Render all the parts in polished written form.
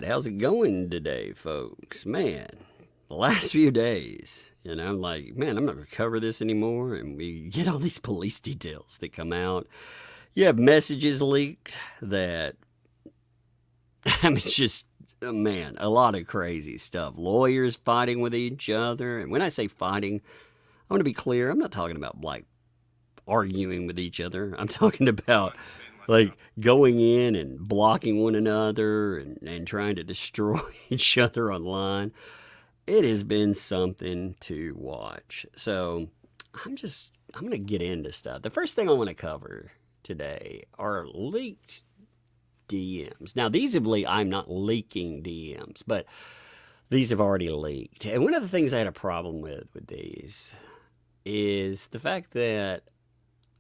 right, how's it going today, folks? Man, the last few days, I'm like, man, I'm not going to cover this anymore. And we get all these police details that come out. You have messages leaked that, it's just, man, a lot of crazy stuff. Lawyers fighting with each other. And when I say fighting, I want to be clear, I'm not talking about like arguing with each other. I'm talking about like going in and blocking one another and trying to destroy each other online. It has been something to watch. So I'm going to get into stuff. The first thing I want to cover today are leaked DMs. Now, I'm not leaking DMs, but these have already leaked. And one of the things I had a problem with these is the fact that,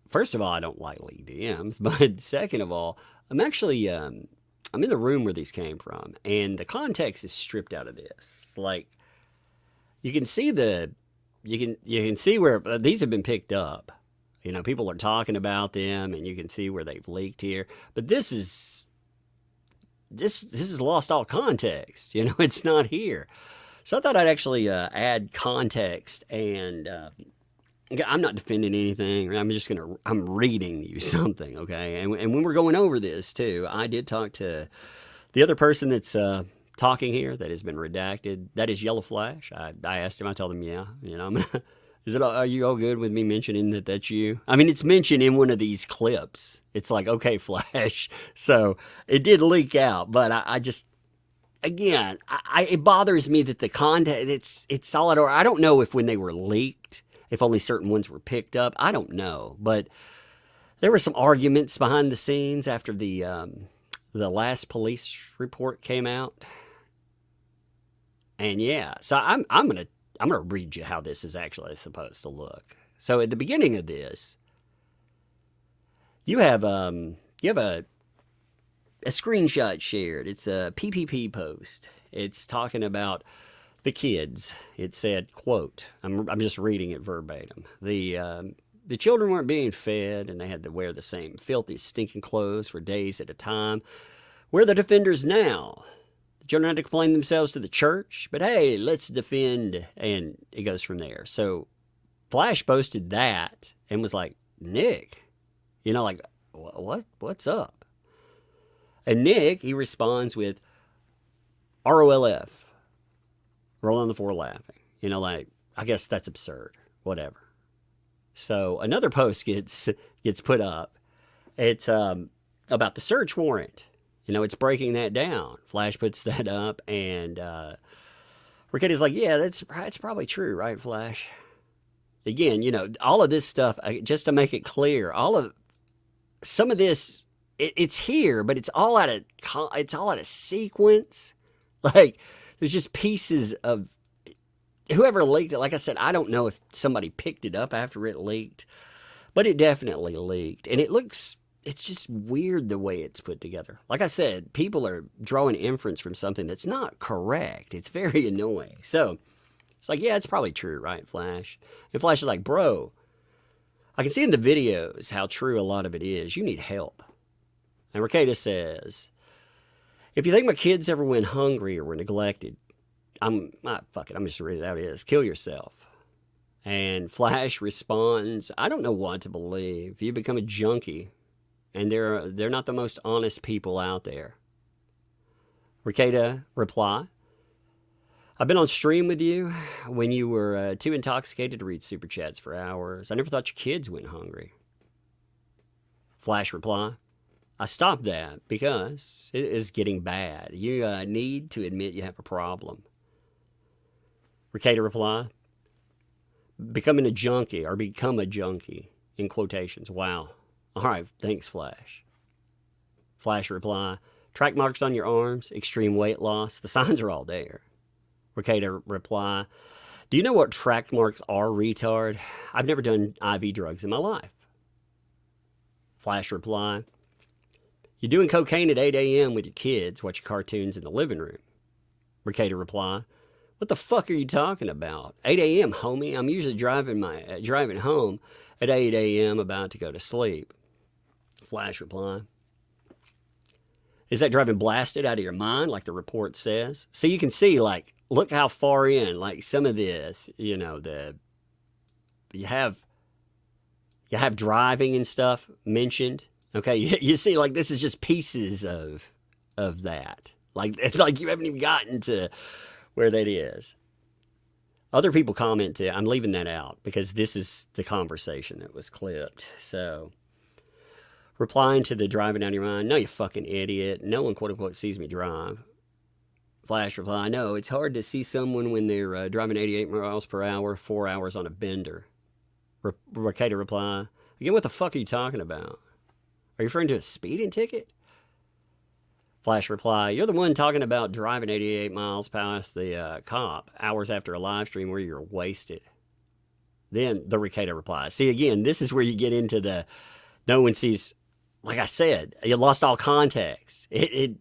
first of all, I don't like leaked DMs, but second of all, I'm actually, I'm in the room where these came from, and the context is stripped out of this. Like, you can see you can see where these have been picked up. People are talking about them, and you can see where they've leaked here. But this is lost all context. It's not here. So I thought I'd actually add context, and I'm not defending anything. I'm reading you something, okay? And when we're going over this too, I did talk to the other person that's talking here that has been redacted. That is Yellow Flash. I asked him. I told him, yeah. Are you all good with me mentioning that that's you? I mean, it's mentioned in one of these clips. It's like, okay, Flash. So it did leak out, but I just, again, it bothers me that the content, it's solid. Or I don't know if when they were leaked, if only certain ones were picked up. I don't know. But there were some arguments behind the scenes after the last police report came out. And yeah, so I'm gonna read you how this is actually supposed to look. So at the beginning of this, you have a screenshot shared. It's a PPP post. It's talking about the kids. It said, quote, I'm just reading it verbatim. The children weren't being fed, and they had to wear the same filthy, stinking clothes for days at a time. Where are the defenders now? The children had to complain themselves to the church, but hey, let's defend, and it goes from there. So Flash posted that and was like, Nick, like, what's up? And Nick, he responds with, ROLF. Roll on the floor laughing. Like, I guess that's absurd. Whatever. So another post gets put up. It's about the search warrant. It's breaking that down. Flash puts that up, and Rekita's like, yeah, that's probably true, right, Flash? Again, all of this stuff, just to make it clear, some of this, it's here, but it's all out of sequence. Like, there's just pieces of whoever leaked it. Like I said, I don't know if somebody picked it up after it leaked, but it definitely leaked. And it's just weird the way it's put together. Like I said, people are drawing inference from something that's not correct. It's very annoying. So it's like, yeah, it's probably true, right, Flash? And Flash is like, bro, I can see in the videos how true a lot of it is. You need help. And Rekita says, if you think my kids ever went hungry or were neglected, fuck it, I'm just reading it out. It is. Kill yourself. And Flash responds, I don't know what to believe. You become a junkie, and they're not the most honest people out there. Rekita reply, I've been on stream with you when you were too intoxicated to read super chats for hours. I never thought your kids went hungry. Flash reply, I stopped that because it is getting bad. You need to admit you have a problem. Rekita reply, become a junkie, in quotations. Wow. All right, thanks, Flash. Flash reply, track marks on your arms, extreme weight loss. The signs are all there. Rekita reply, do you know what track marks are, retard? I've never done IV drugs in my life. Flash reply, you're doing cocaine at 8 a.m. with your kids, watching cartoons in the living room. Rekita reply, what the fuck are you talking about? 8 a.m., homie. I'm usually driving home at 8 a.m. about to go to sleep. Flash reply, Is that driving blasted out of your mind, like the report says? So you can see, like, look how far in, like, some of this, you know, you have driving and stuff mentioned. Okay, you see, like, this is just pieces of that. Like, it's like you haven't even gotten to where that is. Other people comment too. I'm leaving that out because this is the conversation that was clipped. So, replying to the driving out of your mind, no, you fucking idiot. No one, quote unquote, sees me drive. Flash reply, no, it's hard to see someone when they're driving 88 miles per hour, 4 hours on a bender. Rekita reply, again, what the fuck are you talking about? Are you referring to a speeding ticket? Flash reply, you're the one talking about driving 88 miles past the cop hours after a live stream where you're wasted. Then the Rekita reply, see, again, this is where you get into the no one sees, like I said, you lost all context. You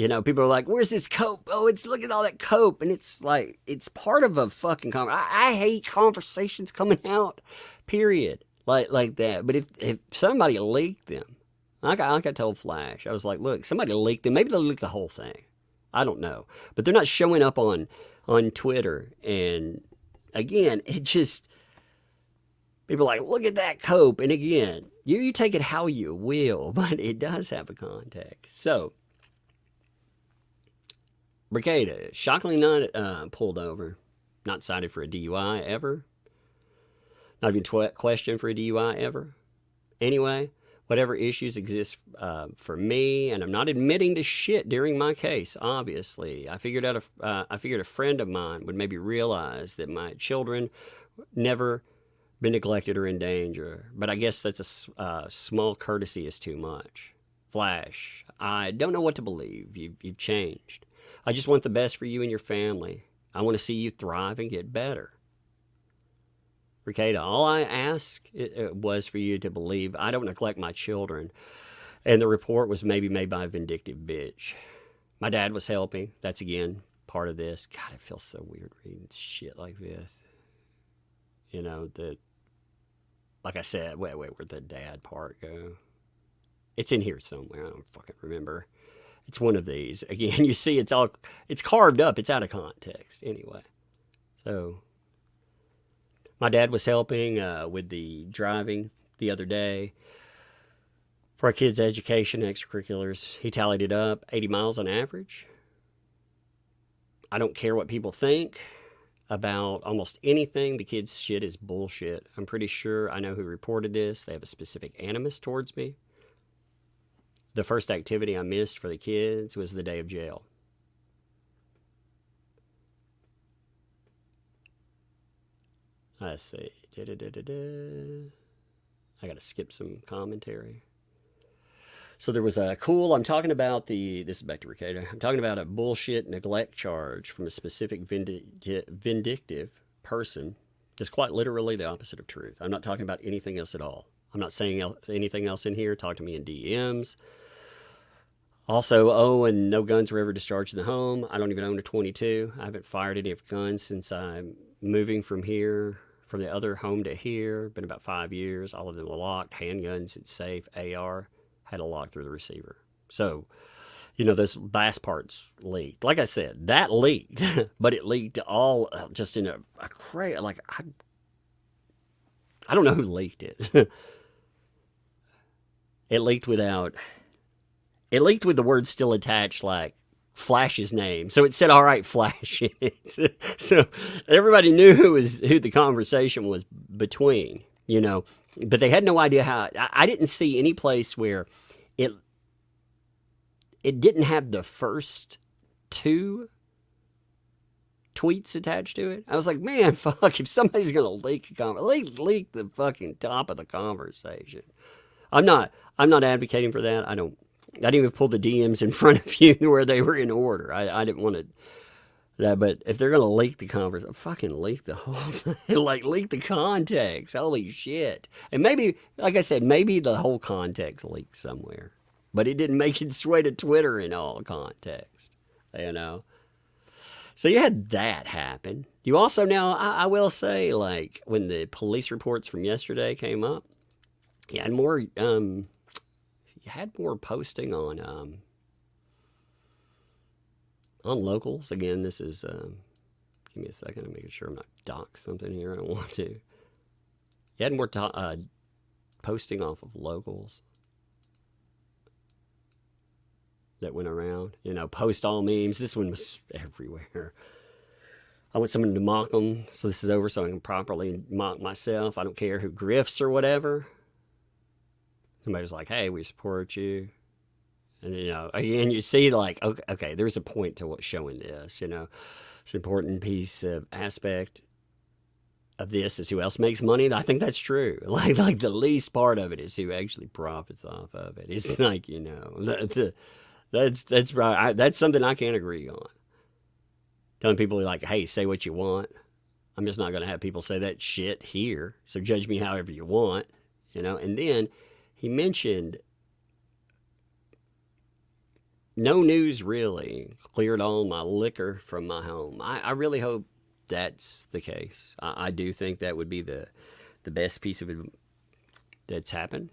know, people are like, where's this cope? Oh, look at all that cope. And it's like, it's part of a fucking conversation. I hate conversations coming out, period, like that. But if somebody leaked them, like I told Flash, I was like, look, somebody leaked them. Maybe they'll leak the whole thing. I don't know. But they're not showing up on Twitter. And again, it just, people are like, look at that cope. And again, you take it how you will, but it does have a context. So, Rekita, shockingly not pulled over, not cited for a DUI ever, not even questioned for a DUI ever. Anyway, whatever issues exist for me, and I'm not admitting to shit during my case. Obviously, I figured a friend of mine would maybe realize that my children never been neglected or in danger, but I guess that's a small courtesy is too much. Flash, I don't know what to believe. You've changed. I just want the best for you and your family. I want to see you thrive and get better. Rekita, all I ask was for you to believe I don't neglect my children. And the report was maybe made by a vindictive bitch. My dad was helping. That's, again, part of this. God, it feels so weird reading shit like this. You know, like I said, wait, where'd the dad part go? It's in here somewhere. I don't fucking remember. It's one of these. Again, you see it's carved up. It's out of context anyway. So, my dad was helping with the driving the other day for our kids' education extracurriculars. He tallied it up, 80 miles on average. I don't care what people think about almost anything. The kids' shit is bullshit. I'm pretty sure I know who reported this. They have a specific animus towards me. The first activity I missed for the kids was the day of jail. Let's see. I got to skip some commentary. So there was a I'm talking about this is back to Rekita. I'm talking about a bullshit neglect charge from a specific vindictive person. It's quite literally the opposite of truth. I'm not talking about anything else at all. I'm not saying anything else in here. Talk to me in DMs. Also, and no guns were ever discharged in the home. I don't even own a .22. I haven't fired any of guns since I'm moving from the other home to here. Been about 5 years. All of them are locked. Handguns, it's safe. AR, had a lock through the receiver. So, you know, this last part's leaked. Like I said, that leaked, but it leaked all just in a crazy, like, I don't know who leaked it. It leaked with the word still attached, like Flash's name. So it said, all right, Flash in it. So everybody knew who the conversation was between, you know, but they had no idea how. I didn't see any place where it didn't have the first two tweets attached to it. I was like, man, fuck, if somebody's going to leak leak the fucking top of the conversation. I'm not advocating for that. I didn't even pull the DMs in front of you where they were in order. I didn't want to that, but if they're going to leak the conversation, fucking leak the whole thing. Like, leak the context. Holy shit. And maybe, like I said, maybe the whole context leaked somewhere. But it didn't make its way to Twitter in all context, you know. So you had that happen. You also now, I will say, like, when the police reports from yesterday came up, you had more posting on On locals, again, this is, give me a second, I'm making sure I'm not doxing something here. I don't want to. You had more posting off of locals that went around. You know, post all memes. This one was everywhere. I want someone to mock them, so this is over so I can properly mock myself. I don't care who grifts or whatever. Somebody was like, hey, we support you. And, you know, again, you see, like, okay, there's a point to what's showing this, you know. It's an important piece of aspect of this is who else makes money. I think that's true. Like the least part of it is who actually profits off of it. It's like, you know, that's right. That's something I can't agree on. Telling people, like, hey, say what you want. I'm just not going to have people say that shit here. So judge me however you want, you know. And then he mentioned no news really. Cleared all my liquor from my home. I really hope that's the case. I do think that would be the best piece of it that's happened.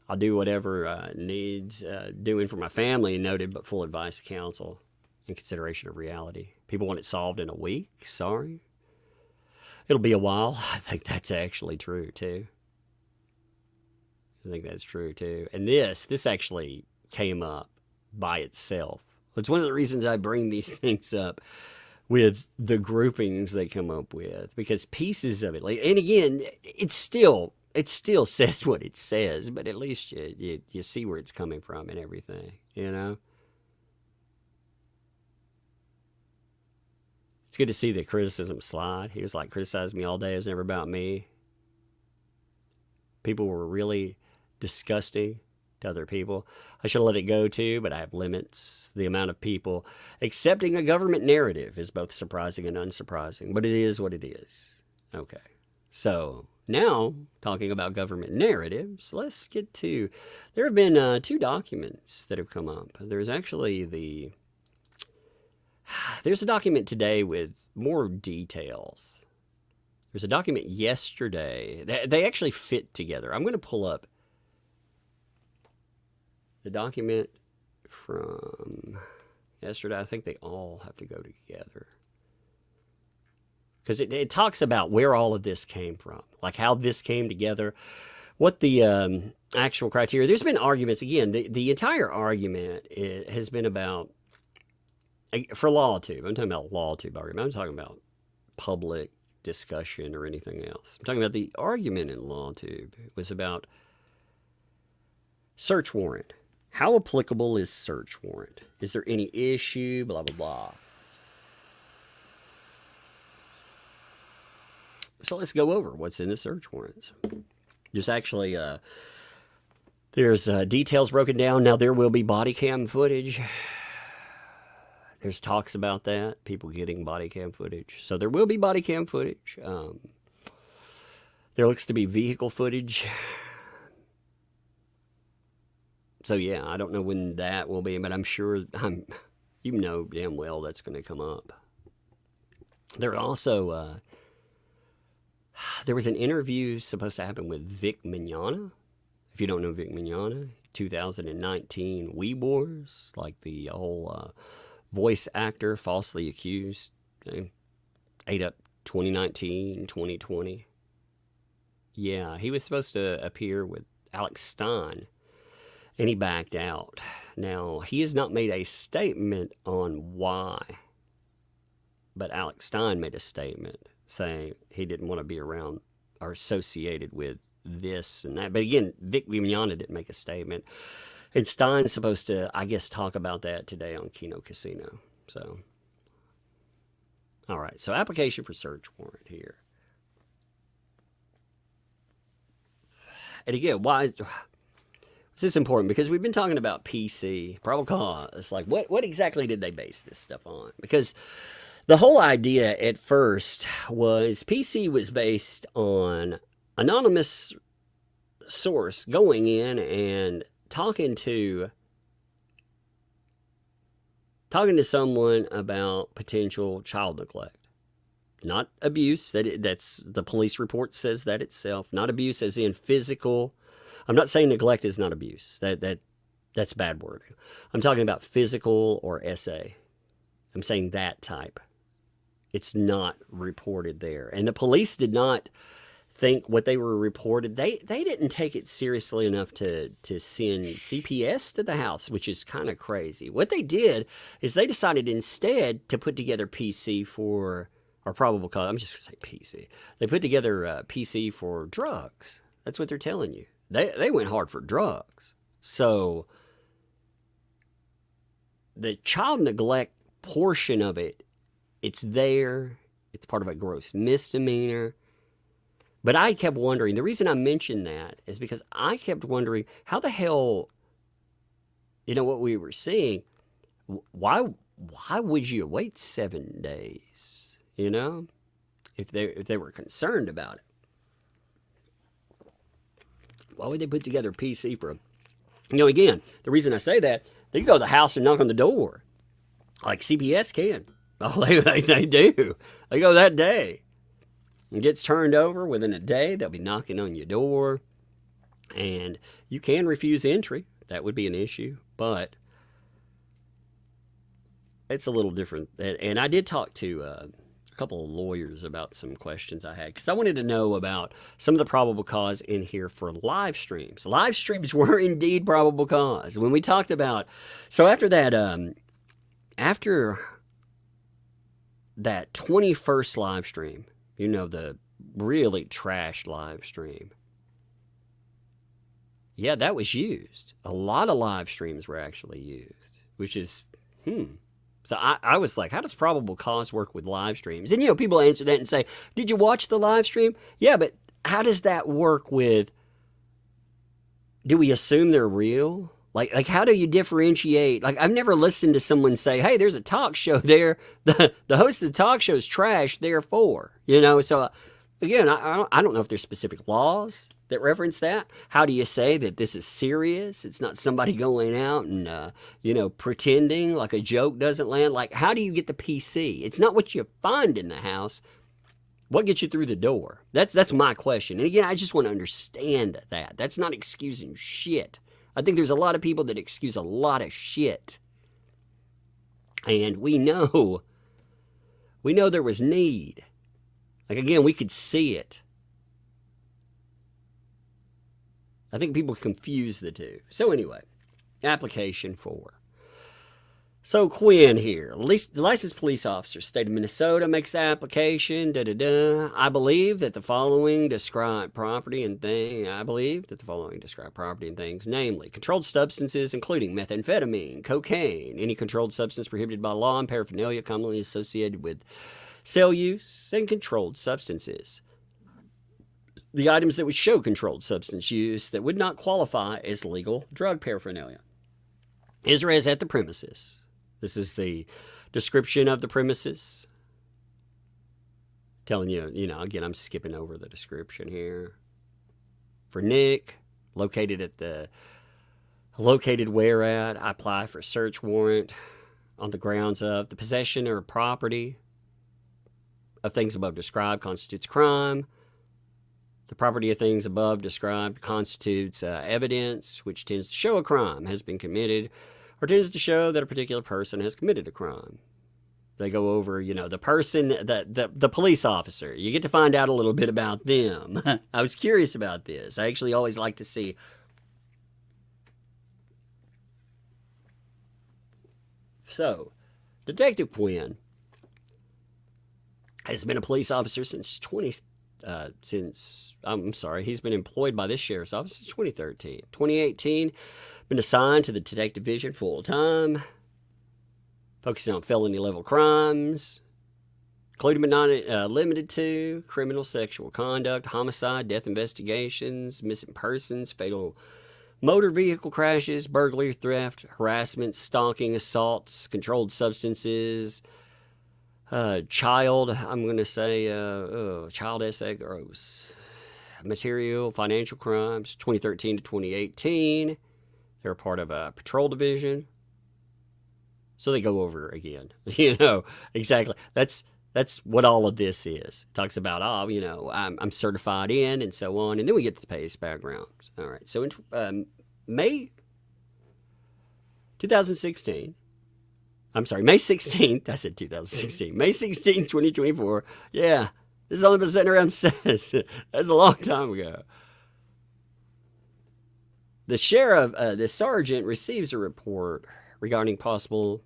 I'll do whatever needs doing for my family, noted, but full advice, counsel, and consideration of reality. People want it solved in a week. Sorry. It'll be a while. I think that's actually true, too. I think that's true, too. And this actually came up by itself. It's one of the reasons I bring these things up with the groupings they come up with, because pieces of it, like, and again, it still says what it says, but at least you see where it's coming from and everything, you know? It's good to see the criticism slide. He was like, criticize me all day. It's never about me. People were really disgusting to other people. I should have let it go too, but I have limits. The amount of people accepting a government narrative is both surprising and unsurprising, but it is what it is. Okay. So now, talking about government narratives, let's get to, there have been 2 documents that have come up. There's actually there's a document today with more details. There's a document yesterday. They actually fit together. I'm going to pull up the document from yesterday. I think they all have to go together. Because it talks about where all of this came from, like how this came together, what the actual criteria. There's been arguments. Again, the entire argument has been about, for LawTube, I'm talking about LawTube argument. I'm talking about public discussion or anything else. I'm talking about the argument in LawTube. It was about search warrant. How applicable is search warrant? Is there any issue? Blah, blah, blah. So let's go over what's in the search warrants. There's actually, there's details broken down. Now, there will be body cam footage. There's talks about that, people getting body cam footage. So there will be body cam footage. There looks to be vehicle footage. So, yeah, I don't know when that will be, but I'm sure, you know damn well that's going to come up. There also, there was an interview supposed to happen with Vic Mignogna. If you don't know Vic Mignogna, 2019 Wee Wars, like the whole voice actor falsely accused, ate up 2019, 2020. Yeah, he was supposed to appear with Alex Stein, and he backed out. Now, he has not made a statement on why, but Alex Stein made a statement saying he didn't want to be around or associated with this and that. But again, Vic Mignogna didn't make a statement. And Stein's supposed to, I guess, talk about that today on Kino Casino. So, all right. So, application for search warrant here. And again, why is this important? Because we've been talking about PC, probable cause. Like, what exactly did they base this stuff on? Because the whole idea at first was PC was based on anonymous source going in and talking to someone about potential child neglect. Not abuse, that's the police report says that itself. Not abuse as in physical. I'm not saying neglect is not abuse. That That's bad wording. I'm talking about physical or essay. I'm saying that type. It's not reported there. And the police did not think what they were reported. They didn't take it seriously enough to send CPS to the house, which is kind of crazy. What they did is they decided instead to put together PC for, or probable cause, I'm just going to say PC. They put together PC for drugs. That's what they're telling you. They went hard for drugs. So the child neglect portion of it, it's there. It's part of a gross misdemeanor. But I kept wondering, the reason I mentioned that is because I kept wondering how the hell, what we were seeing, why would you wait 7 days, if they were concerned about it? Why would they put together a PC for again, the reason I say that, they can go to the house and knock on the door, like CPS can. Oh, they do. They go that day. It gets turned over within a day. They'll be knocking on your door, and you can refuse entry. That would be an issue, but it's a little different. And I did talk to a couple of lawyers about some questions I had, because I wanted to know about some of the probable cause in here for live streams. Live streams were indeed probable cause. When we talked about, so after that 21st live stream, the really trash live stream. Yeah, that was used. A lot of live streams were actually used, which is, So I was like, how does probable cause work with live streams? And, people answer that and say, did you watch the live stream? Yeah, but how does that work with, do we assume they're real? Like how do you differentiate? Like, I've never listened to someone say, hey, there's a talk show there. The host of the talk show is trash, therefore. So, again, I don't know if there's specific laws that reference that. How do you say that this is serious? It's not somebody going out and, pretending like a joke doesn't land. Like, how do you get the PC? It's not what you find in the house. What gets you through the door? That's my question. And again, I just want to understand that. That's not excusing shit. I think there's a lot of people that excuse a lot of shit. And we know there was need. Like, again, we could see it. I think people confuse the two. So anyway, application 4. So Quinn here, the licensed police officer, state of Minnesota, makes the application. I believe that the following describe property and things, namely controlled substances, including methamphetamine, cocaine, any controlled substance prohibited by law, and paraphernalia commonly associated with sale use, and controlled substances. The items that would show controlled substance use that would not qualify as legal drug paraphernalia. Is or is at the premises. This is the description of the premises. Telling you, again, I'm skipping over the description here. For Nick, located where at, I apply for a search warrant on the grounds of the possession or property of things above described constitutes crime. The property of things above described constitutes evidence which tends to show a crime has been committed or tends to show that a particular person has committed a crime. They go over, the person, the police officer. You get to find out a little bit about them. I was curious about this. I actually always like to see. So, Detective Quinn has been a police officer he's been employed by this sheriff's office since 2013. 2018, been assigned to the detective division full-time, focusing on felony-level crimes, including but not limited to criminal sexual conduct, homicide, death investigations, missing persons, fatal motor vehicle crashes, burglary, theft, harassment, stalking, assaults, controlled substances, child essay, gross material, financial crimes, 2013 to 2018. They're a part of a patrol division. So they go over again, exactly. That's what all of this is. It talks about, I'm certified in and so on. And then we get to the past backgrounds. All right. So in May 2016. I'm sorry, May 16th. I said 2016. May 16th, 2024. Yeah, this has only been sitting around since. That's a long time ago. The sergeant receives a report regarding possible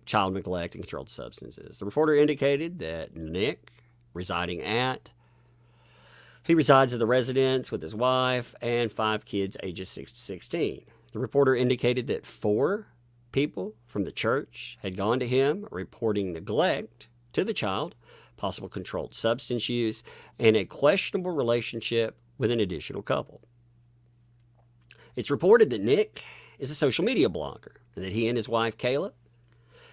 child neglect and controlled substances. The reporter indicated that Nick, he resides at the residence with his wife and 5 kids ages 6 to 16. The reporter indicated that 4 people from the church had gone to him reporting neglect to the child, possible controlled substance use, and a questionable relationship with an additional couple. It's reported that Nick is a social media blogger and that he and his wife, Kayla,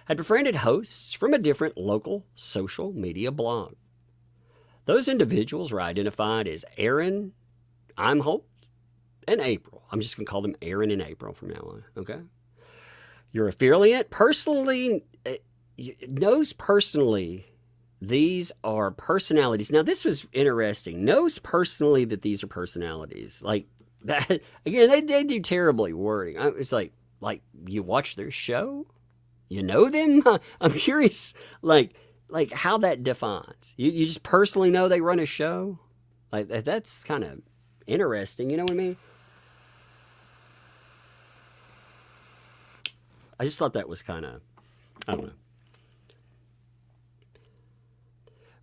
had befriended hosts from a different local social media blog. Those individuals were identified as Aaron Imholt and April. I'm just going to call them Aaron and April from now on, okay? Your affiliate knows personally these are personalities. Now, this was interesting. Knows personally that these are personalities. Like, that again, they do terribly wording. It's like you watch their show? You know them? I'm curious, like how that defines. You just personally know they run a show? Like, that's kind of interesting, you know what I mean? I just thought that was kind of, I don't know.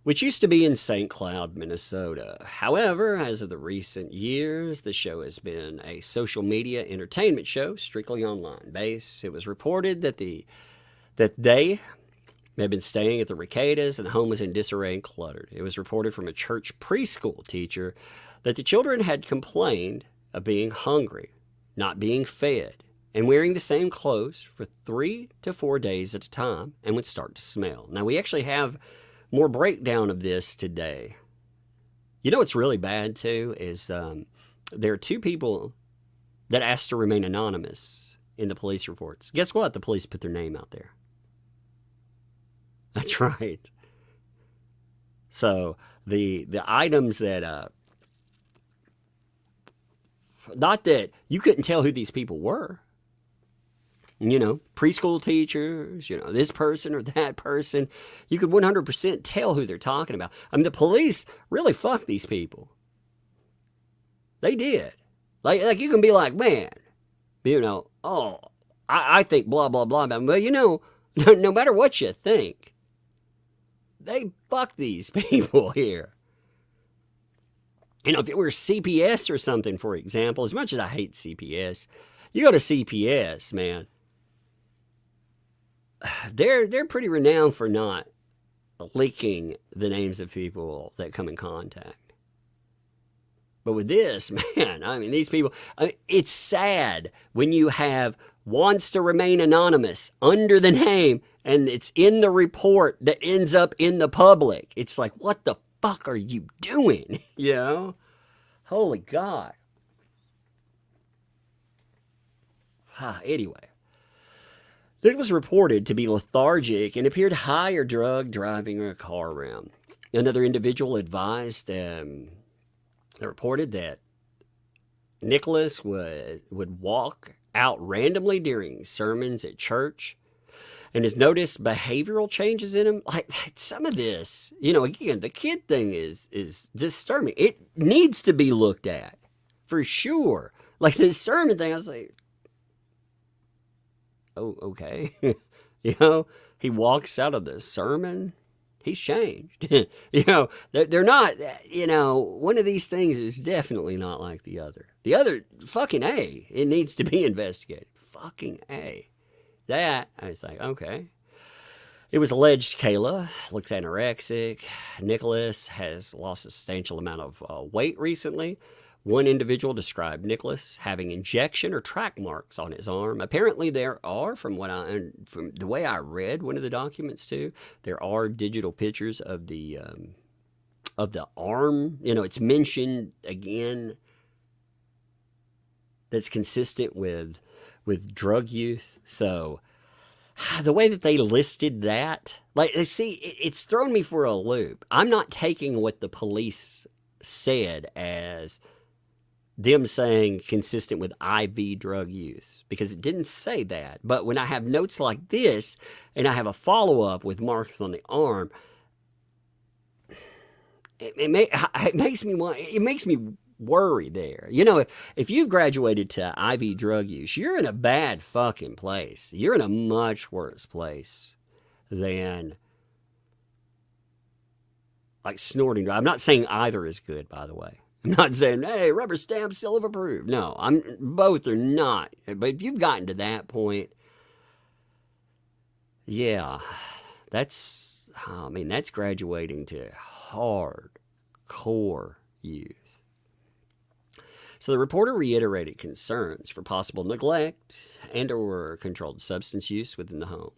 Which used to be in St. Cloud, Minnesota. However, as of the recent years, the show has been a social media entertainment show, strictly online based. It was reported that they had been staying at the Rekietas and the home was in disarray and cluttered. It was reported from a church preschool teacher that the children had complained of being hungry, not being fed, and wearing the same clothes for 3 to 4 days at a time and would start to smell. Now, we actually have more breakdown of this today. You know what's really bad, too, is there are 2 people that asked to remain anonymous in the police reports. Guess what? The police put their name out there. That's right. So the items that, not that you couldn't tell who these people were. You know, preschool teachers, this person or that person. You could 100% tell who they're talking about. I mean, the police really fucked these people. They did. Like you can be like, man, I think blah, blah, blah. But, no matter what you think, they fuck these people here. If it were CPS or something, for example, as much as I hate CPS, you go to CPS, man. They're pretty renowned for not leaking the names of people that come in contact. But with this, man, I mean, these people, it's sad when you have wants to remain anonymous under the name and it's in the report that ends up in the public. It's like, what the fuck are you doing? Holy God. Anyway. Nick was reported to be lethargic and appeared high or drug driving a car around. Another individual advised, reported that Nicholas would walk out randomly during sermons at church and has noticed behavioral changes in him. Like some of this, again, the kid thing is disturbing. It needs to be looked at for sure. Like this sermon thing, I was like, oh, okay. He walks out of the sermon. He's changed. They're not, one of these things is definitely not like the other. The other, fucking A, it needs to be investigated. Fucking A. That, I was like, okay. It was alleged Kayla looks anorexic. Nicholas has lost a substantial amount of weight recently. One individual described Nicholas having injection or track marks on his arm. Apparently there are, from the way I read one of the documents too, there are digital pictures of the arm. It's mentioned again that's consistent with drug use. So the way that they listed that, it's thrown me for a loop. I'm not taking what the police said as them saying consistent with IV drug use, because it didn't say that. But when I have notes like this and I have a follow-up with marks on the arm, it makes me worry there. You know, if you've graduated to IV drug use, you're in a bad fucking place. You're in a much worse place than like snorting. I'm not saying either is good, by the way. I'm not saying, hey, rubber stamp, seal of approved. No, both are not. But if you've gotten to that point, yeah, that's graduating to hardcore use. So the reporter reiterated concerns for possible neglect and or controlled substance use within the home.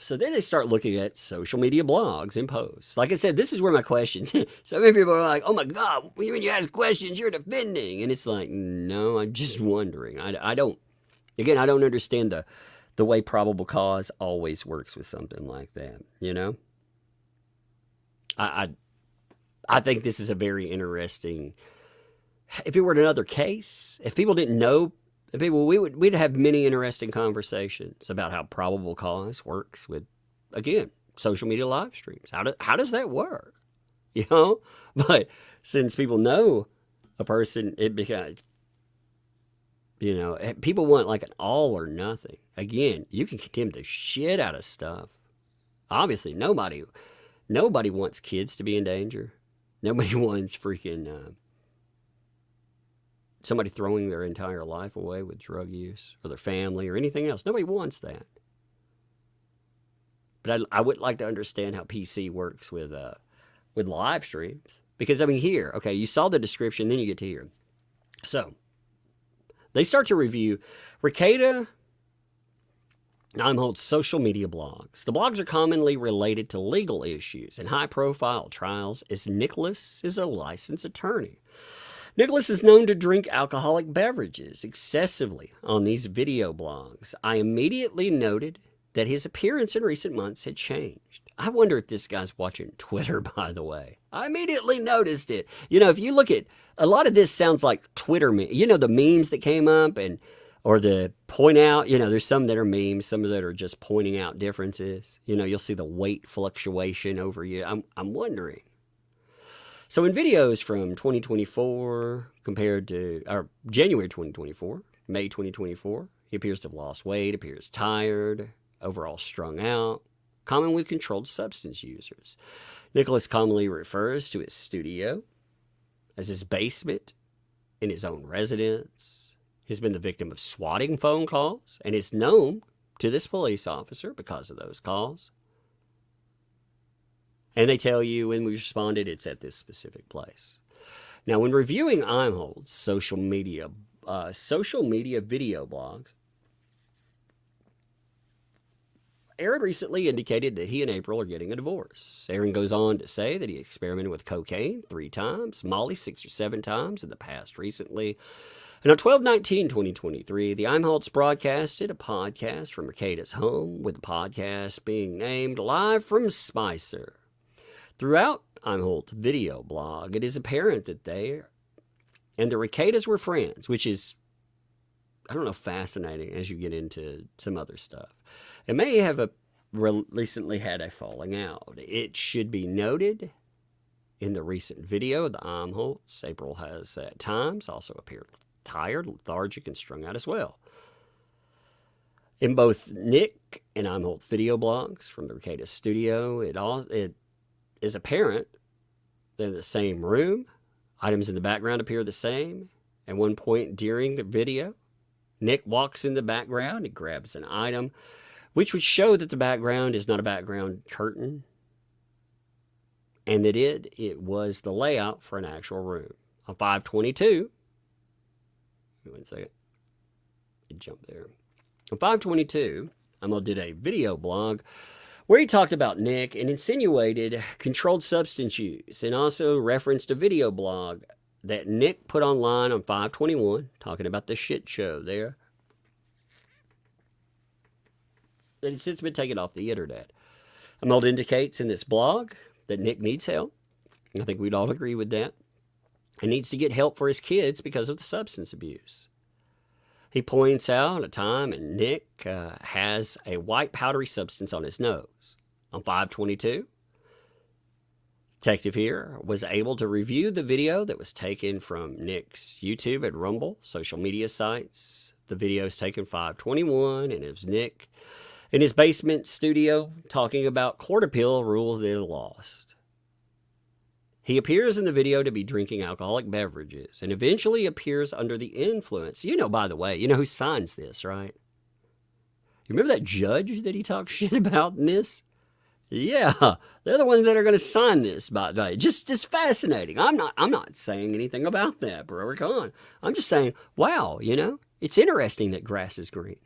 So then they start looking at social media blogs and posts. Like I said, this is where my questions. So many people are like, oh my God, when you ask questions, you're defending. And it's like, no, I'm just wondering. I don't understand the way probable cause always works with something like that, you know? I think this is a very interesting. If it were another case, if people didn't know, we'd have many interesting conversations about how probable cause works with, again, social media live streams. How does that work? You know, but since people know a person, it becomes, you know, people want like an all or nothing. Again, you can condemn the shit out of stuff. Obviously, nobody wants kids to be in danger. Nobody wants freaking somebody throwing their entire life away with drug use or their family or anything else. Nobody wants that. But I would like to understand how PC works with live streams. Because, I mean, here, okay, you saw the description, then you get to here. So, they start to review Rekita Heimholtz's social media blogs. The blogs are commonly related to legal issues and high-profile trials, as Nicholas is a licensed attorney. Nicholas is known to drink alcoholic beverages excessively on these video blogs. I immediately noted that his appearance in recent months had changed. I wonder if this guy's watching Twitter, by the way. I immediately noticed it. You know, if you look at, a lot of this sounds like Twitter, you know, the memes that came up or the point out, you know, there's some that are memes, some that are just pointing out differences. You know, you'll see the weight fluctuation over you. I'm wondering. So in videos from 2024 compared to, or January 2024, May 2024, he appears to have lost weight, appears tired, overall strung out, common with controlled substance users. Nicholas commonly refers to his studio as his basement in his own residence. He's been the victim of swatting phone calls and is known to this police officer because of those calls. And they tell you when we responded, it's at this specific place. Now, when reviewing Heimholtz's social media video blogs, Aaron recently indicated that he and April are getting a divorce. Aaron goes on to say that he experimented with cocaine 3 times, Molly 6 or 7 times in the past recently. And on 12/19/2023, the Heimholtz broadcasted a podcast from Rekita's home, with the podcast being named Live from Spicer. Throughout Heimholtz's video blog, it is apparent that they and the Rekitas were friends, which is, I don't know, fascinating as you get into some other stuff. It may have recently had a falling out. It should be noted in the recent video of the Heimholtz, April has at times also appeared tired, lethargic, and strung out as well. In both Nick and Heimholtz video blogs from the Rekita studio, it is apparent they're in the same room. Items in the background appear the same. At one point during the video, Nick walks in the background and grabs an item, which would show that the background is not a background curtain, and that it was the layout for an actual room. On 5/22, one second, it jumped there. On 5/22, Emil did a video blog where he talked about Nick and insinuated controlled substance use, and also referenced a video blog that Nick put online on 5/21, talking about the shit show there, that has since been taken off the internet. Emil indicates in this blog that Nick needs help I think we'd all agree with that. He needs to get help for his kids because of the substance abuse. He points out a time and Nick has a white powdery substance on his nose. On 5/22, Detective here was able to review the video that was taken from Nick's YouTube and Rumble social media sites. The video is taken 5/21, and it was Nick in his basement studio talking about court appeal rules that he lost. He appears in the video to be drinking alcoholic beverages and eventually appears under the influence. You know, by the way, you know who signs this, right? You remember that judge that he talked shit about in this? Yeah, they're the ones that are going to sign this, by the way. Just as fascinating. I'm not saying anything about that, bro. Come on. I'm just saying, wow, you know, it's interesting that grass is green.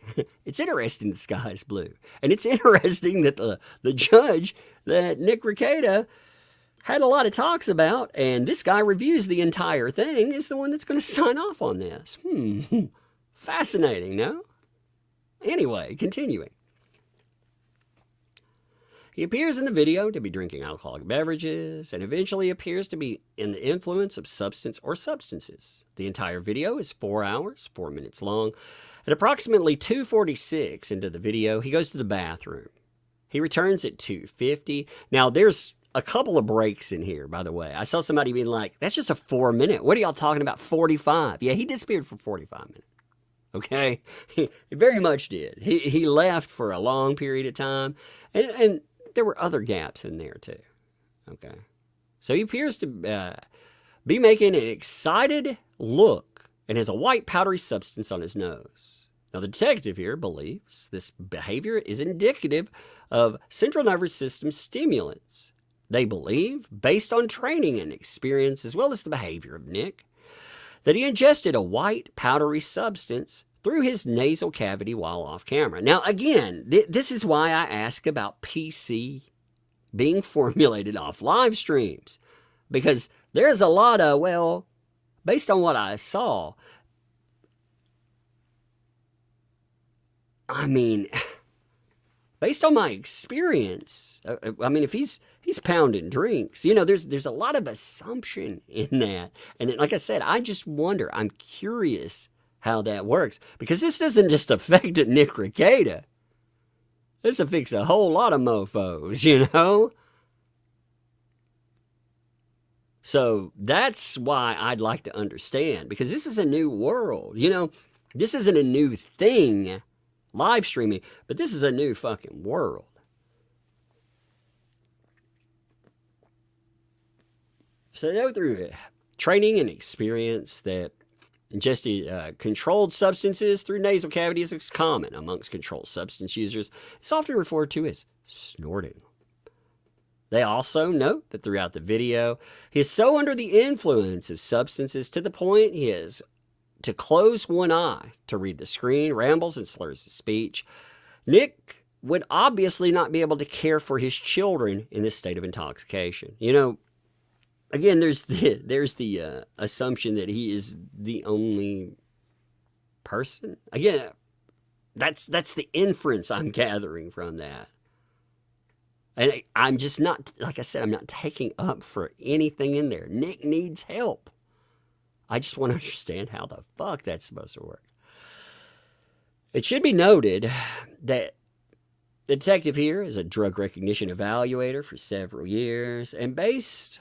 It's interesting the sky is blue. And it's interesting that the judge that Nick Rekieta had a lot of talks about, and this guy reviews the entire thing, is the one that's going to sign off on this. Fascinating, no? Anyway, continuing. He appears in the video to be drinking alcoholic beverages and eventually appears to be in the influence of substance or substances. The entire video is 4 hours, 4 minutes long. At approximately 2:46 into the video, he goes to the bathroom. He returns at 2:50. Now, there's a couple of breaks in here, by the way. I saw somebody being like, that's just a 4-minute. What are y'all talking about? 45. Yeah, he disappeared for 45 minutes. Okay? He very much did. He left for a long period of time. And there were other gaps in there too. Okay. So he appears to be making an excited look and has a white powdery substance on his nose. Now, the detective here believes this behavior is indicative of central nervous system stimulants. They believe, based on training and experience, as well as the behavior of Nick, that he ingested a white powdery substance through his nasal cavity while off camera. Now, again, this is why I ask about PC being formulated off live streams, because there's a lot of, well, based on what I saw, I mean, based on my experience, I mean, if he's pounding drinks, you know, there's a lot of assumption in that. And like I said, I just wonder, I'm curious how that works, because this doesn't just affect Nick Rekieta. This affects a whole lot of mofos, you know? So that's why I'd like to understand, because this is a new world, you know? This isn't a new thing, live streaming, but this is a new fucking world. So they go through training and experience that ingesting controlled substances through nasal cavities is common amongst controlled substance users. It's often referred to as snorting. They also note that throughout the video, he is so under the influence of substances to the point he has to close one eye to read the screen, rambles and slurs his speech. Nick would obviously not be able to care for his children in this state of intoxication. You know, again, there's the assumption that he is the only person. Again, that's the inference I'm gathering from that. And I'm just not, like I said, I'm not taking up for anything in there. Nick needs help. I just want to understand how the fuck that's supposed to work. It should be noted that the detective here is a drug recognition evaluator for several years, and based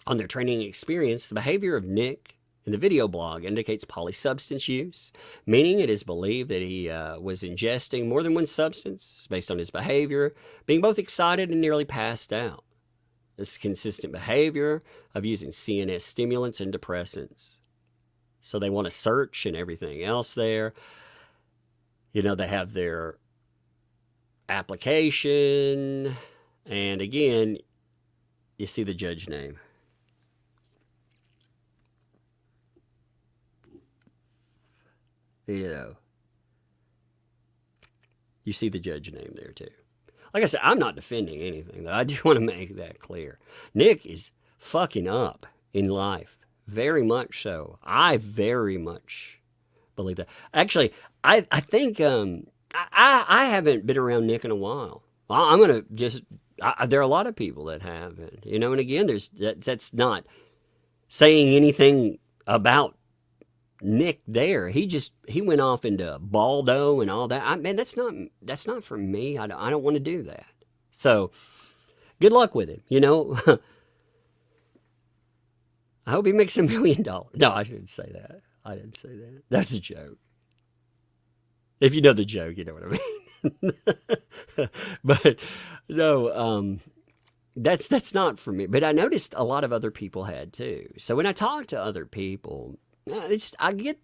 on their training experience, the behavior of Nick in the video blog indicates polysubstance use, meaning it is believed that he was ingesting more than one substance based on his behavior, being both excited and nearly passed out. This consistent behavior of using CNS stimulants and depressants. So they want to search and everything else there. You know, they have their application, and again, you see the judge name. You know, you see the judge name there too. Like I said, I'm not defending anything, though. I do want to make that clear. Nick is fucking up in life. Very much so. I very much believe that. Actually, I think I haven't been around Nick in a while. I'm going to just There are a lot of people that haven't, you know, and again, that's not saying anything about Nick there. He went off into Baldo and all that. Man, that's not for me. I don't want to do that. So good luck with him, you know. I hope he makes $1 million. No, I didn't say that. I didn't say that. That's a joke. If you know the joke, you know what I mean. But no, that's not for me. But I noticed a lot of other people had too. So when I talk to other people, I get,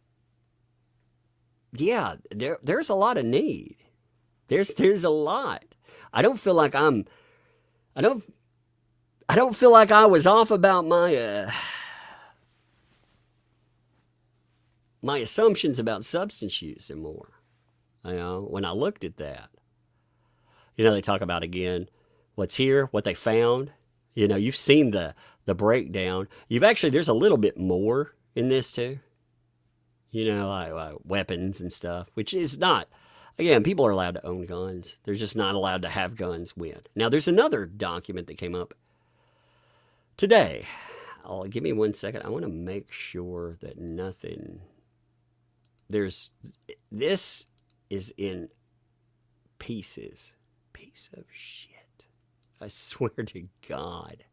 yeah, there's a lot of need. There's a lot. I don't feel like I don't feel like I was off about my assumptions about substance use and more. You know, when I looked at that, you know, they talk about again what's here, what they found. You know, you've seen the breakdown. There's a little bit more in this too. You know, like weapons and stuff, which is not. Again, people are allowed to own guns. They're just not allowed to have guns with. Now, there's another document that came up today. Give me 1 second. I want to make sure that nothing. This is in pieces. Piece of shit. I swear to God.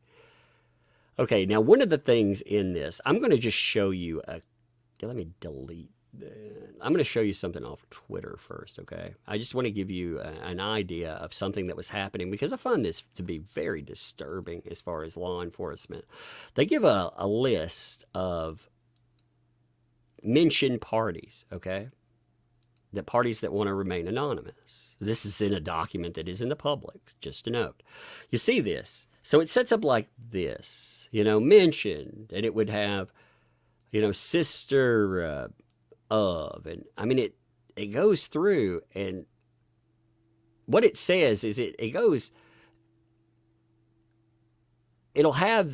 Okay, now one of the things in this, I'm going to just show you let me delete that. I'm going to show you something off Twitter first, okay? I just want to give you an idea of something that was happening because I find this to be very disturbing as far as law enforcement. They give a list of mentioned parties, okay? The parties that want to remain anonymous. This is in a document that is in the public, just a note. You see this. So it sets up like this, you know, mentioned, and it would have, you know, sister of, and I mean, it goes through, and what it says is it goes, it'll have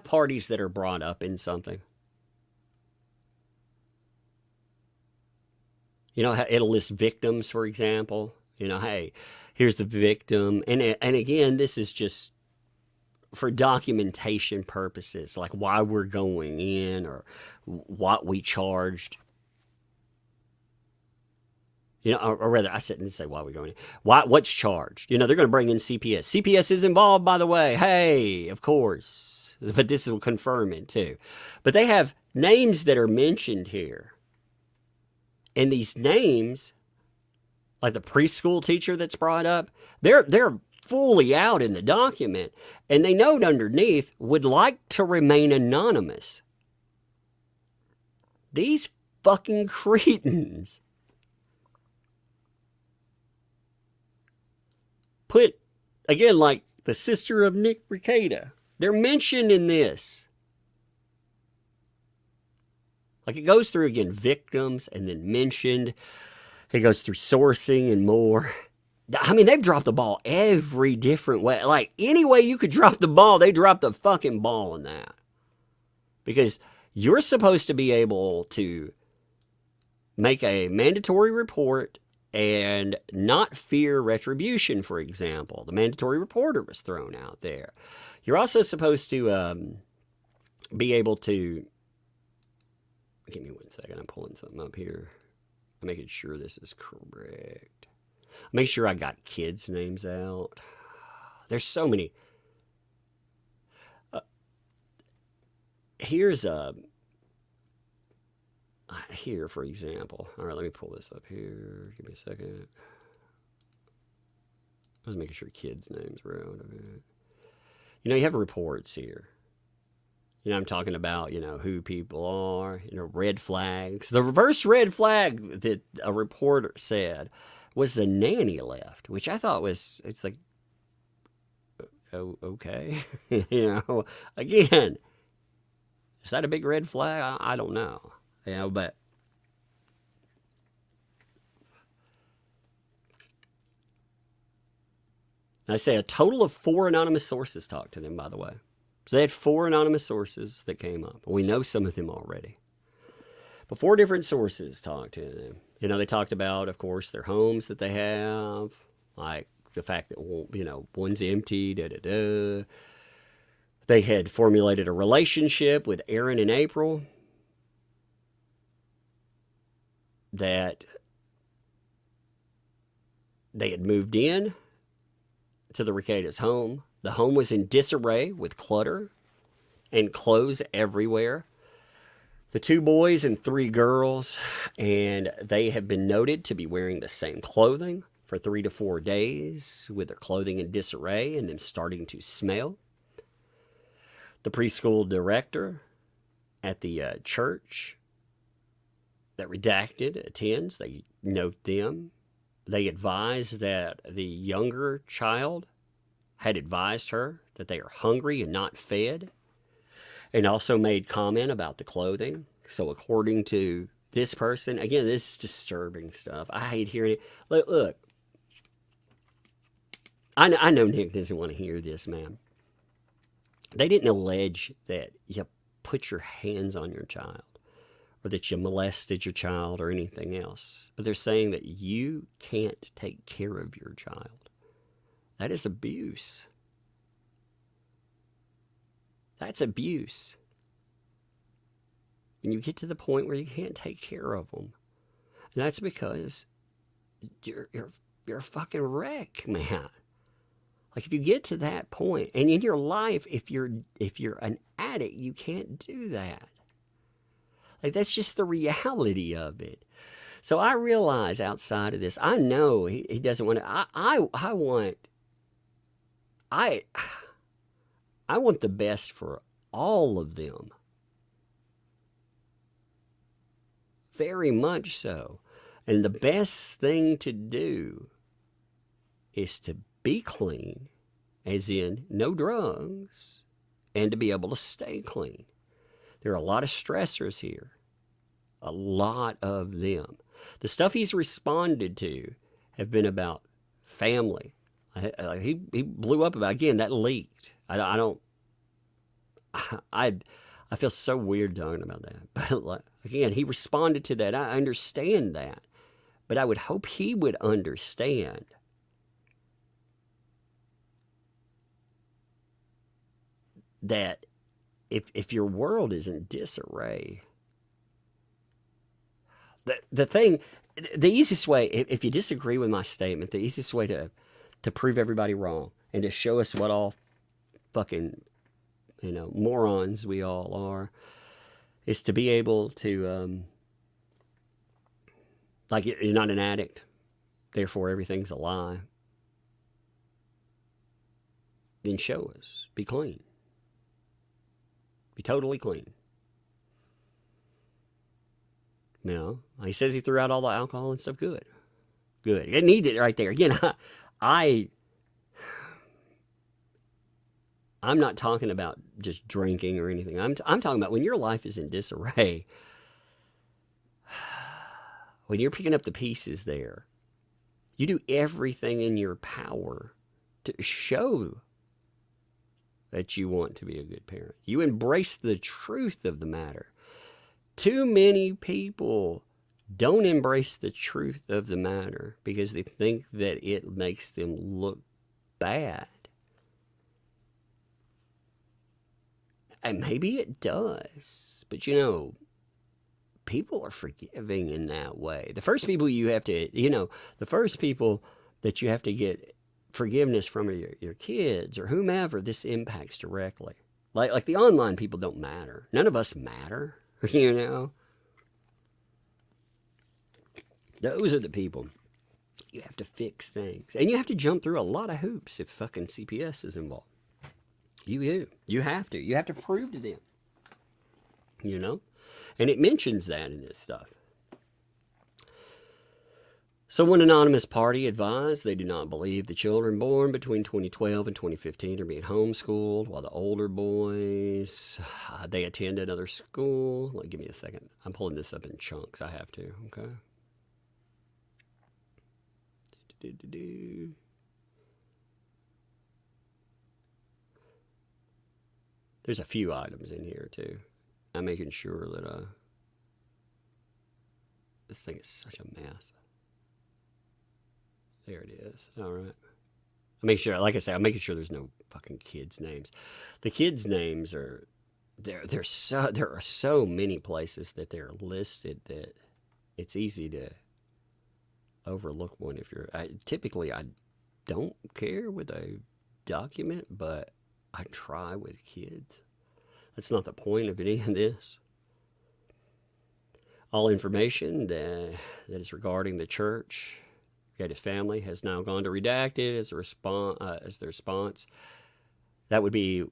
parties that are brought up in something. You know, it'll list victims, for example. You know, hey, here's the victim. And again, this is just for documentation purposes, like why we're going in or what we charged. You know, or rather, I didn't say why we're going in. What's charged? You know, they're going to bring in CPS. CPS is involved, by the way. Hey, of course. But this will confirm it, too. But they have names that are mentioned here. And these names, like the preschool teacher that's brought up, they're fully out in the document. And they note underneath, would like to remain anonymous. These fucking cretins put, again, like the sister of Nick Rekita. They're mentioned in this. Like it goes through, again, victims and then mentioned. It goes through sourcing and more. I mean, they've dropped the ball every different way. Like, any way you could drop the ball, they dropped the fucking ball in that. Because you're supposed to be able to make a mandatory report and not fear retribution, for example. The mandatory reporter was thrown out there. You're also supposed to be able to... Give me 1 second. I'm pulling something up here. I'm making sure this is correct. Make sure I got kids' names out. There's so many. Here's here, for example. All right, let me pull this up here. Give me a second. I was making sure kids' names were out of it. You know, you have reports here. You know, I'm talking about, you know, who people are, you know, red flags. The reverse red flag that a reporter said was the nanny left, which I thought was, it's like, oh, okay. You know, again, is that a big red flag? I don't know. You know, but I say a total of 4 anonymous sources talked to them, by the way. So they had 4 anonymous sources that came up. We know some of them already. But 4 different sources talked to them. You know, they talked about, of course, their homes that they have, like the fact that, you know, one's empty, da-da-da. They had formulated a relationship with Aaron and April that they had moved in to the Rekita's home. The home was in disarray with clutter and clothes everywhere. The 2 boys and 3 girls, and they have been noted to be wearing the same clothing for 3 to 4 days, with their clothing in disarray and then starting to smell. The preschool director at the church that redacted attends, they note them. They advise that the younger child had advised her that they are hungry and not fed, and also made comment about the clothing. So according to this person, again, this is disturbing stuff. I hate hearing it. Look, I know Nick doesn't want to hear this, man. They didn't allege that you put your hands on your child or that you molested your child or anything else. But they're saying that you can't take care of your child. That is abuse. That's abuse. When you get to the point where you can't take care of them. And that's because you're a fucking wreck, man. Like, if you get to that point, and in your life, if you're an addict, you can't do that. Like, that's just the reality of it. So I realize outside of this, I know he doesn't want to. I want the best for all of them. Very much so. And the best thing to do is to be clean, as in no drugs, and to be able to stay clean. There are a lot of stressors here. A lot of them. The stuff he's responded to have been about family. He blew up about, again, that leaked. I feel so weird talking about that. But again, he responded to that. I understand that. But I would hope he would understand that if your world is in disarray, the easiest way, if you disagree with my statement, the easiest way to prove everybody wrong and to show us what all fucking, morons we all are, is to be able to, like, you're not an addict, therefore everything's a lie. Then show us. Be clean. Be totally clean. He says he threw out all the alcohol and stuff. Good. Good. You need it right there. Again, I'm not talking about just drinking or anything. I'm talking about when your life is in disarray, when you're picking up the pieces there, you do everything in your power to show that you want to be a good parent. You embrace the truth of the matter. Too many people don't embrace the truth of the matter because they think that it makes them look bad. And maybe it does, but people are forgiving in that way. The first people you have to, the first people that you have to get forgiveness from are your kids or whomever this impacts directly. Like the online people don't matter. None of us matter, Those are the people you have to fix things. And you have to jump through a lot of hoops if fucking CPS is involved. You have to. You have to prove to them. And it mentions that in this stuff. So one anonymous party advised they do not believe the children born between 2012 and 2015 are being homeschooled, while the older boys, they attend another school. Give me a second. I'm pulling this up in chunks. I have to, okay? There's a few items in here, too. I'm making sure that this thing is such a mess. There it is. All right. I make sure, like I say, I'm making sure there's no fucking kids' names. The kids' names are there are so many places that they're listed that it's easy to overlook one if you're typically I don't care with a document, but I try with kids. That's not the point of any of this. All information that is regarding the church, Rekita's family, has now gone to redacted as a response. As the response, that would be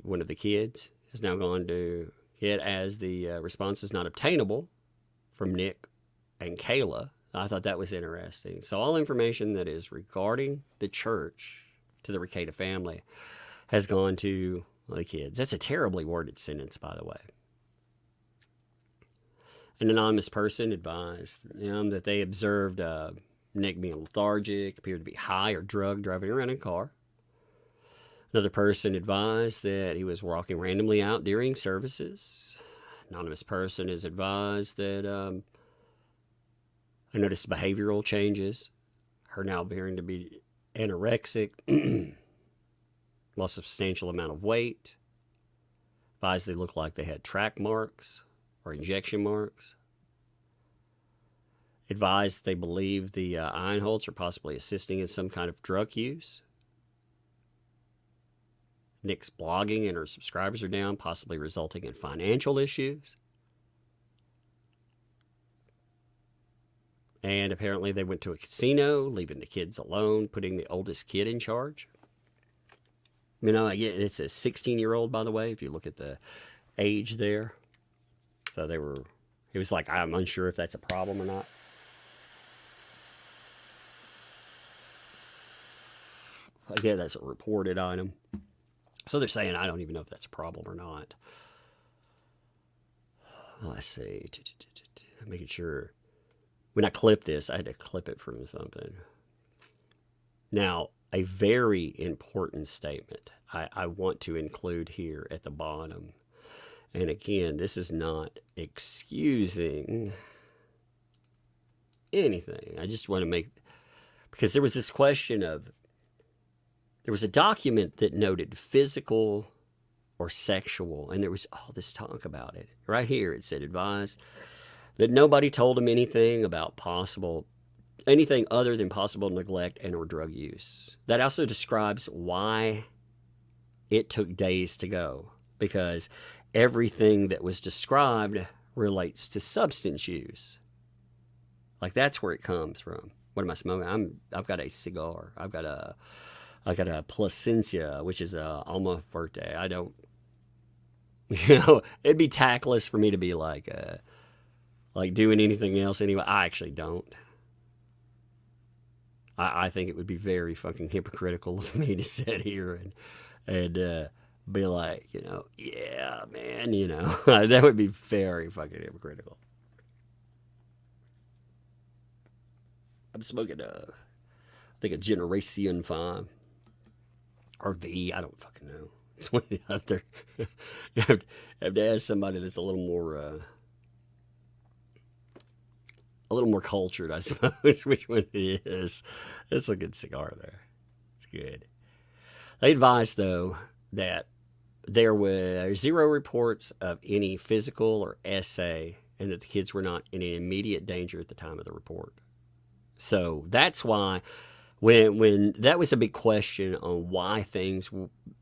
one of the kids has now gone to it as the response is not obtainable from Nick and Kayla. I thought that was interesting. So all information that is regarding the church to the Rekita family has gone to the kids. That's a terribly worded sentence, by the way. An anonymous person advised them that they observed Nick being lethargic, appeared to be high or drugged, driving around in a car. Another person advised that he was walking randomly out during services. Anonymous person is advised that I noticed behavioral changes. Her now appearing to be anorexic, lost a substantial amount of weight. Advised they looked like they had track marks or injection marks. Advised they believe the Einholts are possibly assisting in some kind of drug use. Nick's blogging and her subscribers are down, possibly resulting in financial issues. And apparently they went to a casino, leaving the kids alone, putting the oldest kid in charge. You know, it's a 16-year-old, by the way, if you look at the age there. So it was like, I'm unsure if that's a problem or not. Again, that's a reported item. So they're saying, I don't even know if that's a problem or not. Let's see. Making sure. When I clipped this, I had to clip it from something. Now, a very important statement I want to include here at the bottom. And again, this is not excusing anything. I just want to make, because there was this question of, there was a document that noted physical or sexual, and there was all this talk about it. Right here, it said advised that nobody told him anything about anything other than possible neglect and or drug use. That also describes why it took days to go, because everything that was described relates to substance use. Like, that's where it comes from. What am I smoking? I've got a cigar. I got a Placencia, which is a Alma Verte. I don't, it'd be tactless for me to be like doing anything else anyway. I actually don't. I think it would be very fucking hypocritical of me to sit here and be like, yeah, man, that would be very fucking hypocritical. I'm smoking I think a Generation 5 or V. I don't fucking know. It's one of the other. You have to ask somebody that's a little more cultured, I suppose, which one it is. It's a good cigar there. It's good. They advised, though, that there were 0 reports of any physical or SA, and that the kids were not in immediate danger at the time of the report. So that's why when that was a big question on why things,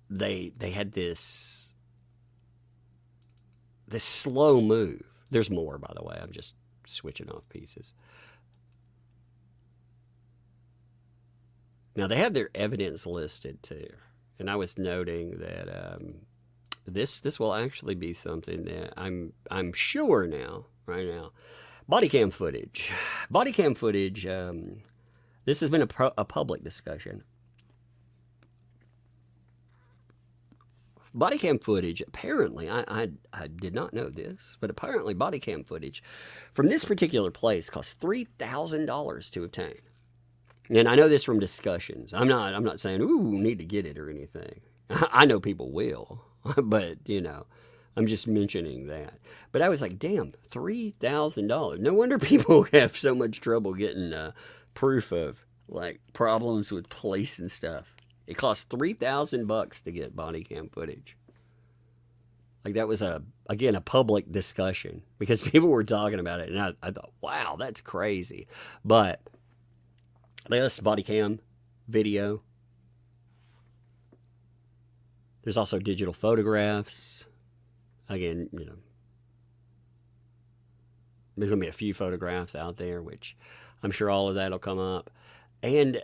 they had this slow move. There's more, by the way. I'm just switching off pieces. Now, they have their evidence listed too, and I was noting that this will actually be something that I'm sure right now. Body cam footage. This has been a public discussion. Body cam footage, apparently, I did not know this, but apparently body cam footage from this particular place costs $3,000 to obtain. And I know this from discussions. I'm not saying, ooh, need to get it or anything. I know people will, but, I'm just mentioning that. But I was like, damn, $3,000. No wonder people have so much trouble getting proof of, like, problems with police and stuff. It cost $3,000 to get body cam footage. Like that was again a public discussion because people were talking about it, and I thought, wow, that's crazy. But there's body cam video. There's also digital photographs. Again, you know, there's going to be a few photographs out there, which I'm sure all of that will come up. And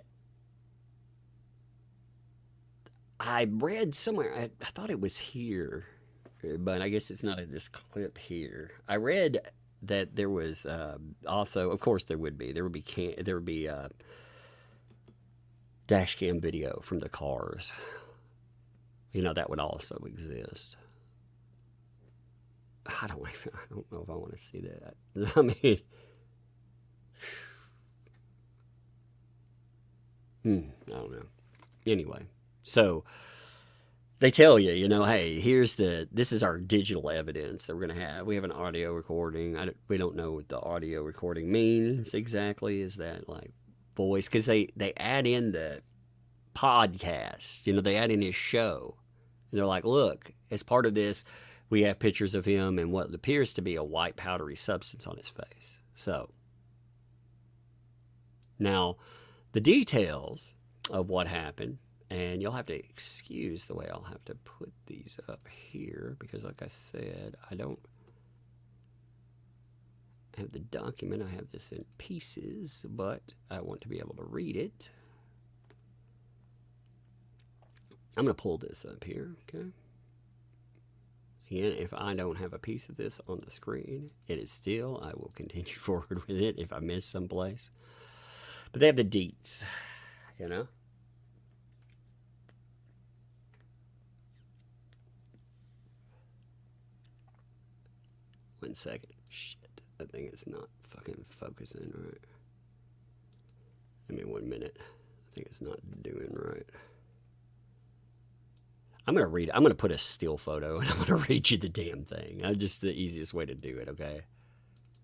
I read somewhere, I thought it was here, but I guess it's not in this clip here. I read that there was also, of course, there would be dash cam video from the cars. You know, that would also exist. I don't know if I want to see that. I mean, I don't know. Anyway, so they tell you, you know, hey, this is our digital evidence that we're going to have. We have an audio recording. We don't know what the audio recording means exactly. Is that like voice? Because they add in the podcast, you know, they add in his show. And they're like, look, as part of this, we have pictures of him and what appears to be a white powdery substance on his face. So, now, the details of what happened, and you'll have to excuse the way I'll have to put these up here, because like I said, I don't have the document. I have this in pieces, but I want to be able to read it. I'm going to pull this up here, okay? Again, if I don't have a piece of this on the screen, it is still, I will continue forward with it if I miss someplace. But they have the deets, you know? One second. Shit, that thing is not fucking focusing right. Give me 1 minute. I think it's not doing right. I'm going to put a still photo and I'm going to read you the damn thing. Just the easiest way to do it, okay?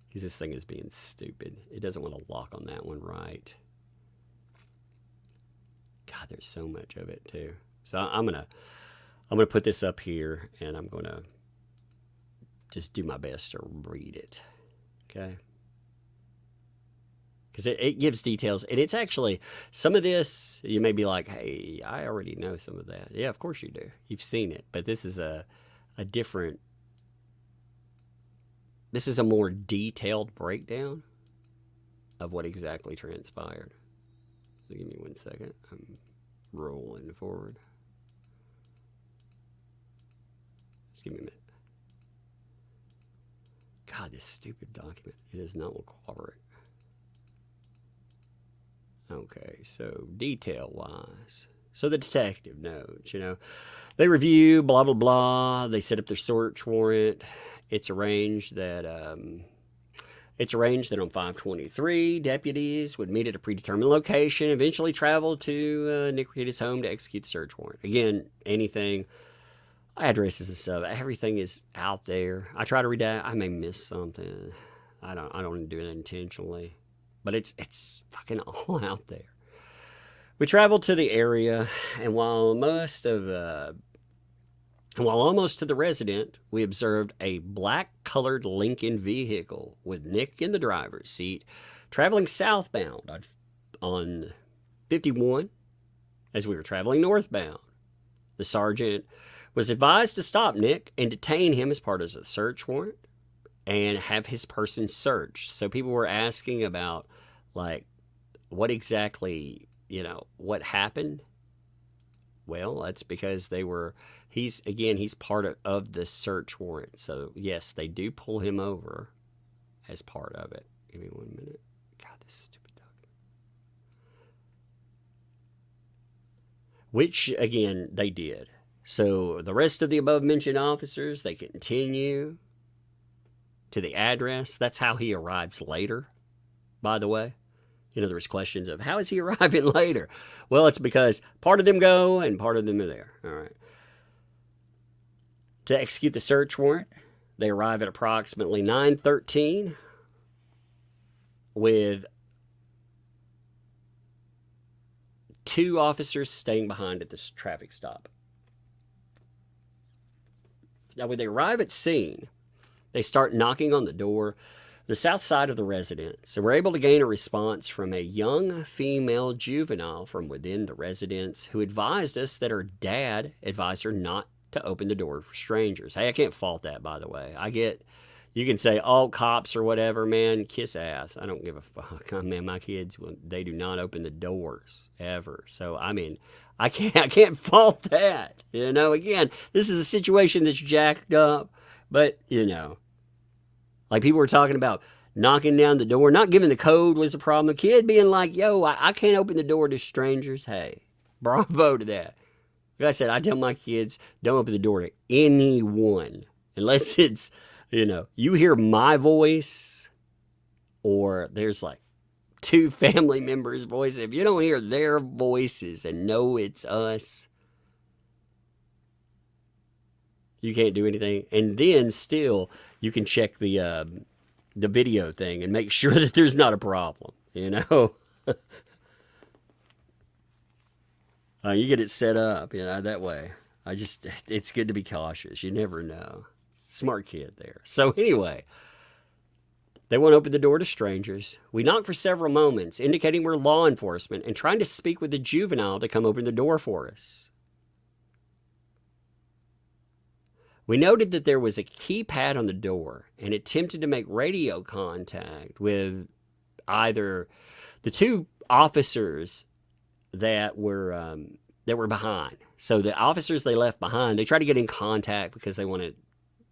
Because this thing is being stupid. It doesn't want to lock on that one right. God, there's so much of it too. So I'm going to put this up here and I'm going to just do my best to read it. Okay? Because it gives details. And it's actually, some of this, you may be like, hey, I already know some of that. Yeah, of course you do. You've seen it. But this is a different, this is a more detailed breakdown of what exactly transpired. So give me 1 second. I'm rolling forward. Just give me a minute. God, this stupid document. It does not want to cooperate. Okay, so detail-wise. So the detective notes, you know, they review, blah, blah, blah. They set up their search warrant. It's arranged that on 5/23, deputies would meet at a predetermined location, eventually travel to Nick Rekita's home to execute the search warrant. Again, anything, addresses and stuff, everything is out there. I try to read that. I may miss something. I don't do it intentionally. But it's fucking all out there. We traveled to the area, and while almost to the resident, we observed a black-colored Lincoln vehicle with Nick in the driver's seat, traveling southbound on 51 as we were traveling northbound. The sergeant was advised to stop Nick and detain him as part of the search warrant and have his person searched. So people were asking about, like, what exactly, you know, what happened? Well, that's because he's part of the search warrant. So, yes, they do pull him over as part of it. Give me 1 minute. God, this stupid document. Which, again, they did. So, the rest of the above-mentioned officers, they continue to the address. That's how he arrives later, by the way. You know, there was questions of, how is he arriving later? Well, it's because part of them go and part of them are there. All right. To execute the search warrant, they arrive at approximately 9:13 with 2 officers staying behind at this traffic stop. Now, when they arrive at scene, they start knocking on the door, the south side of the residence, and were able to gain a response from a young female juvenile from within the residence who advised us that her dad advised her not to open the door for strangers. Hey, I can't fault that, by the way. I get, you can say, oh, cops or whatever, man, kiss ass. I don't give a fuck. I mean, my kids, they do not open the doors ever. So, I mean, I can't fault that. You know, again, this is a situation that's jacked up, but, you know, like people were talking about knocking down the door, not giving the code was a problem. The kid being like, yo, I can't open the door to strangers. Hey, bravo to that. Like I said, I tell my kids, don't open the door to anyone unless it's, you know, you hear my voice or there's like 2 family members' voices. If you don't hear their voices and know it's us, you can't do anything. And then still, you can check the video thing and make sure that there's not a problem, you know? You get it set up, you know, that way. It's good to be cautious. You never know. Smart kid there. So anyway, they won't open the door to strangers. We knocked for several moments, indicating we're law enforcement and trying to speak with the juvenile to come open the door for us. We noted that there was a keypad on the door and attempted to make radio contact with either the 2 officers that were behind. So the officers they left behind, they tried to get in contact because they wanted,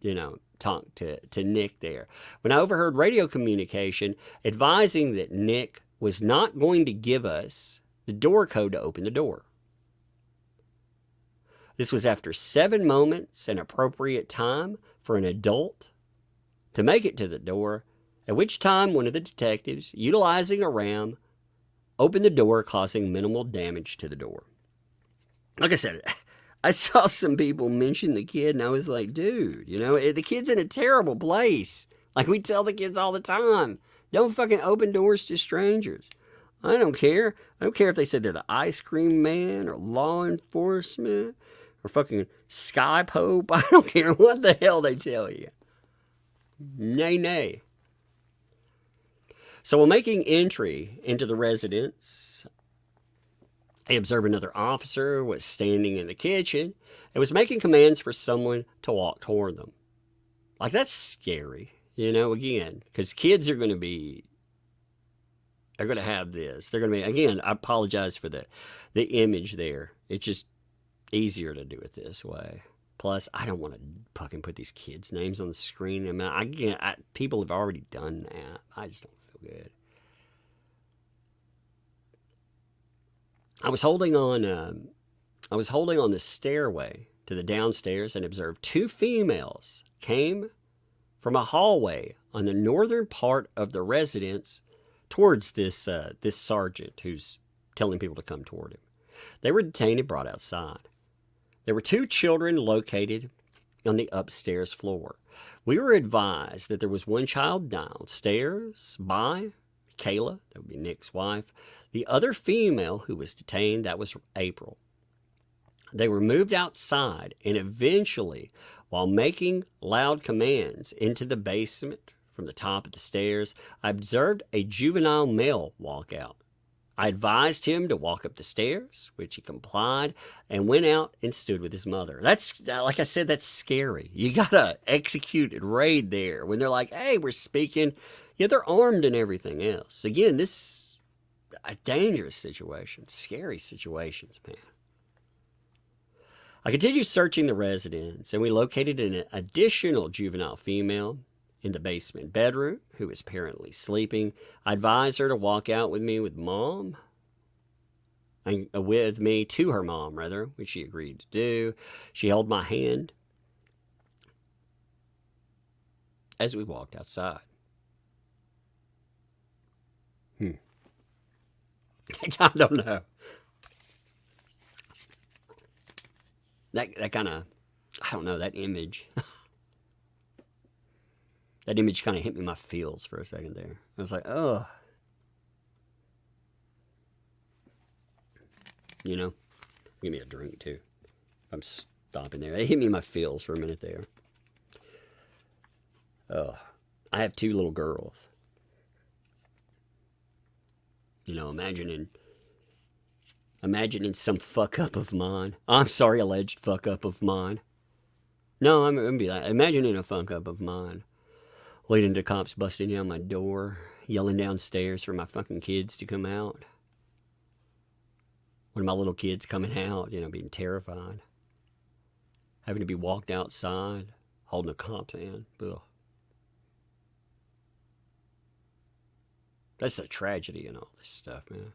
you know, talk to Nick there. When I overheard radio communication advising that Nick was not going to give us the door code to open the door. This was after 7 moments, an appropriate time for an adult to make it to the door, at which time one of the detectives, utilizing a ram, opened the door, causing minimal damage to the door. Like I said, I saw some people mention the kid, and I was like, dude, you know, the kid's in a terrible place. Like we tell the kids all the time, don't fucking open doors to strangers. I don't care. I don't care if they said they're the ice cream man or law enforcement or fucking Sky Pope. I don't care what the hell they tell you. Nay, nay. So while making entry into the residence, I observed another officer was standing in the kitchen and was making commands for someone to walk toward them. Like, that's scary, you know, again, because kids are going to have this. They're going to be, again, I apologize for the image there. It's just easier to do it this way. Plus, I don't want to fucking put these kids' names on the screen. I mean, people have already done that. I just don't feel good. I was holding on the stairway to the downstairs and observed 2 females came from a hallway on the northern part of the residence towards this sergeant who's telling people to come toward him. They were detained and brought outside. There were 2 children located on the upstairs floor. We were advised that there was 1 child downstairs by Kayla, that would be Nick's wife. The other female who was detained, that was April. They were moved outside, and eventually, while making loud commands into the basement from the top of the stairs, I observed a juvenile male walk out. I advised him to walk up the stairs, which he complied, and went out and stood with his mother. That's, like I said, that's scary. You gotta execute a raid there when they're like, hey, we're speaking. Yeah, they're armed and everything else. Again, this is a dangerous situation. Scary situations, man. I continued searching the residence, and we located an additional juvenile female in the basement bedroom who was apparently sleeping. I advised her to walk out with me with mom, and with me to her mom, rather, which she agreed to do. She held my hand as we walked outside. I don't know. That kind of, I don't know, that image. That image kind of hit me in my feels for a second there. I was like, oh. you know? Give me a drink, too. I'm stopping there. They hit me in my feels for a minute there. I have 2 little girls. You know, imagining some fuck up of mine. I'm sorry, alleged fuck up of mine. No, I'm gonna be like, imagining a fuck up of mine, leading to cops busting down my door, yelling downstairs for my fucking kids to come out. One of my little kids coming out, you know, being terrified, having to be walked outside, holding the cops in. Ugh. That's the tragedy in all this stuff, man.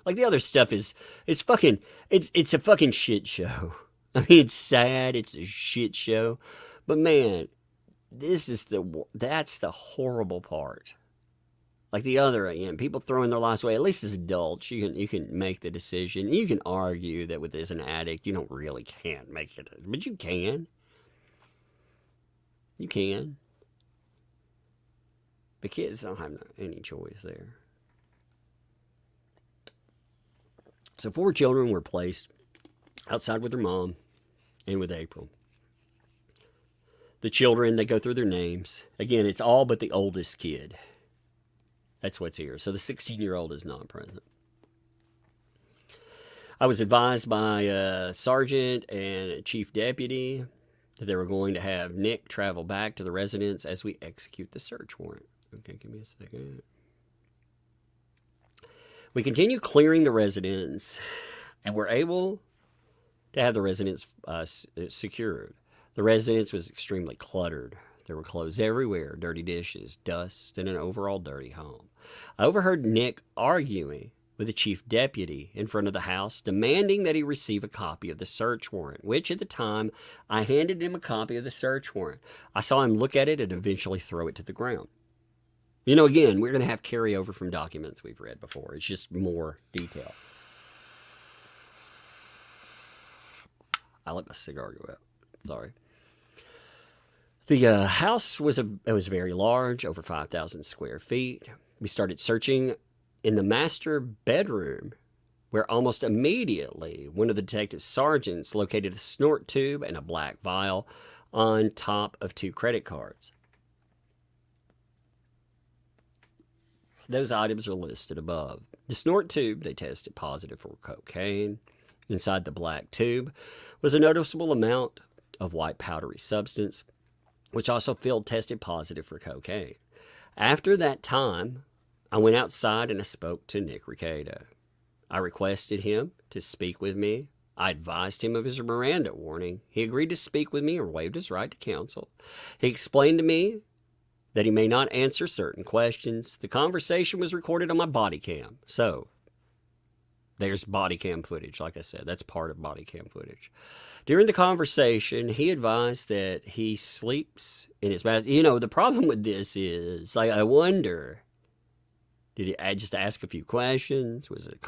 Like, the other stuff is, it's a fucking shit show. I mean, it's sad, it's a shit show. But man, that's the horrible part. Like the other end, people throwing their lives away, at least as adults, you can make the decision. You can argue that with as an addict, you can't make it. But you can. You can. The kids don't have any choice there. So 4 children were placed outside with their mom and with April. The children, they go through their names. Again, it's all but the oldest kid. That's what's here. So the 16-year-old is not present. I was advised by a sergeant and a chief deputy that they were going to have Nick travel back to the residence as we execute the search warrant. Okay, give me a second. We continue clearing the residence, and we're able to have the residence secured. The residence was extremely cluttered. There were clothes everywhere, dirty dishes, dust, and an overall dirty home. I overheard Nick arguing with the chief deputy in front of the house, demanding that he receive a copy of the search warrant, which at the time I handed him a copy of the search warrant. I saw him look at it and eventually throw it to the ground. You know, again, we're going to have carryover from documents we've read before. It's just more detail. I let my cigar go out. Sorry. The house was very large, over 5,000 square feet. We started searching in the master bedroom, where almost immediately one of the detective sergeants located a snort tube and a black vial on top of 2 credit cards. Those items are listed above. The snort tube, they tested positive for cocaine. Inside the black tube was a noticeable amount of white powdery substance, which also field tested positive for cocaine. After that time, I went outside and I spoke to Nick Rekieta. I requested him to speak with me. I advised him of his Miranda warning. He agreed to speak with me and waived his right to counsel. He explained to me that he may not answer certain questions. The conversation was recorded on my body cam. So, there's body cam footage. Like I said, that's part of body cam footage. During the conversation, he advised that he sleeps in his bath. You know, the problem with this is, like, I wonder, did he just ask a few questions? Was it,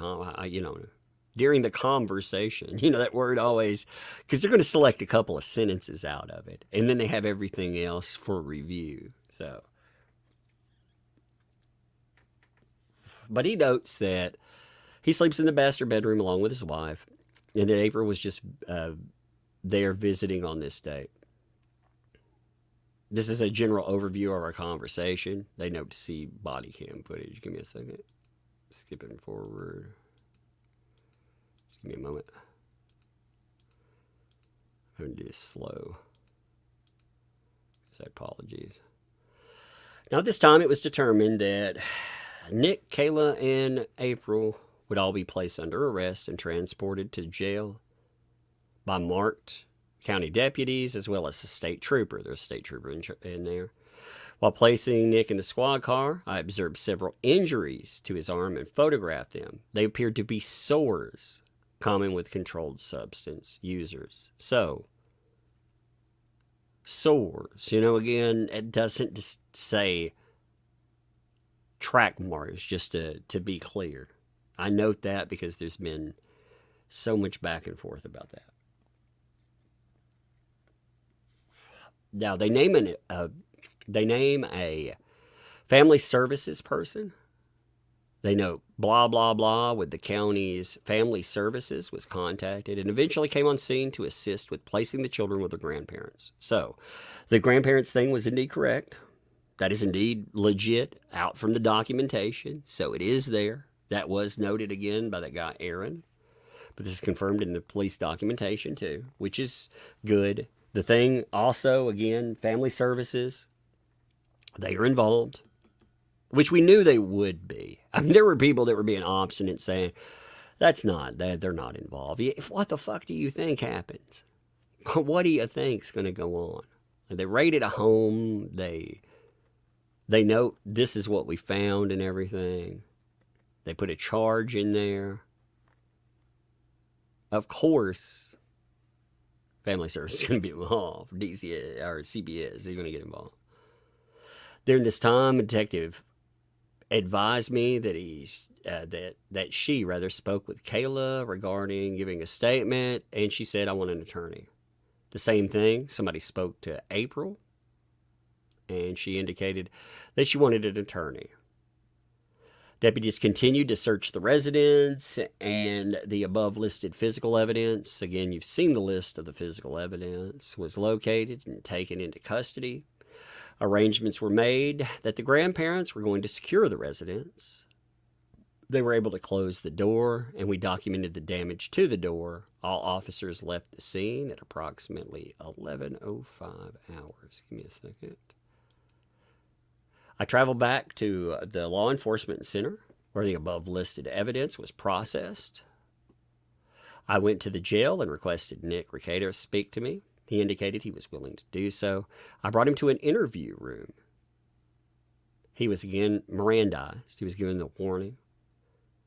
during the conversation, that word always, because they're going to select a couple of sentences out of it, and then they have everything else for review. So, but he notes that he sleeps in the master bedroom along with his wife, and that April was just there visiting on this date. This is a general overview of our conversation. They note to see body cam footage. Give me a second. Skipping forward. Just give me a moment. I'm going to do this slow. So apologies. Now, at this time, it was determined that Nick, Kayla, and April would all be placed under arrest and transported to jail by marked county deputies as well as a state trooper. There's a state trooper in there. While placing Nick in the squad car, I observed several injuries to his arm and photographed them. They appeared to be sores common with controlled substance users. So, sores. Again, it doesn't just say track marks, just to be clear. I note that because there's been so much back and forth about that. Now, they name a family services person They note blah, blah, blah with the county's family services was contacted and eventually came on scene to assist with placing the children with their grandparents. So the grandparents thing was indeed correct. That is indeed legit, out from the documentation. So it is there. That was noted again by that guy, Aaron. But this is confirmed in the police documentation too, which is good. The thing also, again, family services, they are involved, which we knew they would be. I mean, there were people that were being obstinate saying, they're not involved. What the fuck do you think happens? What do you think's going to go on? They raided a home. They note this is what we found and everything. They put a charge in there. Of course, family service is going to be involved. DCS or CBS, they're going to get involved. During this time, a detective advised me that she spoke with Kayla regarding giving a statement, and she said, I want an attorney. The same thing, somebody spoke to April, and she indicated that she wanted an attorney. Deputies continued to search the residence and the above listed physical evidence. Again, you've seen the list of the physical evidence was located and taken into custody. Arrangements were made that the grandparents were going to secure the residence. They were able to close the door, and we documented the damage to the door. All officers left the scene at approximately 11:05 hours. Give me a second. I traveled back to the law enforcement center where the above listed evidence was processed. I went to the jail and requested Nick Rekita to speak to me. He indicated he was willing to do so. I brought him to an interview room. He was again Mirandized. He was given the warning.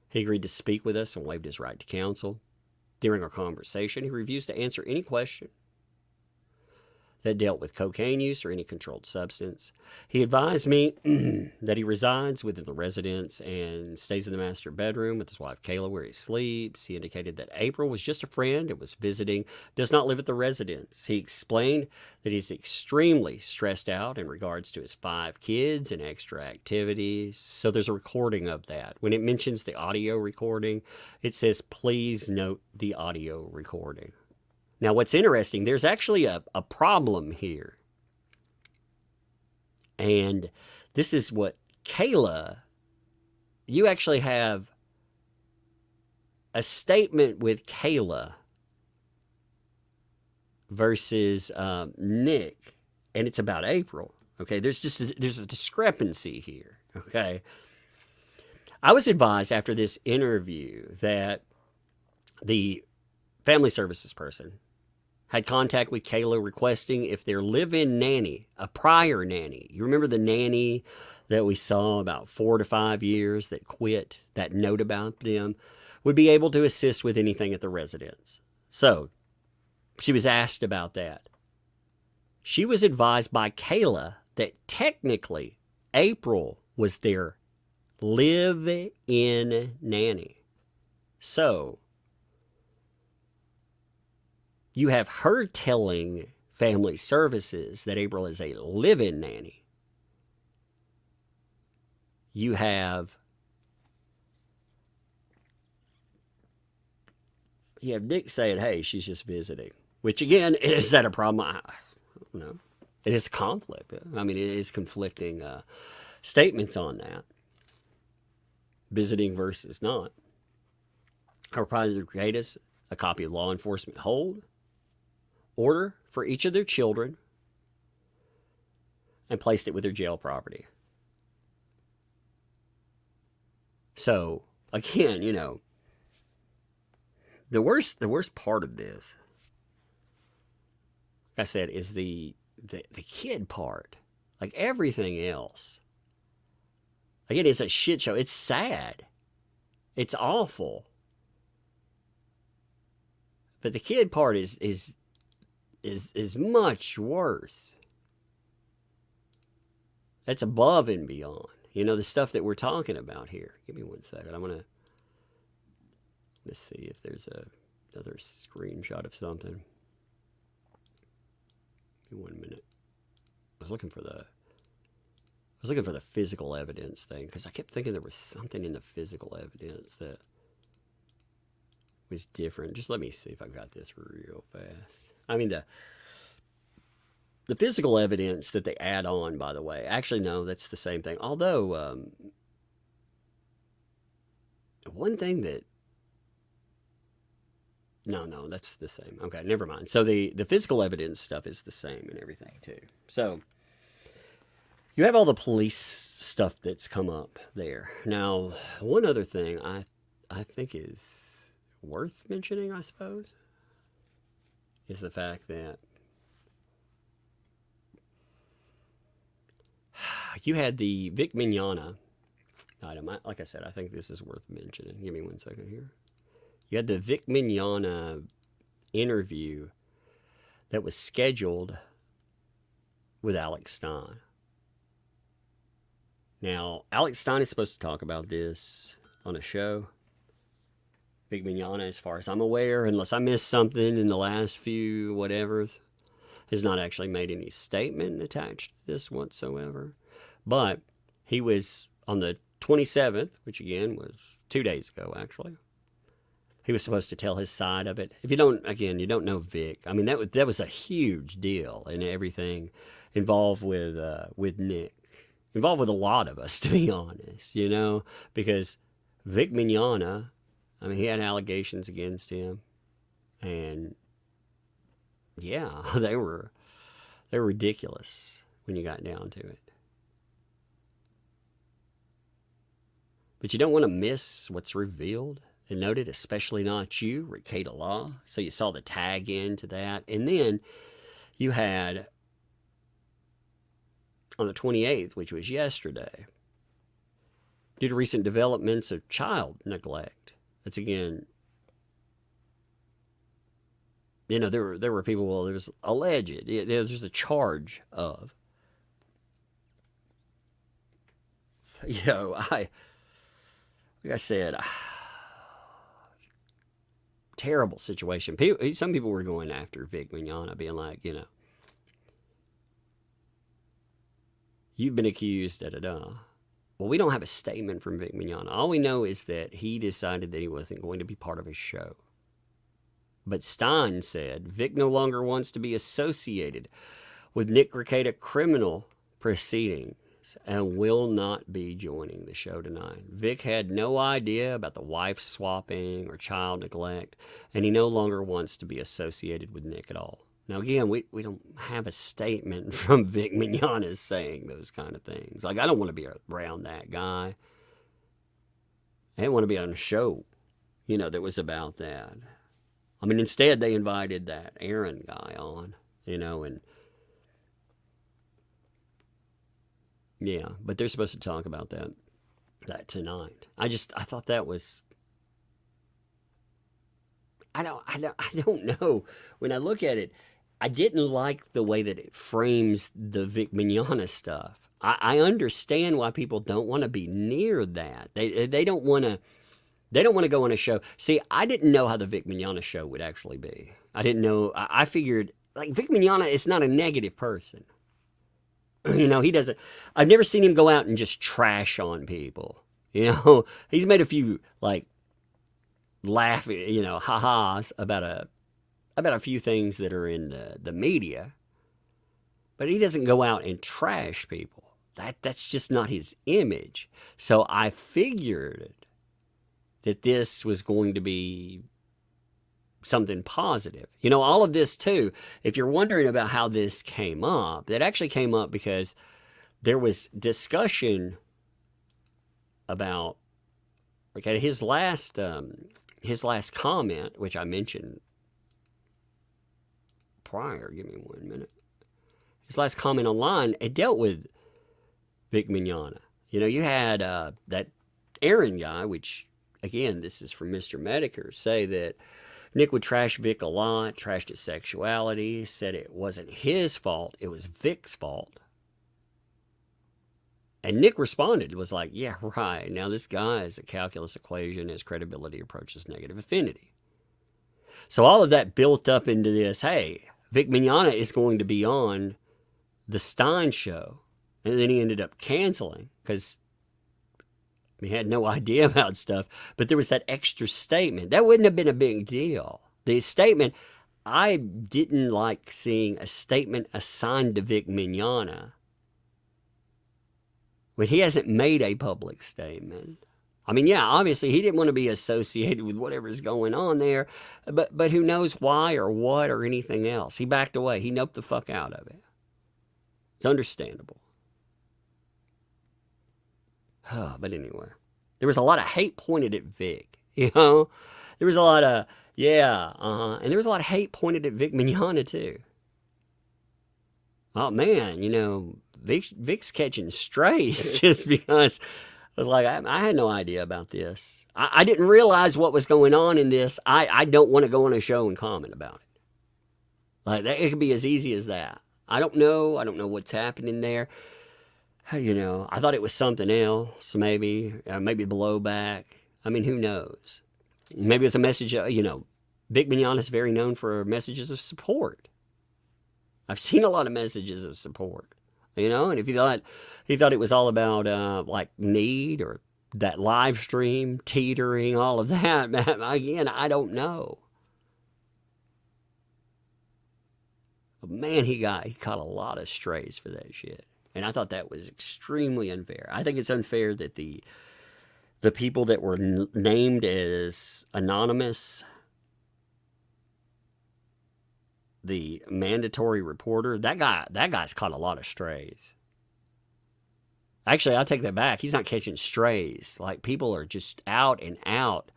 He agreed to speak with us and waived his right to counsel. During our conversation, he refused to answer any question that dealt with cocaine use or any controlled substance. He advised me that he resides within the residence and stays in the master bedroom with his wife Kayla where he sleeps. He indicated that April was just a friend and was visiting, does not live at the residence. He explained that he's extremely stressed out in regards to his 5 kids and extra activities. So there's a recording of that. When it mentions the audio recording, it says, please note the audio recording. Now, what's interesting, there's actually a problem here. And this is what Kayla, you actually have a statement with Kayla versus Nick, and it's about April. Okay, there's a discrepancy here. Okay. I was advised after this interview that the family services person had contact with Kayla requesting if their live-in nanny, a prior nanny, you remember the nanny that we saw about 4 to 5 years that quit, that note about them, would be able to assist with anything at the residence. So she was asked about that. She was advised by Kayla that technically April was their live-in nanny. So you have her telling family services that April is a live-in nanny. You have Nick saying, hey, she's just visiting. Which, again, is that a problem? I don't know. It is conflict. I mean, it is conflicting statements on that. Visiting versus not. I will probably create us a copy of law enforcement hold order for each of their children and placed it with their jail property. So, again, you know, the worst part of this, like I said, is the kid part. Like everything else. Again, it's a shit show. It's sad. It's awful. But the kid part is much worse. That's above and beyond. You know, the stuff that we're talking about here. Give me 1 second. Let's see if there's another screenshot of something. Give me 1 minute. I was looking for was looking for the physical evidence thing because I kept thinking there was something in the physical evidence that was different. Just let me see if I got this real fast. I mean, the physical evidence that they add on, by the way, actually, no, that's the same thing. Although, one thing that, no, that's the same. Okay, never mind. So the physical evidence stuff is the same and everything, too. So you have all the police stuff that's come up there. Now, one other thing I think is worth mentioning, I suppose, is the fact that you had the Vic Mignogna item. Like I said, I think this is worth mentioning. Give me 1 second here. You had the Vic Mignogna interview that was scheduled with Alex Stein. Now, Alex Stein is supposed to talk about this on a show. Vic Mignogna, as far as I'm aware, unless I missed something in the last few whatevers, has not actually made any statement attached to this whatsoever. But he was on the 27th, which again was 2 days ago, actually. He was supposed to tell his side of it. If you don't, again, you don't know Vic. I mean, that was a huge deal and everything involved with Nick. Involved with a lot of us, to be honest, you know, because Vic Mignogna, I mean, he had allegations against him, and yeah, they were ridiculous when you got down to it. But you don't want to miss what's revealed and noted, especially not you, Rekita Law. So you saw the tag into that, and then you had on the 28th, which was yesterday, due to recent developments of child neglect. That's again, you know, there were people, well, there was alleged, there's a charge of, like I said, terrible situation. Some people were going after Vic Mignogna, being like, you know, you've been accused, da-da-da. Well, we don't have a statement from Vic Mignogna. All we know is that he decided that he wasn't going to be part of his show. But Stein said Vic no longer wants to be associated with Nick Rekita criminal proceedings and will not be joining the show tonight. Vic had no idea about the wife swapping or child neglect, and he no longer wants to be associated with Nick at all. Now, again, we don't have a statement from Vic Mignogna saying those kind of things. Like, I don't want to be around that guy. I didn't want to be on a show, you know, that was about that. I mean, instead, they invited that Aaron guy on, you know, and yeah, but they're supposed to talk about that tonight. I thought that was, I don't know. When I look at it, I didn't like the way that it frames the Vic Mignogna stuff. I understand why people don't want to be near that. They don't want to go on a show. See, I didn't know how the Vic Mignogna show would actually be. I didn't know. I figured, like, Vic Mignogna is not a negative person. You know, he doesn't. I've never seen him go out and just trash on people. You know, he's made a few, like, laugh, you know, ha-has about a few things that are in the media, but he doesn't go out and trash people. That's just not his image. So I figured that this was going to be something positive. You know, all of this too, if you're wondering about how this came up, it actually came up because there was discussion about, okay, his last comment, which I mentioned prior, give me 1 minute. His last comment online, it dealt with Vic Mignogna. You know, you had that Aaron guy, which, again, this is from Mr. Medicare, say that Nick would trash Vic a lot, trashed his sexuality, said it wasn't his fault, it was Vic's fault. And Nick responded, was like, yeah, right. Now this guy is a calculus equation. His credibility approaches negative affinity. So all of that built up into this, hey, Vic Mignogna is going to be on the Stein show. And then he ended up canceling because he had no idea about stuff. But there was that extra statement. That wouldn't have been a big deal. The statement, I didn't like seeing a statement assigned to Vic Mignogna when he hasn't made a public statement. I mean, yeah, obviously he didn't want to be associated with whatever's going on there, but who knows why or what or anything else. He backed away. He noped the fuck out of it. It's understandable. But anyway, there was a lot of hate pointed at Vic, you know? There was a lot of, and there was a lot of hate pointed at Vic Mignogna too. Oh man, you know, Vic's catching strays just because I was like, I had no idea about this. I didn't realize what was going on in this. I don't want to go on a show and comment about it. Like, that, it could be as easy as that. I don't know. I don't know what's happening there. You know, I thought it was something else, maybe blowback. I mean, who knows? Maybe it's a message, you know, Vic Mignogna is very known for messages of support. I've seen a lot of messages of support. You know, and if he thought it was all about like need or that live stream, teetering, all of that, man, again, I don't know. But man, he caught a lot of strays for that shit. And I thought that was extremely unfair. I think it's unfair that the people that were named as anonymous, the mandatory reporter, that guy's caught a lot of strays. Actually, I take that back. He's not catching strays. Like, people are just out and out,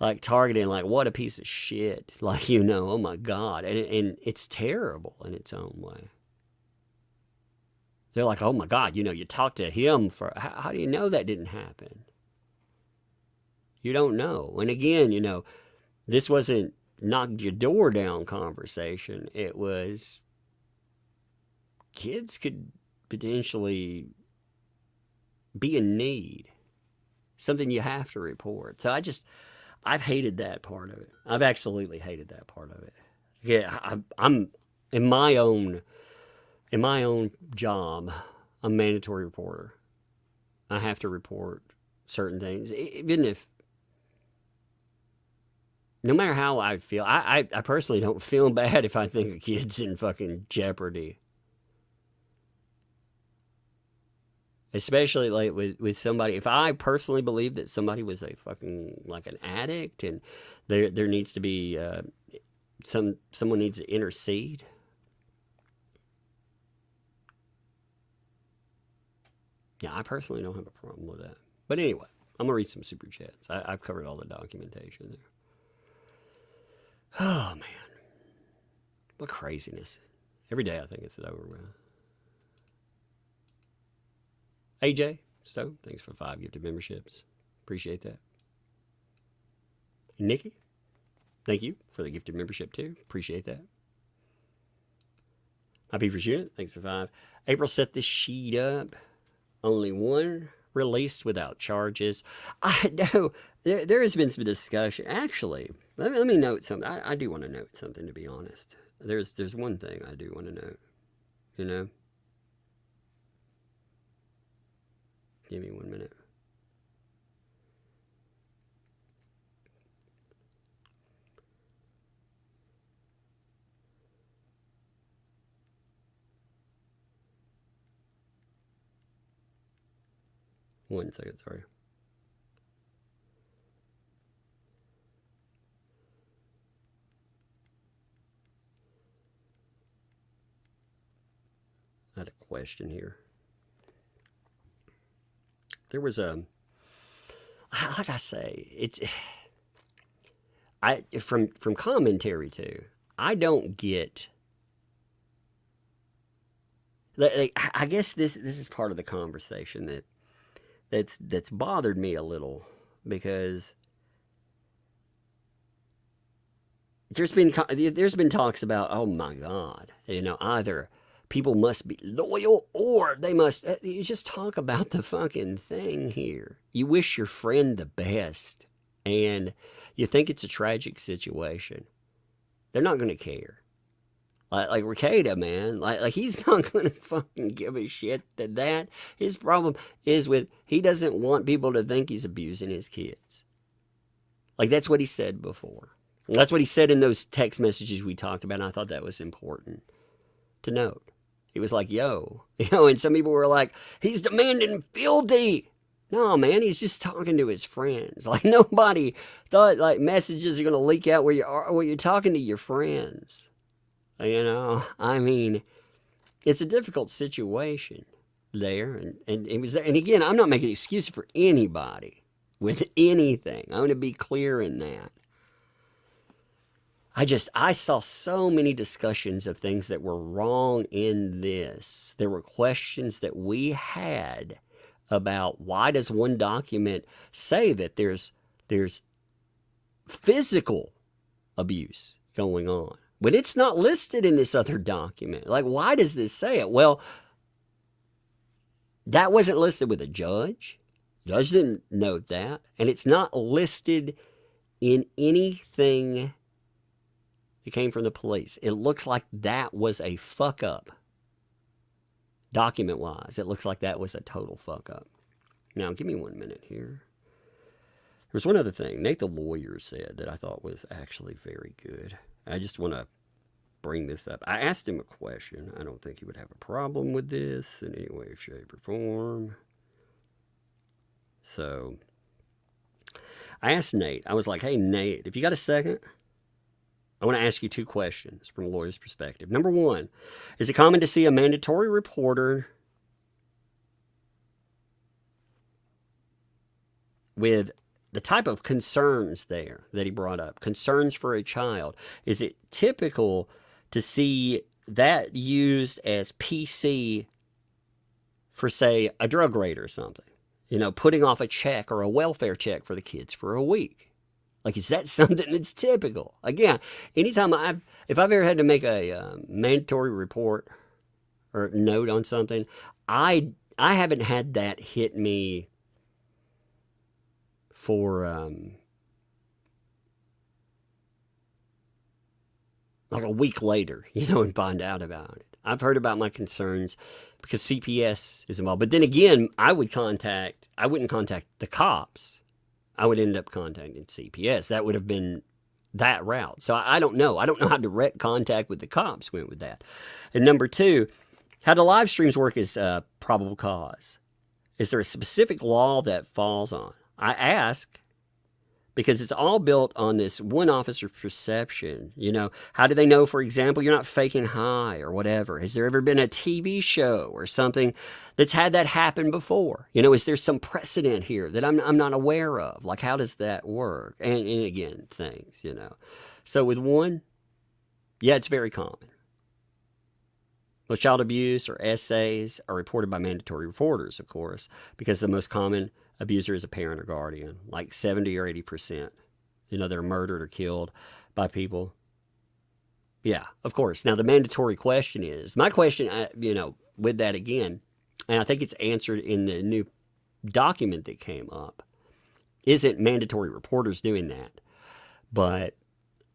like, targeting, like, what a piece of shit. Like, you know, oh my God. And it's terrible in its own way. They're like, oh my God, you know, you talked to him for, how do you know that didn't happen? You don't know. And again, you know, this wasn't knock your door down conversation. It was kids could potentially be in need. Something you have to report. So I've hated that part of it. I've absolutely hated that part of it. Yeah, I'm in my own job, I'm a mandatory reporter. I have to report certain things, even if, no matter how I feel, I personally don't feel bad if I think a kid's in fucking jeopardy. Especially like with somebody, if I personally believe that somebody was a fucking, like an addict and there needs to be, someone needs to intercede. Yeah, I personally don't have a problem with that. But anyway, I'm going to read some super chats. I've covered all the documentation there. Oh, man. What craziness. Every day I think it's over with. AJ Stowe, thanks for 5 gifted memberships. Appreciate that. Nikki, thank you for the gifted membership too. Appreciate that. Happy for shooting. Thanks for 5. April set this sheet up. Only one released without charges. I know there has been some discussion. Actually, let me note something. I do want to note something, to be honest. There's one thing I do want to note. You know? Give me 1 minute. One second, sorry. I had a question here. There was like I say, from commentary too, I don't get. I guess this is part of the conversation that's bothered me a little, because there's been talks about, oh my God, you know, either people must be loyal or they must, you just talk about the fucking thing here. You wish your friend the best and you think it's a tragic situation. They're not going to care. Like Rekieta, man. Like he's not going to fucking give a shit that. His problem is with, he doesn't want people to think he's abusing his kids. Like, that's what he said before. That's what he said in those text messages we talked about, and I thought that was important to note. He was like, yo. And some people were like, he's demanding fealty. No, man, he's just talking to his friends. Like, nobody thought, like, messages are going to leak out where you're talking to your friends. I mean, it's a difficult situation there. And it was, and again, I'm not making excuses for anybody with anything. I want to be clear in that. I saw so many discussions of things that were wrong in this. There were questions that we had about, why does one document say that there's physical abuse going on, but it's not listed in this other document? Like, why does this say it? Well, that wasn't listed with a judge. Judge didn't note that. And it's not listed in anything that came from the police. It looks like that was a fuck up. Document-wise, it looks like that was a total fuck up. Now, give me 1 minute here. There's one other thing Nate the lawyer said that I thought was actually very good. I just want to bring this up. I asked him a question. I don't think he would have a problem with this in any way, shape, or form. So, I asked Nate. I was like, hey, Nate, if you got a second, I want to ask you 2 questions from a lawyer's perspective. Number 1, is it common to see a mandatory reporter with the type of concerns there that he brought up, concerns for a child? Is it typical to see that used as PC for, say, a drug raid or something? Putting off a check or a welfare check for the kids for a week. Like, is that something that's typical? Again, anytime if I've ever had to make a mandatory report or note on something, I haven't had that hit me for like a week later, and find out about it. I've heard about my concerns because CPS is involved. But then again, I wouldn't contact the cops. I would end up contacting CPS. That would have been that route. So I don't know. I don't know how direct contact with the cops went with that. And number 2, how do live streams work as probable cause? Is there a specific law that falls on? I ask because it's all built on this one officer's perception. How do they know, for example, you're not faking high or whatever? Has there ever been a TV show or something that's had that happen before? Is there some precedent here that I'm not aware of? Like, how does that work? And again, things, So with one, yeah, it's very common. Most child abuse or essays are reported by mandatory reporters, of course, because the most common abuser is a parent or guardian, like 70 or 80%. They're murdered or killed by people. Yeah, of course. Now, the mandatory question is, my question, with that again, and I think it's answered in the new document that came up, isn't mandatory reporters doing that, but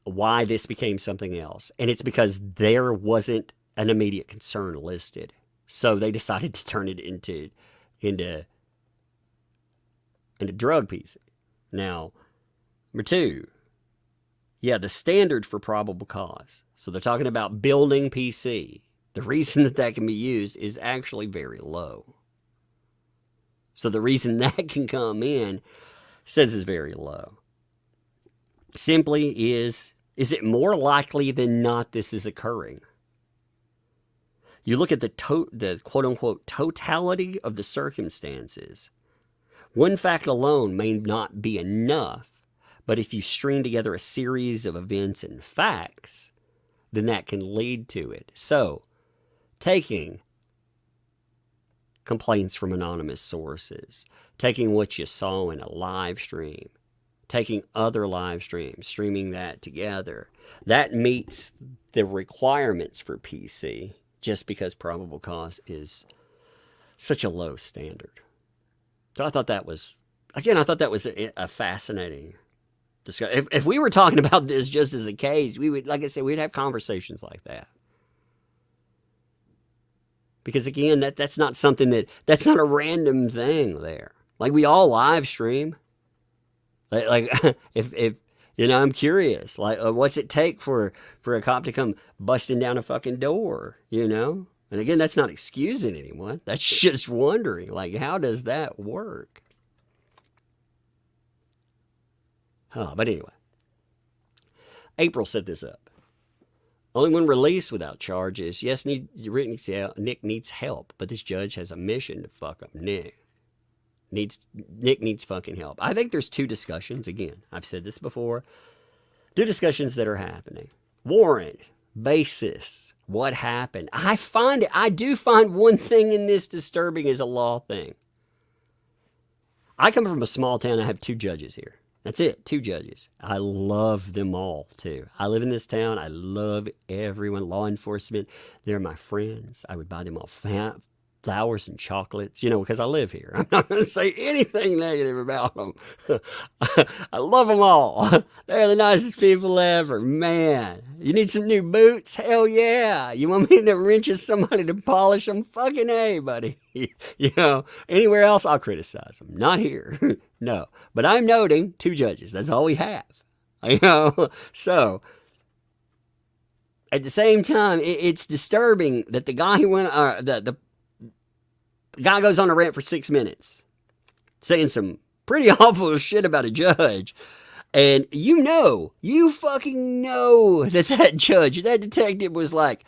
why this became something else. And it's because there wasn't an immediate concern listed. So they decided to turn it into drug PC. Now, number 2, yeah, the standard for probable cause. So they're talking about building PC. The reason that can be used is actually very low. So the reason that can come in says is very low. Simply is it more likely than not this is occurring? You look at the quote-unquote totality of the circumstances. One fact alone may not be enough, but if you string together a series of events and facts, then that can lead to it. So, taking complaints from anonymous sources, taking what you saw in a live stream, taking other live streams, streaming that together, that meets the requirements for PC just because probable cause is such a low standard. So I thought that was a fascinating discussion. If we were talking about this just as a case, we would, like I said, we'd have conversations like that. Because again, that's not something that's not a random thing there. Like we all live stream. Like if I'm curious. Like, what's it take for a cop to come busting down a fucking door? And again, that's not excusing anyone. That's just wondering, like, how does that work? But anyway, April set this up. Only when released without charges. Yes, Nick needs help, but this judge has a mission to fuck up Nick. Nick needs fucking help. I think there's two discussions. Again, I've said this before. Two discussions that are happening. Warrant, basis, what happened. I do find one thing in this disturbing as a law thing. I come from a small town. I have two judges here. That's it, two judges. I love them all, too. I live in this town. I love everyone. Law enforcement, they're my friends. I would buy them all flowers and chocolates, because I live here. I'm not going to say anything negative about them. I love them all. They're the nicest people ever. Man, you need some new boots? Hell yeah. You want me to wrench somebody to polish them? Fucking A, buddy. Anywhere else, I'll criticize them. Not here. No. But I'm noting two judges. That's all we have. So at the same time, it's disturbing that the guy who went, the guy goes on a rant for 6 minutes saying some pretty awful shit about a judge. And you fucking know that judge, that detective was like,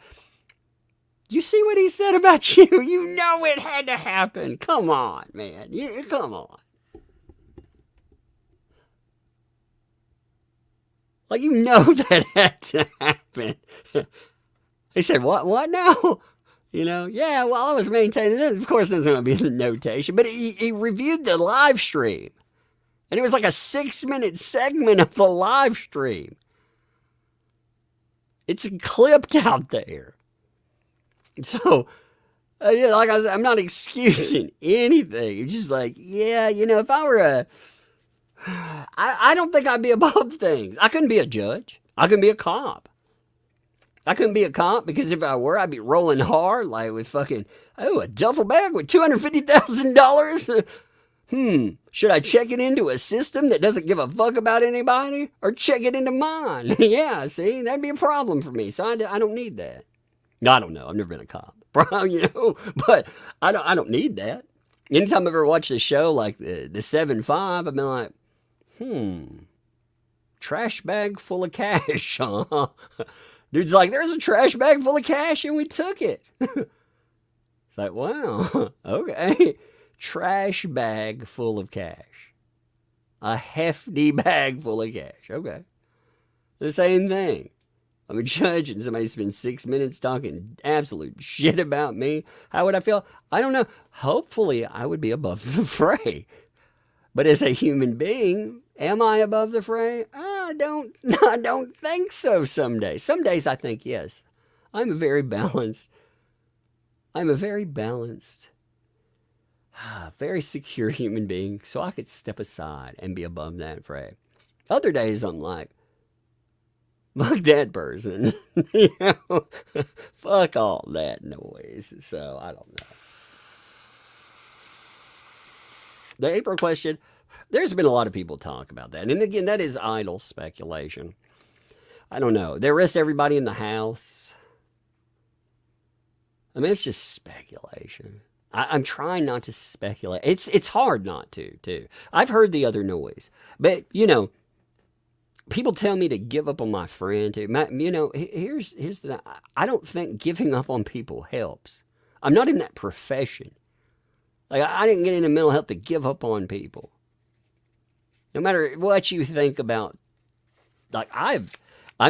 you see what he said about you? You know it had to happen. Come on, man. Come on. Like, that had to happen. He said, what now? Yeah, well, I was maintaining it. Of course, there's going to be the notation. But he reviewed the live stream. And it was like a 6-minute segment of the live stream. It's clipped out there. So, like I said, I'm not excusing anything. It's just like, if I were I don't think I'd be above things. I couldn't be a judge. I couldn't be a cop. I couldn't be a cop because if I were, I'd be rolling hard like with fucking, a duffel bag with $250,000. Should I check it into a system that doesn't give a fuck about anybody or check it into mine? Yeah, see, that'd be a problem for me. So I don't need that. No, I don't know. I've never been a cop, but I don't need that. Anytime I've ever watched a show like the 7-5, I've been like, trash bag full of cash, huh? Dude's like, there's a trash bag full of cash and we took it. It's like, wow, okay. Trash bag full of cash. A hefty bag full of cash. Okay. The same thing. I'm a judge and somebody spends 6 minutes talking absolute shit about me. How would I feel? I don't know. Hopefully I would be above the fray. But as a human being, am I above the fray? I don't think so some days. Some days I think yes. I'm a very balanced, very secure human being, so I could step aside and be above that fray. Other days I'm like, fuck that person. Fuck all that noise. So I don't know. The April question, there's been a lot of people talk about that. And again, that is idle speculation. I don't know. They arrest everybody in the house. I mean, it's just speculation. I'm trying not to speculate. It's hard not to, too. I've heard the other noise. But, people tell me to give up on my friend. Here's the thing. I don't think giving up on people helps. I'm not in that profession. Like, I didn't get into mental health to give up on people. No matter what you think about, like, I'm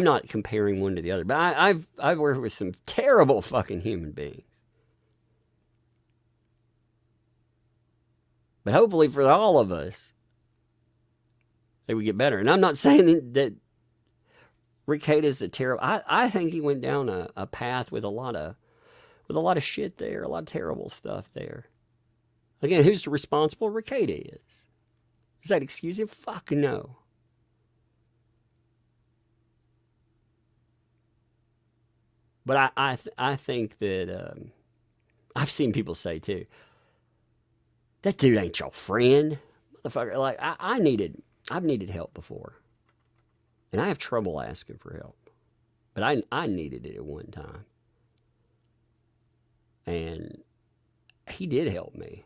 not comparing one to the other, but I've worked with some terrible fucking human beings. But hopefully for all of us, they would get better. And I'm not saying that Rekita is a terrible. I think he went down a path with a lot of shit there, a lot of terrible stuff there. Again, who's the responsible? Rekita is. Is that excusing? Fuck no. But I think that I've seen people say too, that dude ain't your friend. Motherfucker, like I've needed help before. And I have trouble asking for help. But I needed it at one time. And he did help me.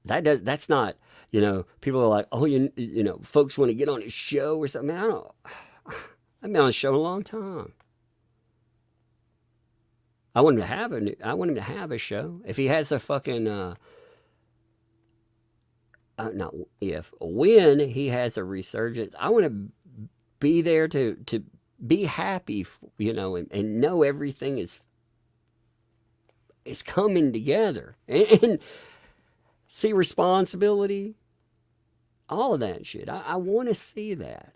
That's not, people are like, oh, folks want to get on his show or something. Man, I've been on a show a long time. I want him to have a show. If he has a fucking not if, when he has a resurgence, I want to be there to be happy, and know everything is coming together, and see responsibility, all of that shit. I want to see that.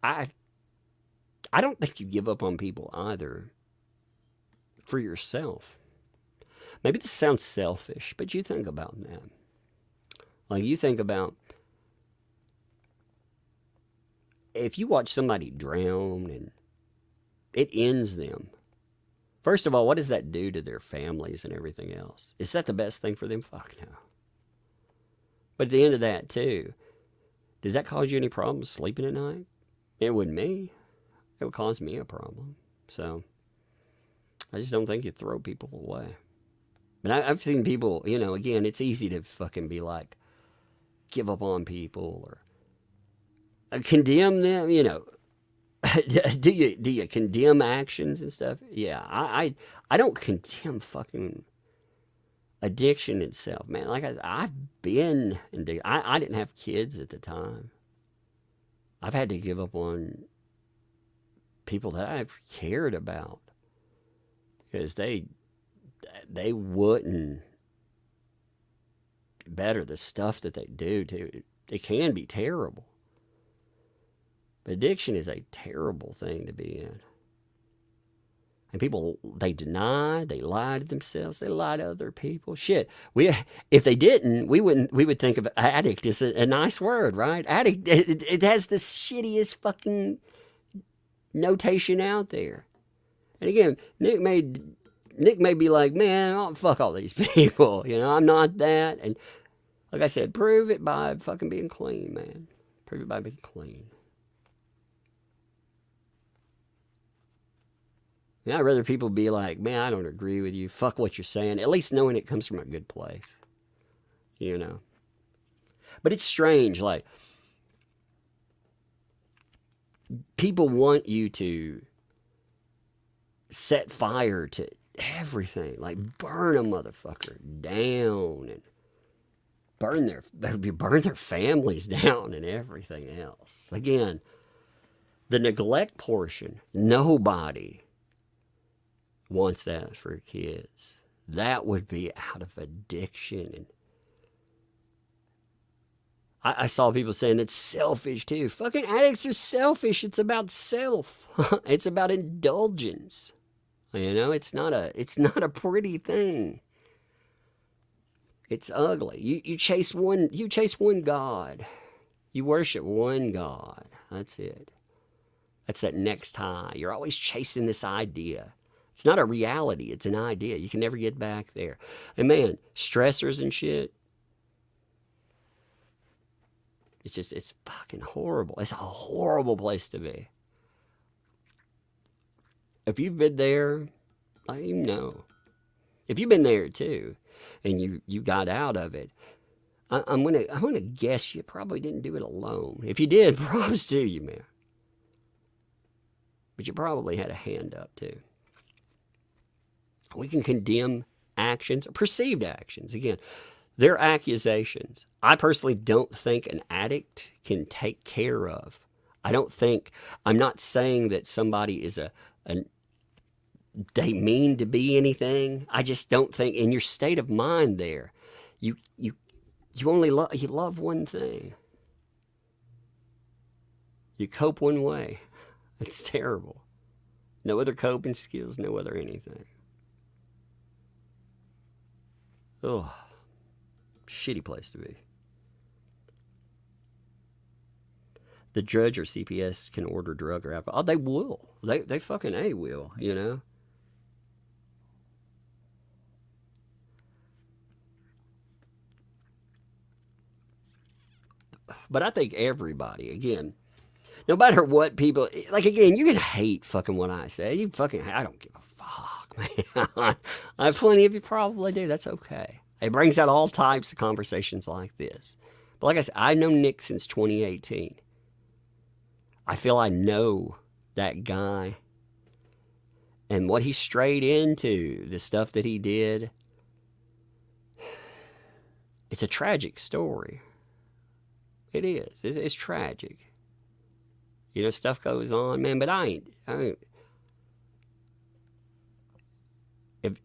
I don't think you give up on people either for yourself. Maybe this sounds selfish, but you think about that. Like, you think about if you watch somebody drown and it ends them. First of all, what does that do to their families and everything else? Is that the best thing for them? Fuck no. But at the end of that, too, does that cause you any problems sleeping at night? It wouldn't me. It would cause me a problem. So I just don't think you throw people away. But I've seen people, again, it's easy to fucking be like, give up on people or condemn them, do you condemn actions and stuff? Yeah, I don't condemn fucking addiction itself, man. Like I've been I didn't have kids at the time. I've had to give up on people that I've cared about because they wouldn't better the stuff that they do too. It can be terrible. But addiction is a terrible thing to be in. And people, they deny, they lie to themselves, they lie to other people. Shit, if they didn't, we would think of addict as a nice word, right? Addict, it has the shittiest fucking notation out there. And again, Nick may be like, man, oh, fuck all these people, I'm not that. And like I said, prove it by fucking being clean, man. Prove it by being clean. And I'd rather people be like, man, I don't agree with you. Fuck what you're saying. At least knowing it comes from a good place. But it's strange. Like, people want you to set fire to everything. Like, burn a motherfucker down and burn their families down and everything else. Again, the neglect portion, nobody wants that for kids. That would be out of addiction. And I saw people saying it's selfish too. Fucking addicts are selfish. It's about self. It's about indulgence. It's not a pretty thing. It's ugly. You chase one God. You worship one God. That's it. That's that next high. You're always chasing this idea. It's not a reality. It's an idea. You can never get back there. And man, stressors and shit, it's fucking horrible. It's a horrible place to be. If you've been there, if you've been there too, and you got out of it, I'm gonna guess you probably didn't do it alone. If you did, props to you, man. But you probably had a hand up too. We can condemn actions, perceived actions. Again, they're accusations. I personally don't think an addict can take care of. I'm not saying that somebody is they mean to be anything. I just don't think in your state of mind there, you only love one thing. You cope one way. It's terrible. No other coping skills, no other anything. Oh, shitty place to be. the judge or CPS can order drug or alcohol. Oh, they will. They fucking A will, you know? But I think everybody, again, no matter what people, like, again, you can hate fucking what I say. You fucking, I don't give a fuck, man. I have plenty of you probably do. That's okay. It brings out all types of conversations like this. But like I said, I know Nick since 2018. I feel I know that guy and what he strayed into, the stuff that he did. It's a tragic story. It is. It's tragic. You know, stuff goes on, man, but I ain't if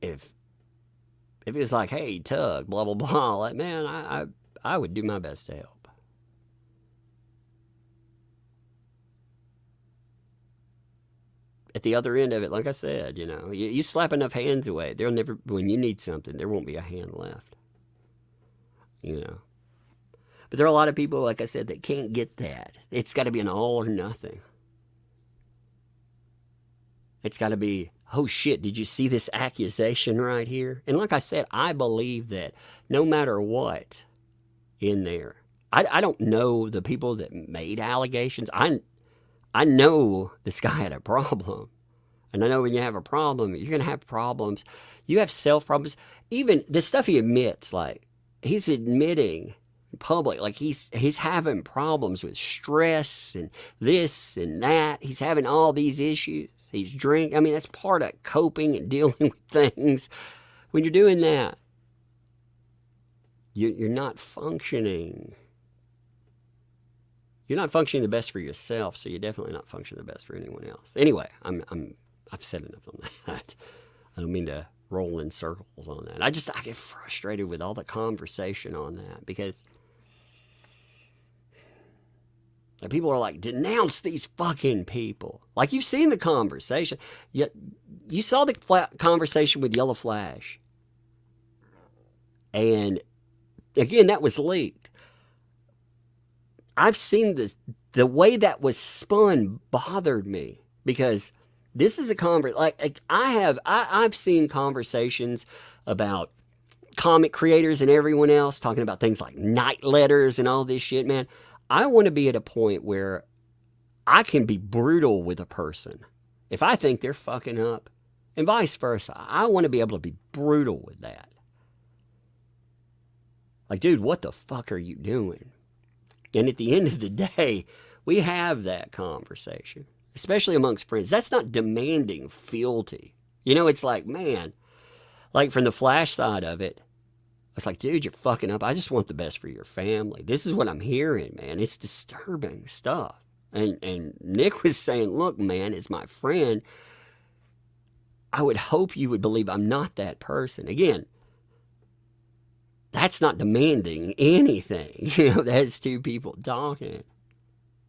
it was like, hey, Tug, blah, blah, blah, like, man, I would do my best to help. At the other end of it, like I said, you know, you slap enough hands away, there'll never, when you need something, there won't be a hand left. You know. But there are a lot of people, like I said, that can't get that. It's got to be an all or nothing. It's got to be, oh shit, did you see this accusation right here? And like I said, I believe that no matter what in there, I don't know the people that made allegations. I know this guy had a problem. And I know when you have a problem, you're going to have problems. You have self problems. Even the stuff he admits, like, he's admitting in public, like he's having problems with stress and this and that. He's having all these issues. He's drinking. I mean, that's part of coping and dealing with things. When you're doing that, you're not functioning. You're not functioning the best for yourself, so you're definitely not functioning the best for anyone else. Anyway, I've said enough on that. I don't mean to roll in circles on that. I get frustrated with all the conversation on that because like, people are like, denounce these fucking people. Like, you've seen the conversation. You saw the conversation with Yellow Flash. And again, that was leaked. I've seen this. The way that was spun bothered me because this is a conversation. Like I've seen conversations about comic creators and everyone else talking about things like night letters and all this shit, man. I want to be at a point where I can be brutal with a person if I think they're fucking up, and vice versa. I want to be able to be brutal with that. Like, dude, what the fuck are you doing? And at the end of the day, we have that conversation, especially amongst friends. That's not demanding fealty. You know, it's like, man, like from the Flash side of it, it's like, dude, you're fucking up. I just want the best for your family. This is what I'm hearing, man. It's disturbing stuff. And Nick was saying, look, man, as my friend, I would hope you would believe I'm not that person. Again, that's not demanding anything. You know, that's two people talking.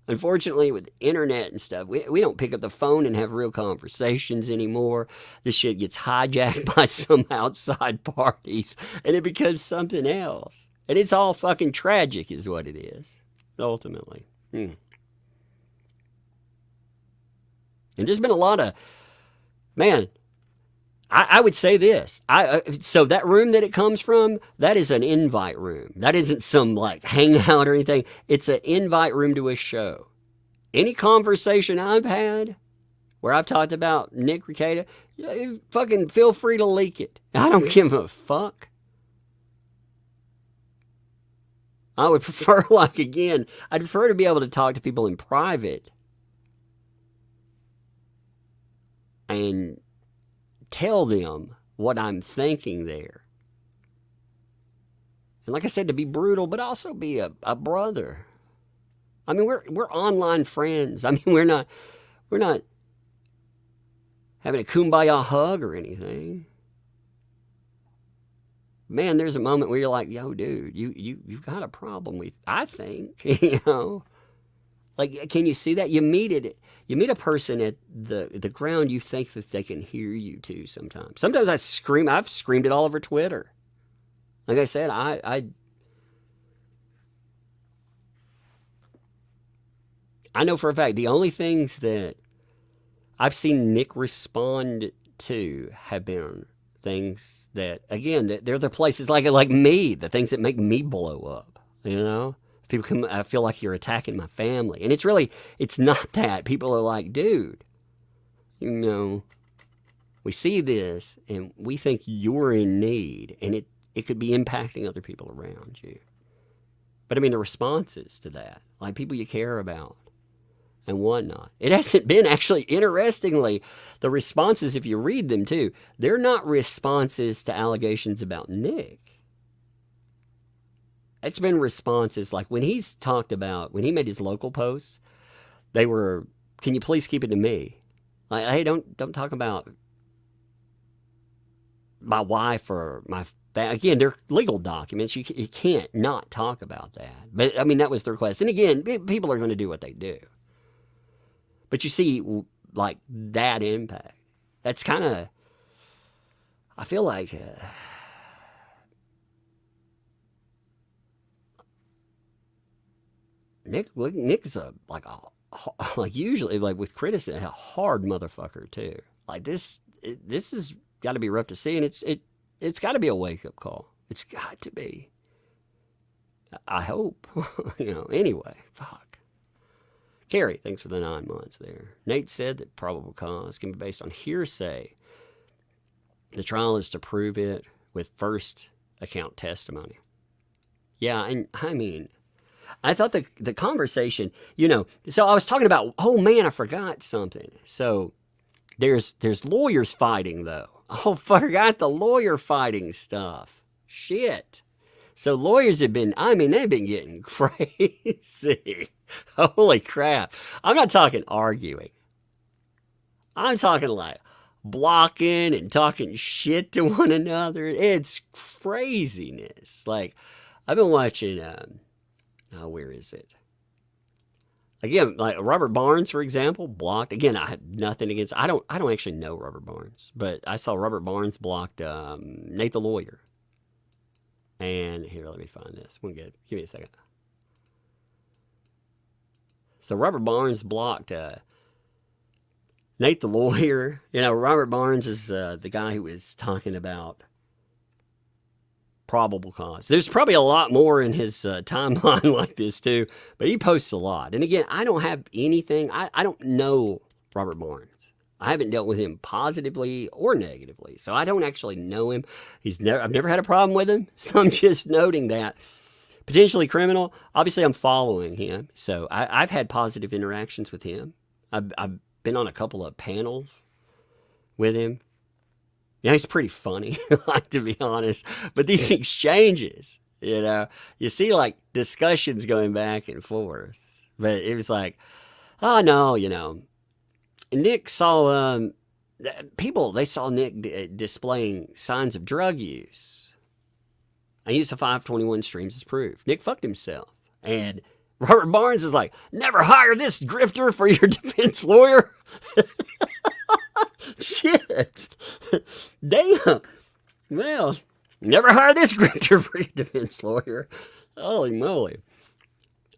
Unfortunately, with the internet and stuff, we don't pick up the phone and have real conversations anymore. This shit gets hijacked by some outside parties, and it becomes something else. And it's all fucking tragic is what it is, ultimately. And there's been a lot of, man, I would say this. So that room that it comes from, that is an invite room. That isn't some like hangout or anything. It's an invite room to a show. Any conversation I've had where I've talked about Nick Rekita, you fucking feel free to leak it. I don't give a fuck. I would prefer, like, again, I'd prefer to be able to talk to people in private and tell them what I'm thinking there. And like I said, to be brutal, but also be a brother. I mean, we're online friends. I mean, we're not having a kumbaya hug or anything. Man, there's a moment where you're like, yo, dude, you've got a problem with, I think, you know. Like, can you see that? You meet a person at the ground you think that they can hear you to sometimes. Sometimes I scream. I've screamed it all over Twitter. Like I said, I know for a fact the only things that I've seen Nick respond to have been things that, again, that they're the places like me, the things that make me blow up. You know, if people come, I feel like you're attacking my family, and it's not that. People are like, dude, you know, we see this and we think you're in need, and it could be impacting other people around you. But I mean, the responses to that, like people you care about and whatnot. It hasn't been, actually, interestingly, the responses, if you read them too, they're not responses to allegations about Nick. It's been responses like when he's talked about, when he made his local posts, they were, can you please keep it to me? Like, hey, don't talk about my wife or my again, they're legal documents. You can't not talk about that. But I mean, that was the request. And again, people are going to do what they do. But you see, like, that impact. That's kind of, I feel like, Nick's like usually, like with criticism, a hard motherfucker too. Like this has got to be rough to see, and it's got to be a wake up call. It's got to be. I hope, Anyway, fuck. Carrie, thanks for the 9 months there. Nate said that probable cause can be based on hearsay. The trial is to prove it with first account testimony. Yeah, and I mean, I thought the conversation, so I was talking about, oh man, I forgot something. So there's lawyers fighting though. Oh, forgot the lawyer fighting stuff. Shit. So lawyers have been, they've been getting crazy. Holy crap. I'm not talking arguing. I'm talking like blocking and talking shit to one another. It's craziness. Like, I've been watching, where is it? Again, like Robert Barnes, for example, blocked. Again, I have nothing against, I don't actually know Robert Barnes, but I saw Robert Barnes blocked Nate the Lawyer. And here, let me find this. Give me a second. So Robert Barnes blocked Nate the Lawyer. Robert Barnes is the guy who was talking about probable cause. There's probably a lot more in his timeline like this too, but he posts a lot. And again, I don't have anything. I don't know Robert Barnes. I haven't dealt with him positively or negatively, so I don't actually know him. I've never had a problem with him, so I'm just noting that. Potentially criminal. Obviously, I'm following him, so I've had positive interactions with him. I've been on a couple of panels with him. Yeah, he's pretty funny, like, to be honest. But these exchanges, you see like discussions going back and forth. But it was like, oh no, Nick saw they saw Nick displaying signs of drug use. I used the 521 streams as proof. Nick fucked himself. And Robert Barnes is like, never hire this grifter for your defense lawyer. Shit. Damn. Well, never hire this grifter for your defense lawyer. Holy moly.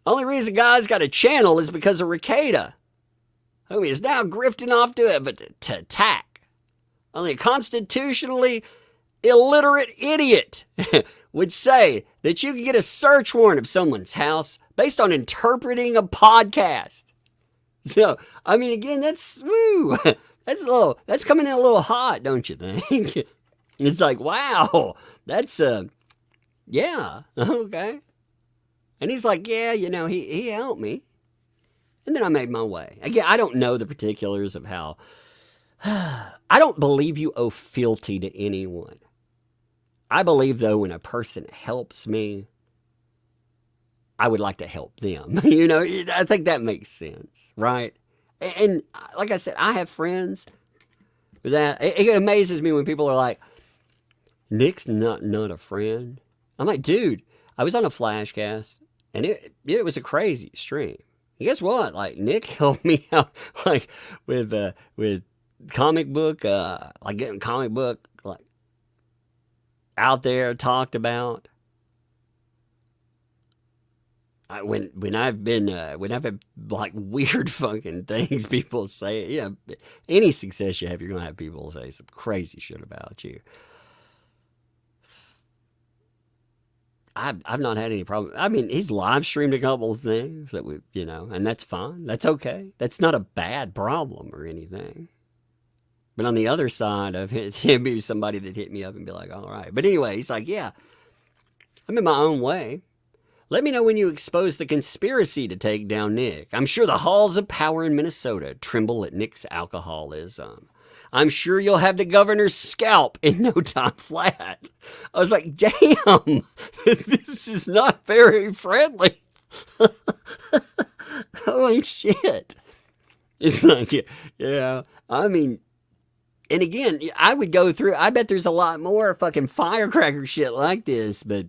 Only reason guys got a channel is because of Rekieta, who is now grifting off to attack. Only a constitutionally illiterate idiot would say that you can get a search warrant of someone's house based on interpreting a podcast. So, again, that's coming in a little hot, don't you think? It's like, wow, that's, yeah, okay. And he's like, yeah, he helped me. And then I made my way. Again, I don't know the particulars of how, I don't believe you owe fealty to anyone. I believe, though, when a person helps me, I would like to help them. I think that makes sense, right? And like I said, I have friends that, it amazes me when people are like, Nick's not a friend. I'm like, dude, I was on a flashcast, and it was a crazy stream. And guess what? Like, Nick helped me out, like, with comic book, like getting comic book, like, out there talked about. when I've had like weird fucking things people say, yeah, any success you have, you're gonna have people say some crazy shit about you. I've not had any problem. I mean, he's live streamed a couple of things that we, and that's fine. That's okay. That's not a bad problem or anything. But on the other side of it, it'd be somebody that hit me up and be like, all right. But anyway, he's like, yeah, I'm in my own way. Let me know when you expose the conspiracy to take down Nick. I'm sure the halls of power in Minnesota tremble at Nick's alcoholism. I'm sure you'll have the governor's scalp in no time flat. I was like, damn, this is not very friendly. Holy shit. It's like, yeah, I mean, and again, I would go through, I bet there's a lot more fucking firecracker shit like this, but,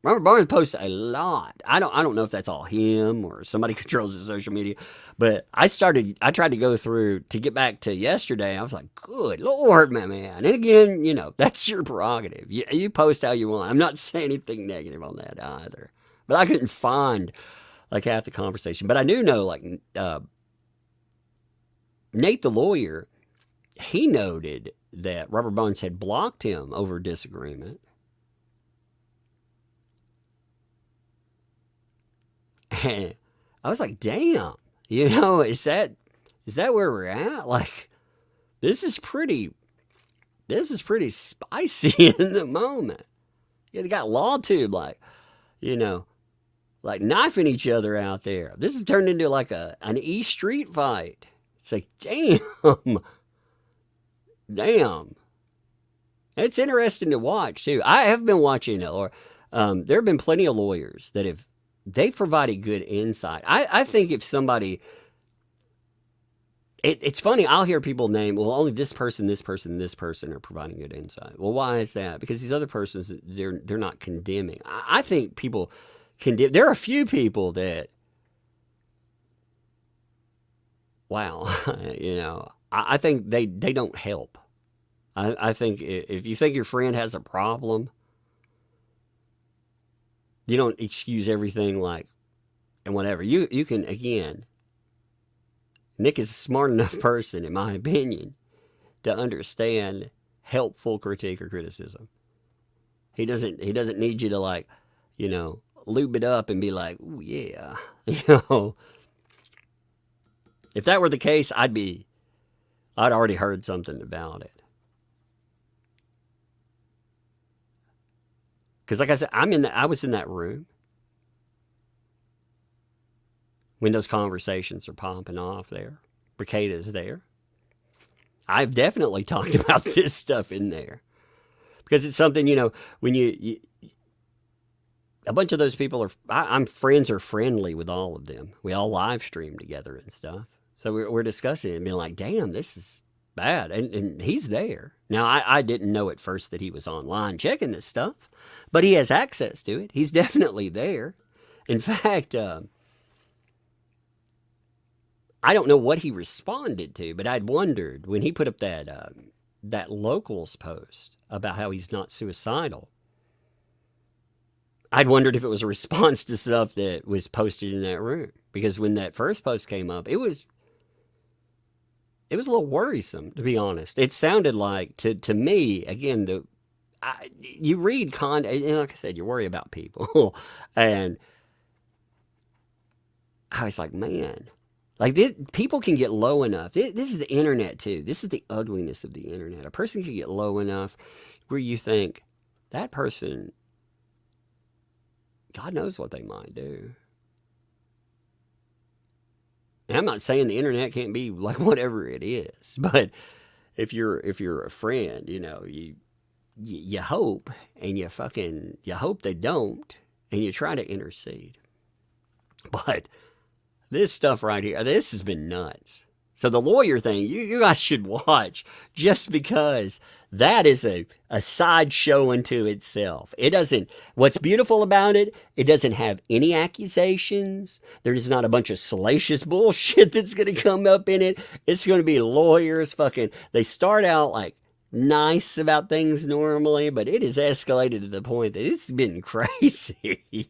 Robert Barnes posts a lot. I don't know if that's all him or somebody controls his social media, but I tried to go through to get back to yesterday. I was like, good Lord, my man. And again, that's your prerogative. You post how you want. I'm not saying anything negative on that either, but I couldn't find like half the conversation. But I do know like Nate the lawyer, he noted that Robert Barnes had blocked him over disagreement. And I was like, damn, is that where we're at? Like, this is pretty spicy in the moment. Yeah, they got LawTube, like knifing each other out there. This has turned into like an East Street fight. It's like, damn. It's interesting to watch too. I have been watching it, or there have been plenty of lawyers that they've provided good insight. I think if somebody, it's funny, I'll hear people name, well, only this person, this person, and this person are providing good insight. Well, why is that? Because these other persons, they're not condemning. I think people condemn. There are a few people that, wow, I think they don't help. I think if you think your friend has a problem, you don't excuse everything like, and whatever. You can, again, Nick is a smart enough person, in my opinion, to understand helpful critique or criticism. He doesn't need you to like, lube it up and be like, oh yeah. If that were the case, I'd already heard something about it. Because like I said, I was in that room when those conversations are popping off there. Rekita's there. I've definitely talked about this stuff in there. Because it's something, when you a bunch of those people I'm friends or friendly with all of them. We all live stream together and stuff. So we're discussing it and being like, damn, this is bad. And he's there. Now, I didn't know at first that he was online checking this stuff, but he has access to it. He's definitely there. In fact, I don't know what he responded to, but I'd wondered when he put up that locals post about how he's not suicidal. I'd wondered if it was a response to stuff that was posted in that room. Because when that first post came up, it was a little worrisome, to be honest. It sounded like, to me, again, you read like I said, you worry about people. And I was like, man, like this, people can get low enough. This is the internet, too. This is the ugliness of the internet. A person can get low enough where you think, that person, God knows what they might do. And I'm not saying the internet can't be like whatever it is, but if you're a friend, you hope, and you hope they don't, and you try to intercede. But this stuff right here, this has been nuts. So the lawyer thing, you guys should watch, just because that is a sideshow unto itself. What's beautiful about it, it doesn't have any accusations. There's not a bunch of salacious bullshit that's going to come up in it. It's going to be lawyers they start out like nice about things normally, but it has escalated to the point that it's been crazy.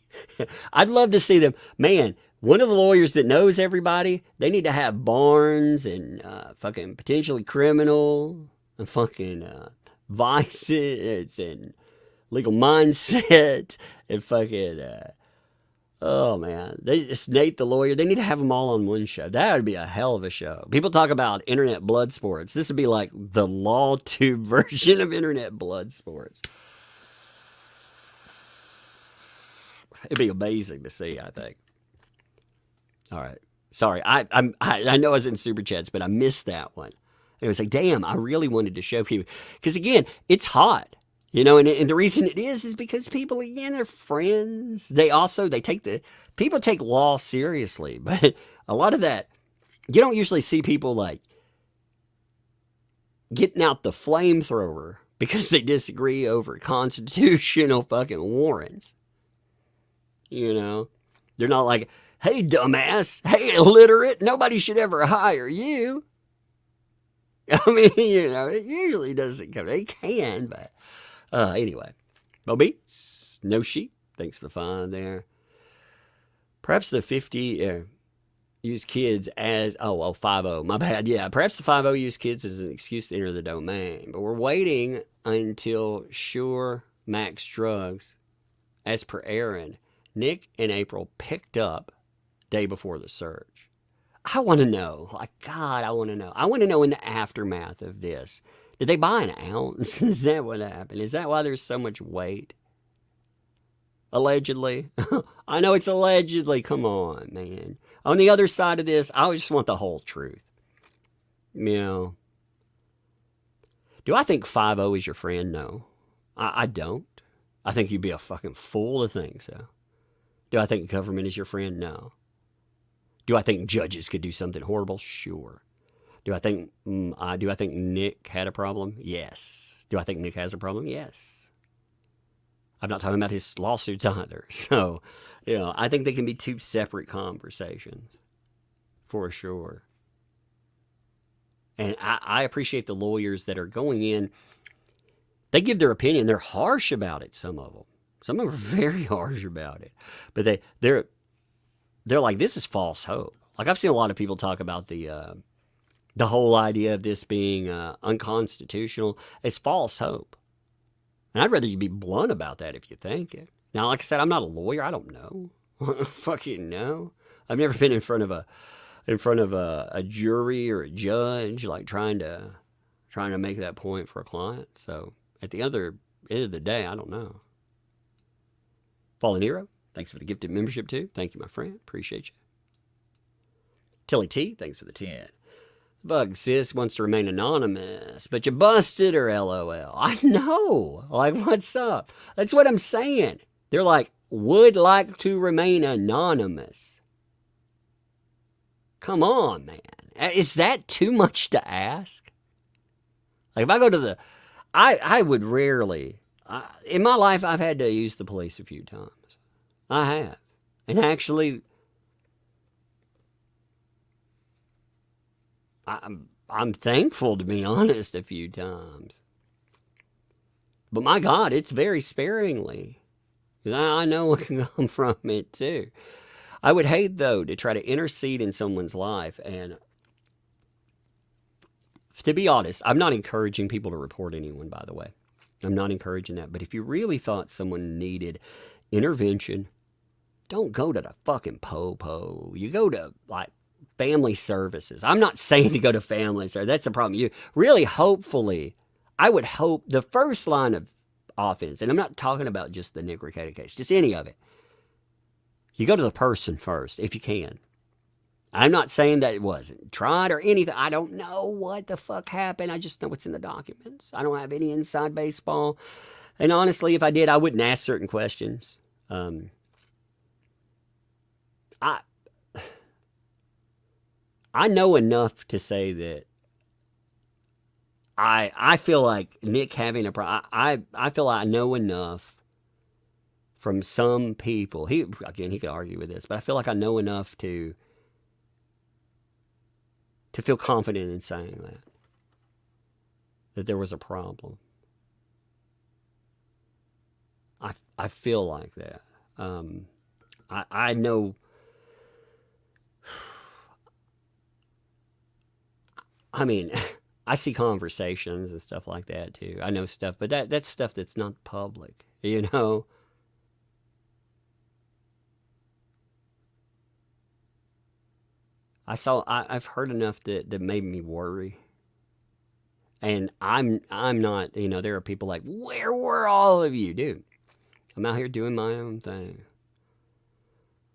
I'd love to see them. Man, one of the lawyers that knows everybody, they need to have Barnes and fucking potentially criminal and fucking vices and legal mindset and fucking oh man, they just Nate the lawyer. They need to have them all on one show. That would be a hell of a show. People talk about internet blood sports. This would be like the law tube version of internet blood sports. It'd be amazing to see, I think. All right, sorry, I know I was in super chats, but I missed that one. It was like, damn, I really wanted to show people because again, it's hot. You know, and the reason it is because people, again, they're friends. They people take law seriously, but a lot of that, you don't usually see people like getting out the flamethrower because they disagree over constitutional fucking warrants. You know, they're not like, hey, dumbass, hey, illiterate, nobody should ever hire you. I mean, you know, it usually doesn't come. They can, but. Anyway, Bo Beats, No Sheep, thanks for the fun there. Perhaps the 50 use kids as, 50, my bad, yeah. Perhaps the 50 use kids as an excuse to enter the domain, but we're waiting until Sure Max Drugs, as per Aaron, Nick and April picked up day before the search. I want to know, like, God, I want to know. I want to know in the aftermath of this. Did they buy an ounce? Is that what happened? Is that why there's so much weight? Allegedly. I know it's allegedly. Come on, man. On the other side of this, I just want the whole truth. You know. Do I think 50 is your friend? No. I don't. I think you'd be a fucking fool to think so. Do I think government is your friend? No. Do I think judges could do something horrible? Sure. Do I think Nick had a problem? Yes. Do I think Nick has a problem? Yes. I'm not talking about his lawsuits either. So, you know, I think they can be two separate conversations for sure. And I appreciate the lawyers that are going in. They give their opinion. They're harsh about it, some of them. Some of them are very harsh about it. But they're like, this is false hope. Like, I've seen a lot of people talk about the whole idea of this being unconstitutional. It's false hope. And I'd rather you be blunt about that if you think it. Now, like I said, I'm not a lawyer. I don't know. Fucking know. I've never been in front of a jury or a judge, like trying to make that point for a client. So at the end of the day, I don't know. Fallen Hero, thanks for the gifted membership too. Thank you, my friend. Appreciate you. Tilly T, thanks for the 10. Bug Sis wants to remain anonymous, but you busted her, LOL. I know. Like, what's up? That's what I'm saying. They're like, would like to remain anonymous. Come on, man. Is that too much to ask? Like, if I go to I would rarely, in my life, I've had to use the police a few times. I have. And actually, I'm thankful, to be honest, a few times. But my God, it's very sparingly. Because I know what can come from it too. I would hate, though, to try to intercede in someone's life. And to be honest, I'm not encouraging people to report anyone, by the way. I'm not encouraging that. But if you really thought someone needed intervention, don't go to the fucking po-po. You go to, like, family services. I'm not saying to go to family services. That's a problem. You really, hopefully, I would hope the first line of offense, and I'm not talking about just the Nick Rekita case, just any of it. You go to the person first, if you can. I'm not saying that it wasn't tried or anything. I don't know what the fuck happened. I just know what's in the documents. I don't have any inside baseball. And honestly, if I did, I wouldn't ask certain questions. I know enough to say that I feel like Nick having a problem. I feel like I know enough from some people. He could argue with this, but I feel like I know enough to feel confident in saying that that there was a problem. I feel like that. I know. I mean, I see conversations and stuff like that too. I know stuff, but that's stuff that's not public, you know? I've heard enough that made me worry. And I'm not, you know, there are people like, where were all of you? Dude, I'm out here doing my own thing.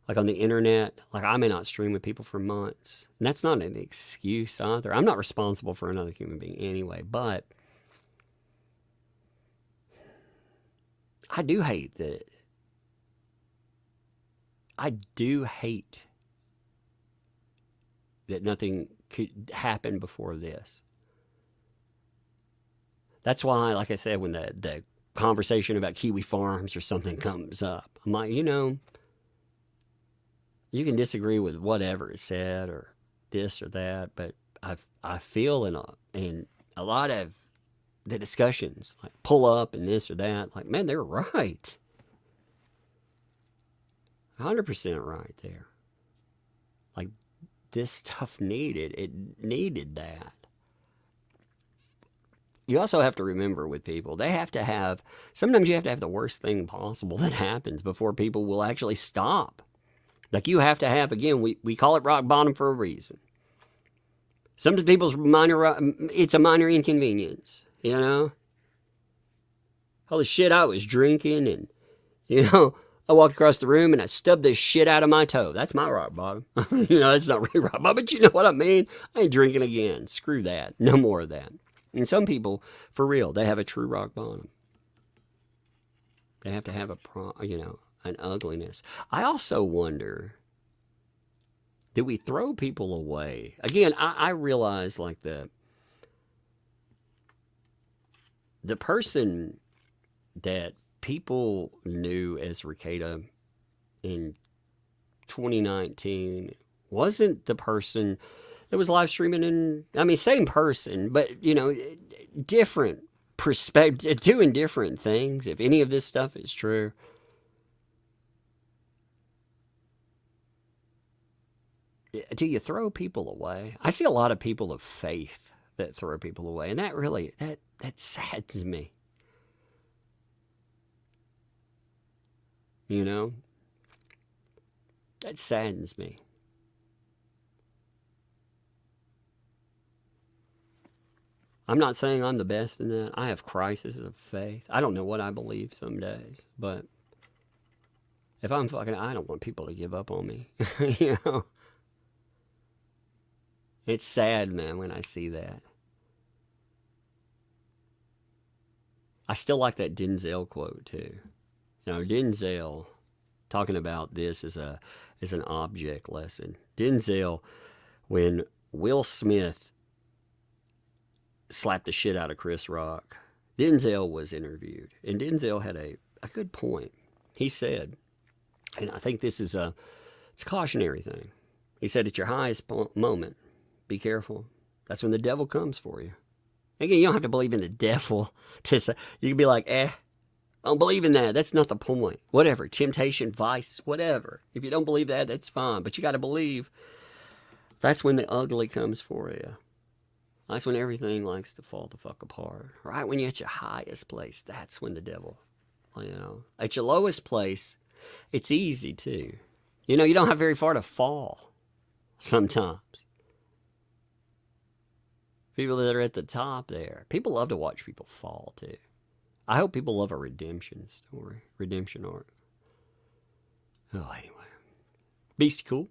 Like on the internet, like I may not stream with people for months. And that's not an excuse either. I'm not responsible for another human being anyway, but I do hate that. I do hate that nothing could happen before this. That's why, like I said, when the conversation about Kiwi Farms or something comes up, I'm like, you know, you can disagree with whatever is said or this or that, but I feel in a lot of the discussions, like pull up and this or that, like, man, they're right. 100% right there. Like, this stuff needed that. You also have to remember with people, sometimes you have to have the worst thing possible that happens before people will actually stop. Like you have to have, again, we call it rock bottom for a reason. Some people's it's a minor inconvenience, you know? Holy shit, I was drinking and, you know, I walked across the room and I stubbed the shit out of my toe. That's my rock bottom. You know, that's not really rock bottom, but you know what I mean? I ain't drinking again. Screw that. No more of that. And some people, for real, they have a true rock bottom. They have to have an ugliness. I also wonder, do we throw people away? Again, I realize like the person that people knew as Rekita in 2019 wasn't the person that was live streaming same person, but, you know, different perspective, doing different things, if any of this stuff is true. Do you throw people away? I see a lot of people of faith that throw people away, and that saddens me. You know? That saddens me. I'm not saying I'm the best in that. I have crises of faith. I don't know what I believe some days, but if I don't want people to give up on me. You know? It's sad, man, when I see that. I still like that Denzel quote, too. You know, Denzel, talking about this as an object lesson. Denzel, when Will Smith slapped the shit out of Chris Rock, Denzel was interviewed, and Denzel had a good point. He said, and I think this is it's a cautionary thing. He said, at your highest moment, be careful. That's when the devil comes for you. Again, you don't have to believe in the devil to say, you can be like, I don't believe in that. That's not the point. Whatever, temptation, vice, whatever. If you don't believe that, that's fine. But you got to believe that's when the ugly comes for you. That's when everything likes to fall the fuck apart. Right when you're at your highest place, that's when the devil, you know. At your lowest place, it's easy too. You know, you don't have very far to fall sometimes. People that are at the top there. People love to watch people fall too. I hope people love a redemption story, redemption arc. Oh, anyway. Beastie Cool.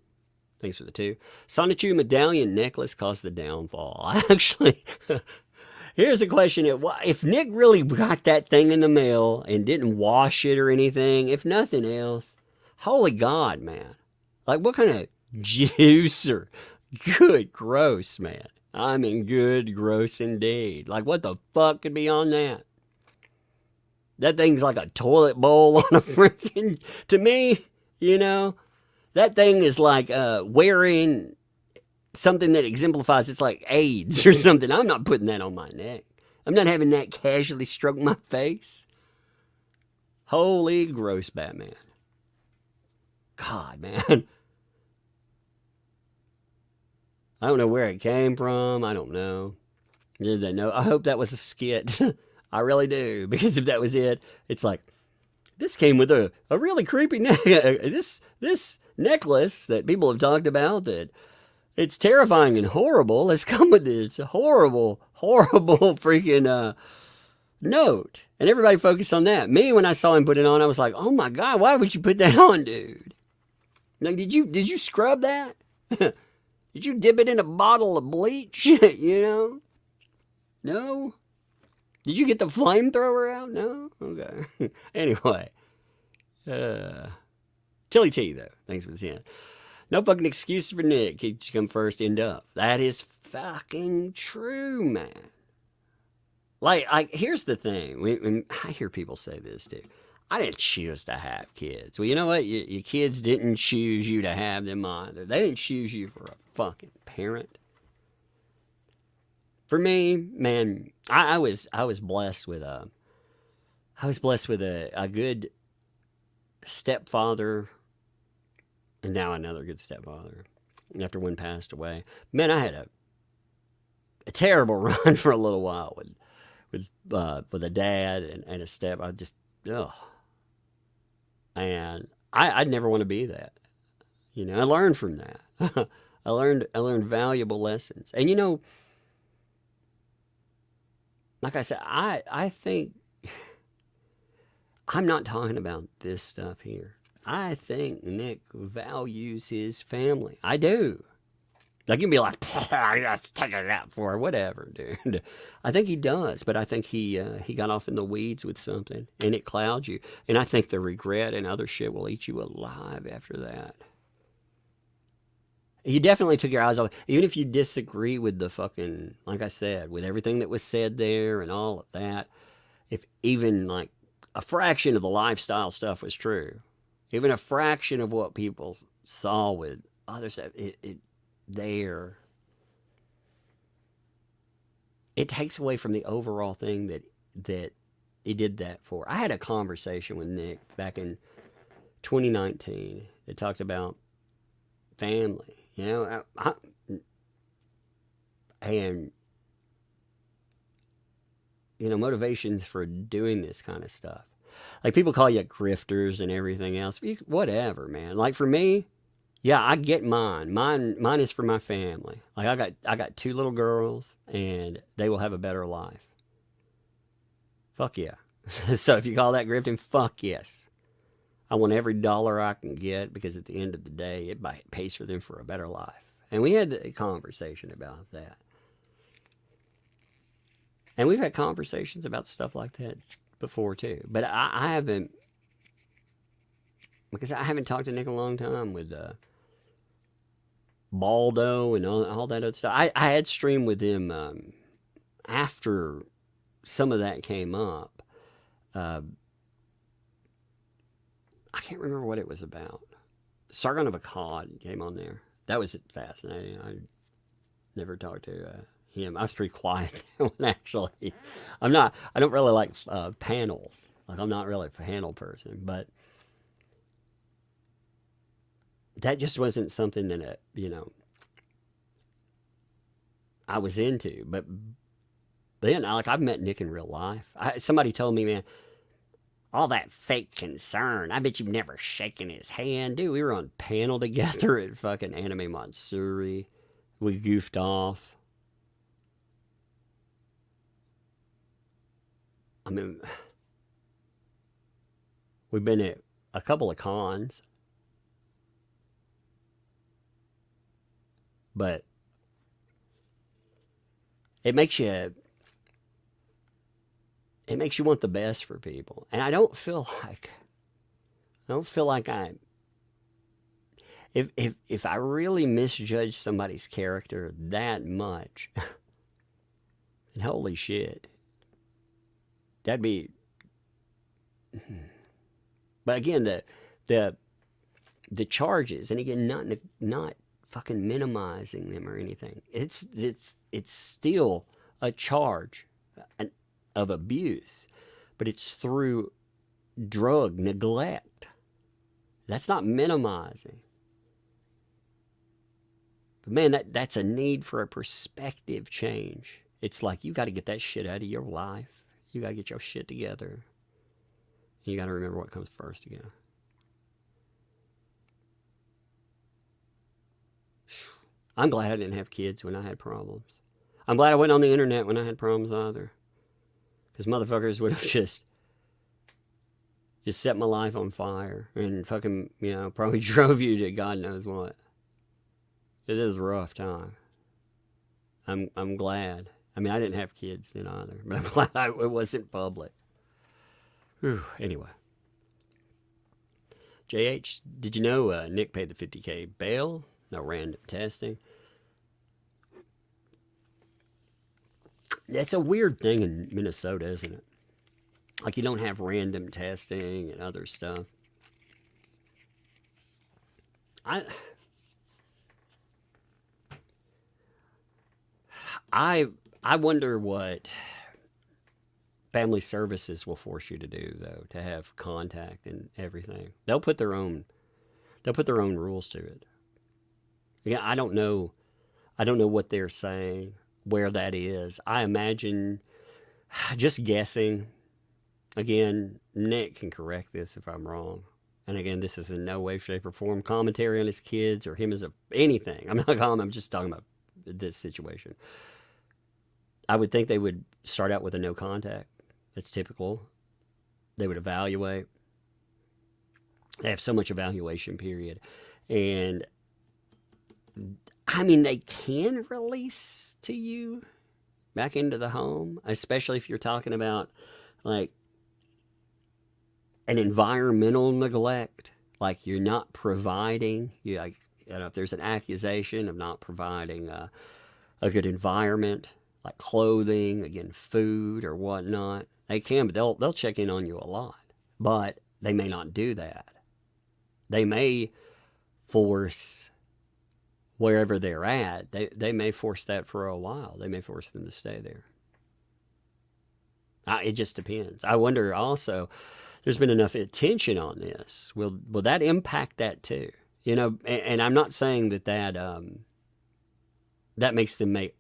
Thanks for the 2. Sonichu medallion necklace caused the downfall. Actually, here's a question. If Nick really got that thing in the mail and didn't wash it or anything, if nothing else, holy God, man. Like, what kind of juice or good gross, man. I mean, good gross indeed. Like, what the fuck could be on that? That thing's like a toilet bowl on a freaking, to me, you know, that thing is like wearing something that exemplifies, it's like AIDS or something. I'm not putting that on my neck. I'm not having that casually stroke my face. Holy gross, Batman. God, man. I don't know where it came from. I don't know. Did they know? I hope that was a skit. I really do. Because if that was it, it's like, this came with a really creepy this necklace that people have talked about that it's terrifying and horrible. It's come with this horrible freaking note. And everybody focused on that. Me, when I saw him put it on, I was like, oh my God, why would you put that on, dude? Like, did you scrub that? Did you dip it in a bottle of bleach? You know? No? Did you get the flamethrower out? No? Okay. Anyway. Tilly T, though. Thanks for the 10. No fucking excuse for Nick. He should come first, end up. That is fucking true, man. Like here's the thing. When I hear people say this, dude. I didn't choose to have kids. Well, you know what? Your kids didn't choose you to have them either. They didn't choose you for a fucking parent. For me, man, I was blessed with a good stepfather, and now another good stepfather. After one passed away, man, I had a terrible run for a little while with a dad and a step. I just and I'd never want to be that. You know, I learned from that. I learned valuable lessons, and you know. Like I said, I think I'm not talking about this stuff here. I think Nick values his family. I do. Like, you can be like, let's take it out for whatever, dude. I think he does, but I think he got off in the weeds with something, and it clouds you. And I think the regret and other shit will eat you alive after that. You definitely took your eyes off. Even if you disagree with the fucking, like I said, with everything that was said there and all of that, if even like a fraction of the lifestyle stuff was true, even a fraction of what people saw with other stuff, it takes away from the overall thing that he did that for. I had a conversation with Nick back in 2019 that talked about family. You know, and, you know, motivations for doing this kind of stuff. Like, people call you grifters and everything else. Whatever, man. Like, for me, yeah, I get mine. Mine is for my family. Like, I got 2 little girls, and they will have a better life. Fuck yeah. So if you call that grifting, fuck yes. I want every dollar I can get, because at the end of the day, it pays for them for a better life. And we had a conversation about that. And we've had conversations about stuff like that before too. But I haven't, because I haven't talked to Nick in a long time with Baldo and all that other stuff. I had streamed with him after some of that came up. I can't remember what it was about. Sargon of Akkad came on there. That was fascinating. I never talked to him. I was pretty quiet actually. I don't really like panels. Like, I'm not really a panel person, but that just wasn't something that, you know, I was into. But then, like, I've met Nick in real life. Somebody told me, man, all that fake concern. I bet you've never shaken his hand. Dude, we were on panel together at fucking Anime Matsuri. We goofed off. I mean, we've been at a couple of cons. But it makes you want the best for people. And I don't feel like I if I really misjudge somebody's character that much, and holy shit, that'd be. But again, the charges, and again, not fucking minimizing them or anything. It's still a charge. of abuse, but it's through drug neglect. That's not minimizing. But man, that's a need for a perspective change. It's like you got to get that shit out of your life. You got to get your shit together. You got to remember what comes first again. I'm glad I didn't have kids when I had problems. I'm glad I wasn't on the internet when I had problems either. Because motherfuckers would have just set my life on fire and fucking, probably drove you to God knows what. It is a rough time. I'm glad. I mean, I didn't have kids then either, but I'm glad it wasn't public. Whew. Anyway. JH, did you know Nick paid the $50K bail? No random testing. It's a weird thing in Minnesota, isn't it? Like you don't have random testing and other stuff. I wonder what family services will force you to do, though, to have contact and everything. They'll put their own rules to it. Yeah, I don't know what they're saying, where that is. I imagine, just guessing. Again, Nick can correct this if I'm wrong. And again, this is in no way, shape, or form commentary on his kids or him as anything. I'm just talking about this situation. I would think they would start out with a no contact. That's typical. They would evaluate. They have so much evaluation period. And I mean, they can release to you back into the home, especially if you're talking about like an environmental neglect, like you're not providing, if there's an accusation of not providing a good environment, like clothing, again, food or whatnot, they can, but they'll check in on you a lot, but they may not do that. They may force wherever they're at, they may force that for a while. They may force them to stay there. It just depends. I wonder also, there's been enough attention on this. Will that impact that too? And I'm not saying that makes them make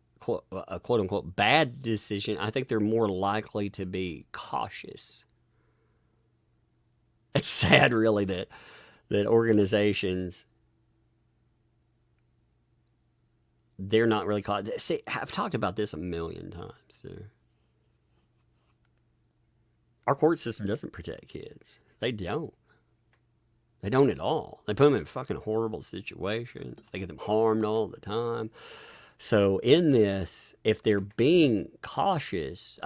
a quote unquote bad decision. I think they're more likely to be cautious. It's sad, really, that organizations, they're not really caught. See, I've talked about this a million times too. Our court system doesn't protect kids. They don't. They don't at all. They put them in fucking horrible situations. They get them harmed all the time. So in this, if they're being cautious,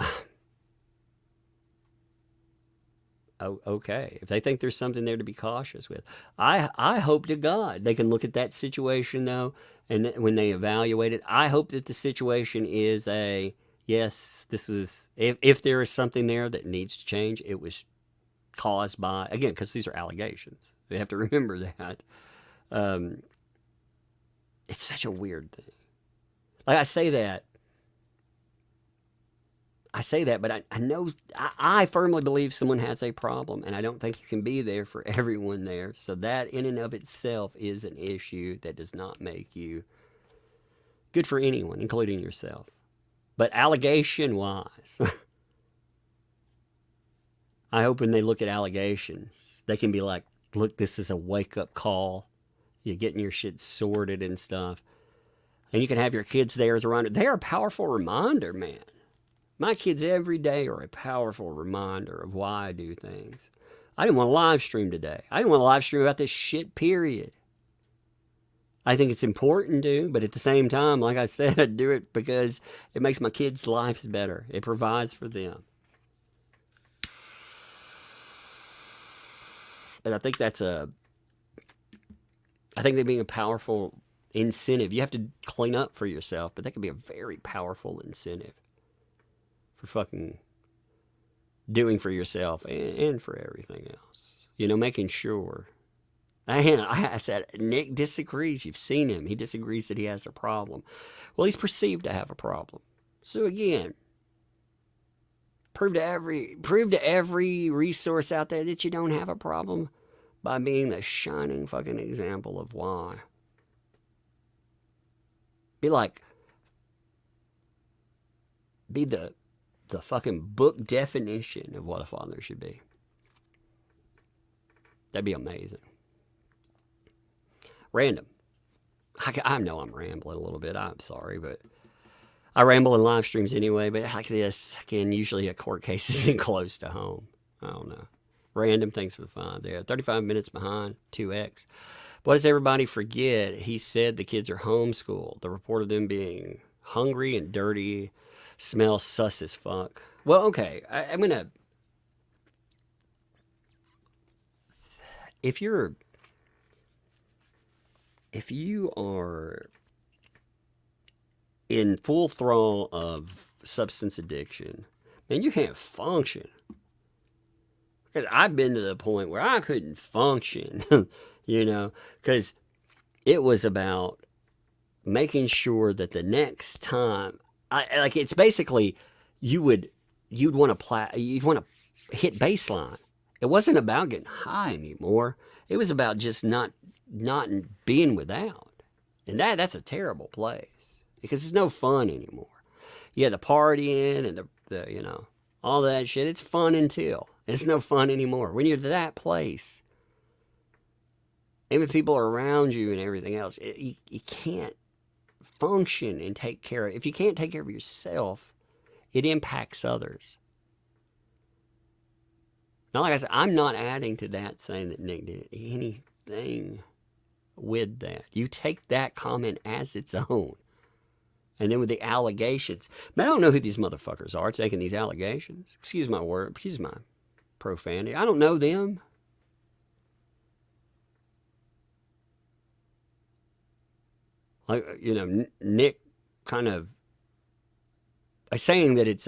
okay. If they think there's something there to be cautious with, I hope to God they can look at that situation though, and when they evaluate it, I hope that the situation is yes, this is, if there is something there that needs to change, it was caused by, again, because these are allegations. You have to remember that. It's such a weird thing. Like I say that, but I know, I firmly believe someone has a problem, and I don't think you can be there for everyone there. So that in and of itself is an issue that does not make you good for anyone, including yourself. But allegation-wise, I hope when they look at allegations, they can be like, look, this is a wake-up call. You're getting your shit sorted and stuff. And you can have your kids there as a reminder. They are a powerful reminder, man. My kids every day are a powerful reminder of why I do things. I didn't want to live stream today. I didn't want to live stream about this shit, period. I think it's important to, but at the same time, like I said, I do it because it makes my kids' lives better. It provides for them. And I think that being a powerful incentive. You have to clean up for yourself, but that can be a very powerful incentive for fucking doing for yourself and for everything else. Making sure. I said, Nick disagrees. You've seen him. He disagrees that he has a problem. Well, he's perceived to have a problem. So again, Prove to every resource out there that you don't have a problem by being the shining fucking example of why. Be the fucking book definition of what a father should be. That'd be amazing. Random. I know I'm rambling a little bit. I'm sorry, but I ramble in live streams anyway. But like this, again, usually a court case isn't close to home. I don't know. Random, thanks for the 5 there. 35 minutes behind, 2x. What does everybody forget? He said the kids are homeschooled. The report of them being hungry and dirty smells sus as fuck. Well, okay, I'm going to... If you are in full thrall of substance addiction, man, you can't function. Because I've been to the point where I couldn't function, because it was about making sure that the next time, it's basically you'd want to hit baseline. It wasn't about getting high anymore. It was about just not being without. And that's a terrible place because it's no fun anymore. You had the partying and the all that shit. It's fun until it's no fun anymore. When you're to that place, even if people are around you and everything else, you can't function and take care of. If you can't take care of yourself, it impacts others. Now, like I said, I'm not adding to that saying that Nick did anything with that. You take that comment as its own. And then with the allegations. Man, I don't know who these motherfuckers are taking these allegations. Excuse my word. Excuse my profanity. I don't know them. Like, Nick kind of saying that it's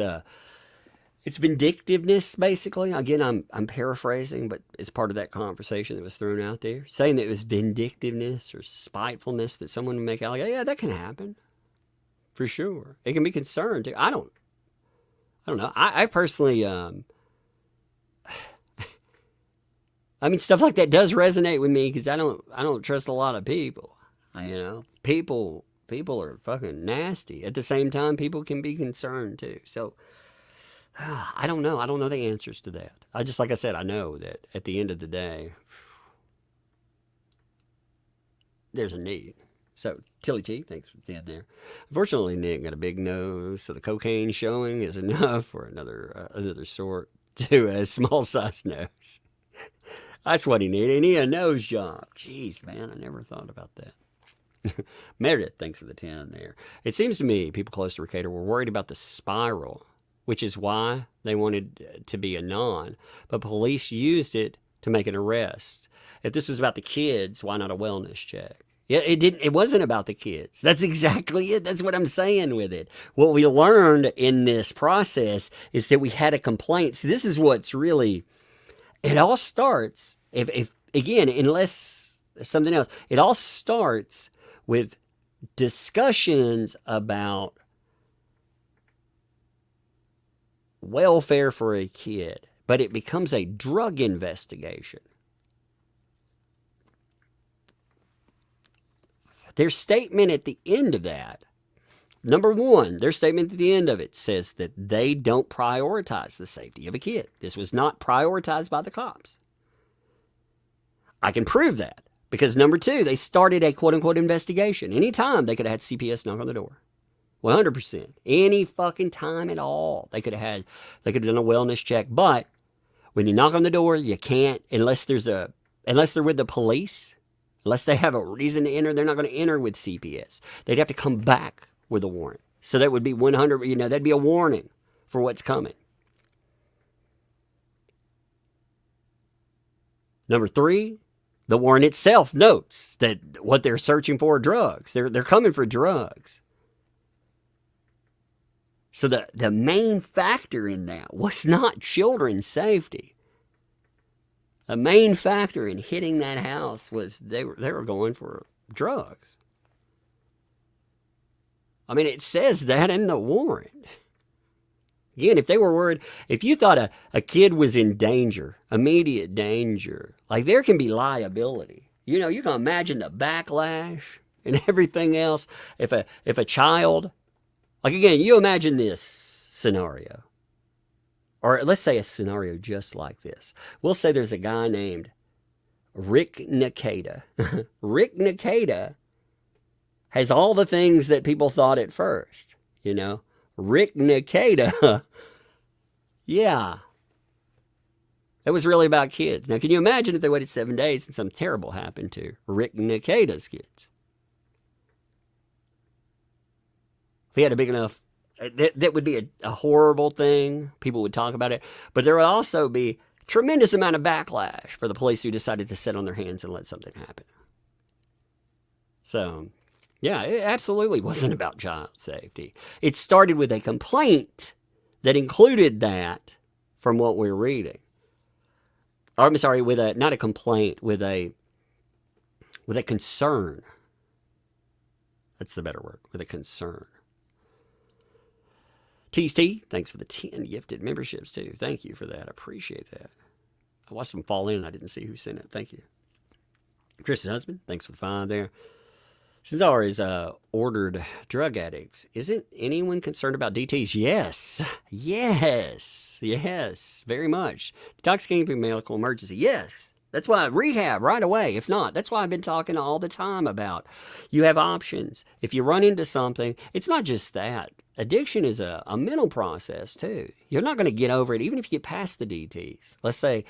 vindictiveness, basically. Again, I'm paraphrasing, but it's part of that conversation that was thrown out there. Saying that it was vindictiveness or spitefulness that someone would make out like, yeah, that can happen. For sure. It can be concerned, too. I don't know. I personally, stuff like that does resonate with me because I don't trust a lot of people. People are fucking nasty. At the same time, people can be concerned, too. So, I don't know. I don't know the answers to that. Like I said, I know that at the end of the day, there's a need. So, Tilly T, thanks for being there. Unfortunately, Nick got a big nose, so the cocaine showing is enough for another sort to a small size nose. That's what he needed. He needed a nose job. Jeez, man, I never thought about that. Meredith, thanks for the 10 there. It seems to me people close to Rekieta were worried about the spiral, which is why they wanted to be a non. But police used it to make an arrest. If this was about the kids, why not a wellness check? Yeah, it wasn't about the kids. That's exactly it. That's what I'm saying with it. What we learned in this process is that we had a complaint. See, this is what's really, it all starts, if again, unless something else, it all starts with discussions about welfare for a kid, but it becomes a drug investigation. Their statement at the end of that, number one, their statement at the end of it says that they don't prioritize the safety of a kid. This was not prioritized by the cops. I can prove that because number two, they started a quote-unquote investigation. Anytime they could have had CPS knock on the door. 100%. Any fucking time at all. They could have done a wellness check. But when you knock on the door, you can't, unless they're with the police. Unless they have a reason to enter, they're not going to enter with CPS. They'd have to come back with a warrant. So that would be 100, that'd be a warning for what's coming. Number three, the warrant itself notes that what they're searching for are drugs. They're coming for drugs. So the main factor in that was not children's safety. The main factor in hitting that house was they were going for drugs. It says that in the warrant. Again, if they were worried, if you thought a kid was in danger, immediate danger, like there can be liability. You know, you can imagine the backlash and everything else. If a child, like again, you imagine this scenario. Or let's say a scenario just like this. We'll say there's a guy named Rekita. Rekita has all the things that people thought at first, you know. Rekita, yeah. It was really about kids. Now, can you imagine if they waited 7 days and something terrible happened to Rekita's kids? If he had a big enough, that would be a horrible thing. People would talk about it. But there would also be a tremendous amount of backlash for the police who decided to sit on their hands and let something happen. So, yeah, it absolutely wasn't about child safety. It started with a complaint that included that from what we're reading. Or, I'm sorry, not a complaint, with a concern. That's the better word, with a concern. Tease T, thanks for the 10 gifted memberships too. Thank you for that. I appreciate that. I watched them fall in and I didn't see who sent it. Thank you. Chris's husband, thanks for the 5 there. Cesar is ordered drug addicts. Isn't anyone concerned about DTs? Yes. Yes. Yes. Very much. Intoxicating medical emergency. Yes. That's why rehab right away. If not, that's why I've been talking all the time about you have options. If you run into something, it's not just that. Addiction is a mental process too. You're not going to get over it even if you get past the DTs. Let's say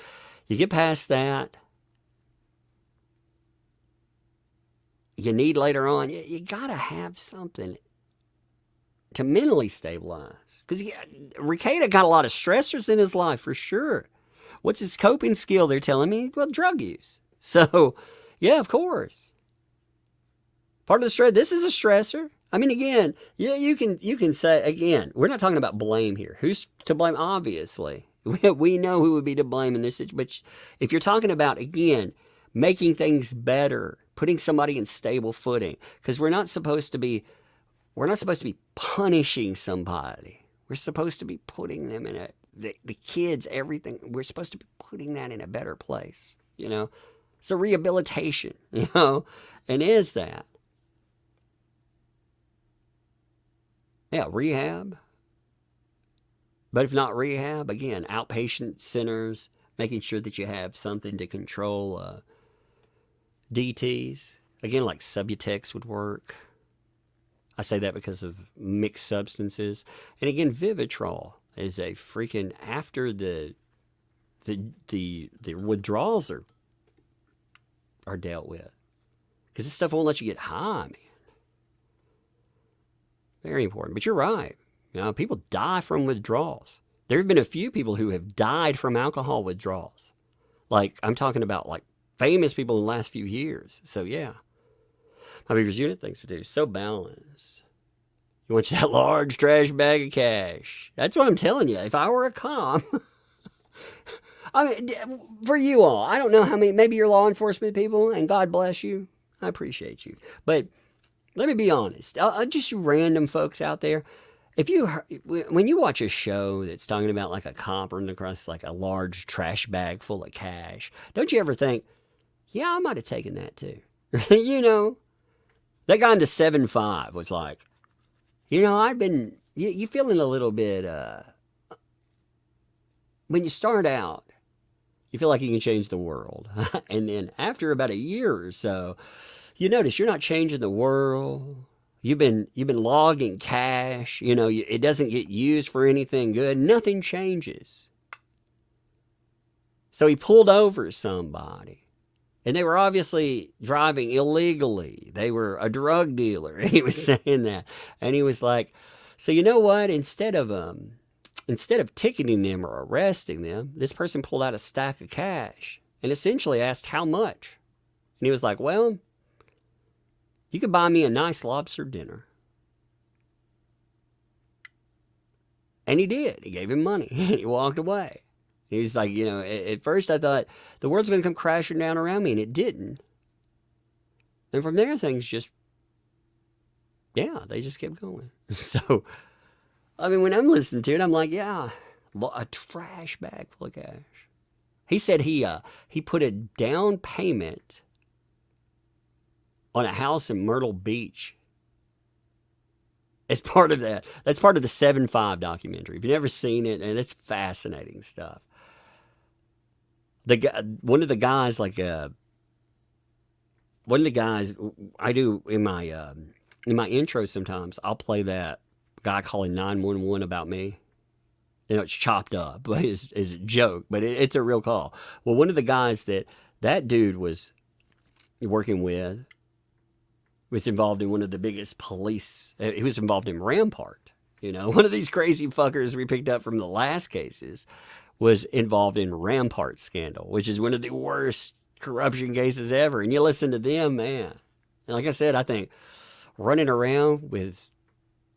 you get past that. You need later on, you got to have something to mentally stabilize. Because Rekieta got a lot of stressors in his life for sure. What's his coping skill? They're telling me, well, drug use. So, yeah, of course. Part of the stress, this is a stressor. I mean, again, you can say, again, we're not talking about blame here. Who's to blame? Obviously. We know who would be to blame in this situation. But if you're talking about, again, making things better, putting somebody in stable footing, because we're not supposed to be punishing somebody. We're supposed to be putting them in the kids, everything. We're supposed to be putting that in a better place, you know. It's a rehabilitation, you know, and is that. Yeah, rehab. But if not rehab, again, outpatient centers, making sure that you have something to control DTs. Again, like Subutex would work. I say that because of mixed substances. And again, Vivitrol is a freaking, after the withdrawals are dealt with. Because this stuff won't let you get high, man. Very important. But you're right. You know, people die from withdrawals. There have been a few people who have died from alcohol withdrawals. Like, I'm talking about like famous people in the last few years. So, yeah. My Beaver's Unit, thanks for doing. So balanced. You want that large trash bag of cash. That's what I'm telling you. If I were a cop, I mean, for you all, I don't know how many, maybe you're law enforcement people, and God bless you. I appreciate you. But let me be honest. Just you random folks out there, when you watch a show that's talking about like a cop running across like a large trash bag full of cash, don't you ever think, yeah, I might have taken that too. You know, that guy in the 7.5 was like, you know, you feeling a little bit, when you start out, you feel like you can change the world. And then after about a year or so, you notice you're not changing the world. You've been logging cash. You know, it doesn't get used for anything good. Nothing changes. So he pulled over somebody. And they were obviously driving illegally. They were a drug dealer. He was saying that. And he was like, so you know what? Instead of ticketing them or arresting them, this person pulled out a stack of cash and essentially asked how much. And he was like, well, you could buy me a nice lobster dinner. And he did. He gave him money. And he walked away. He's like, you know, at first I thought the world's going to come crashing down around me, and it didn't. And from there, things just, yeah, they just kept going. So I mean, when I'm listening to it, I'm like, yeah, a trash bag full of cash. He said he put a down payment on a house in Myrtle Beach as part of that. That's part of the 7-5 documentary. If you've never seen it, and it's fascinating stuff. One of the guys I do in my intro sometimes, I'll play that guy calling 911 about me. You know, it's chopped up, but it's a joke, but it's a real call. Well, one of the guys that dude was working with was involved in one of the biggest police. He was involved in Rampart. You know, one of these crazy fuckers we picked up from the last cases was involved in Rampart scandal, which is one of the worst corruption cases ever. And you listen to them, man. And like I said, I think running around with,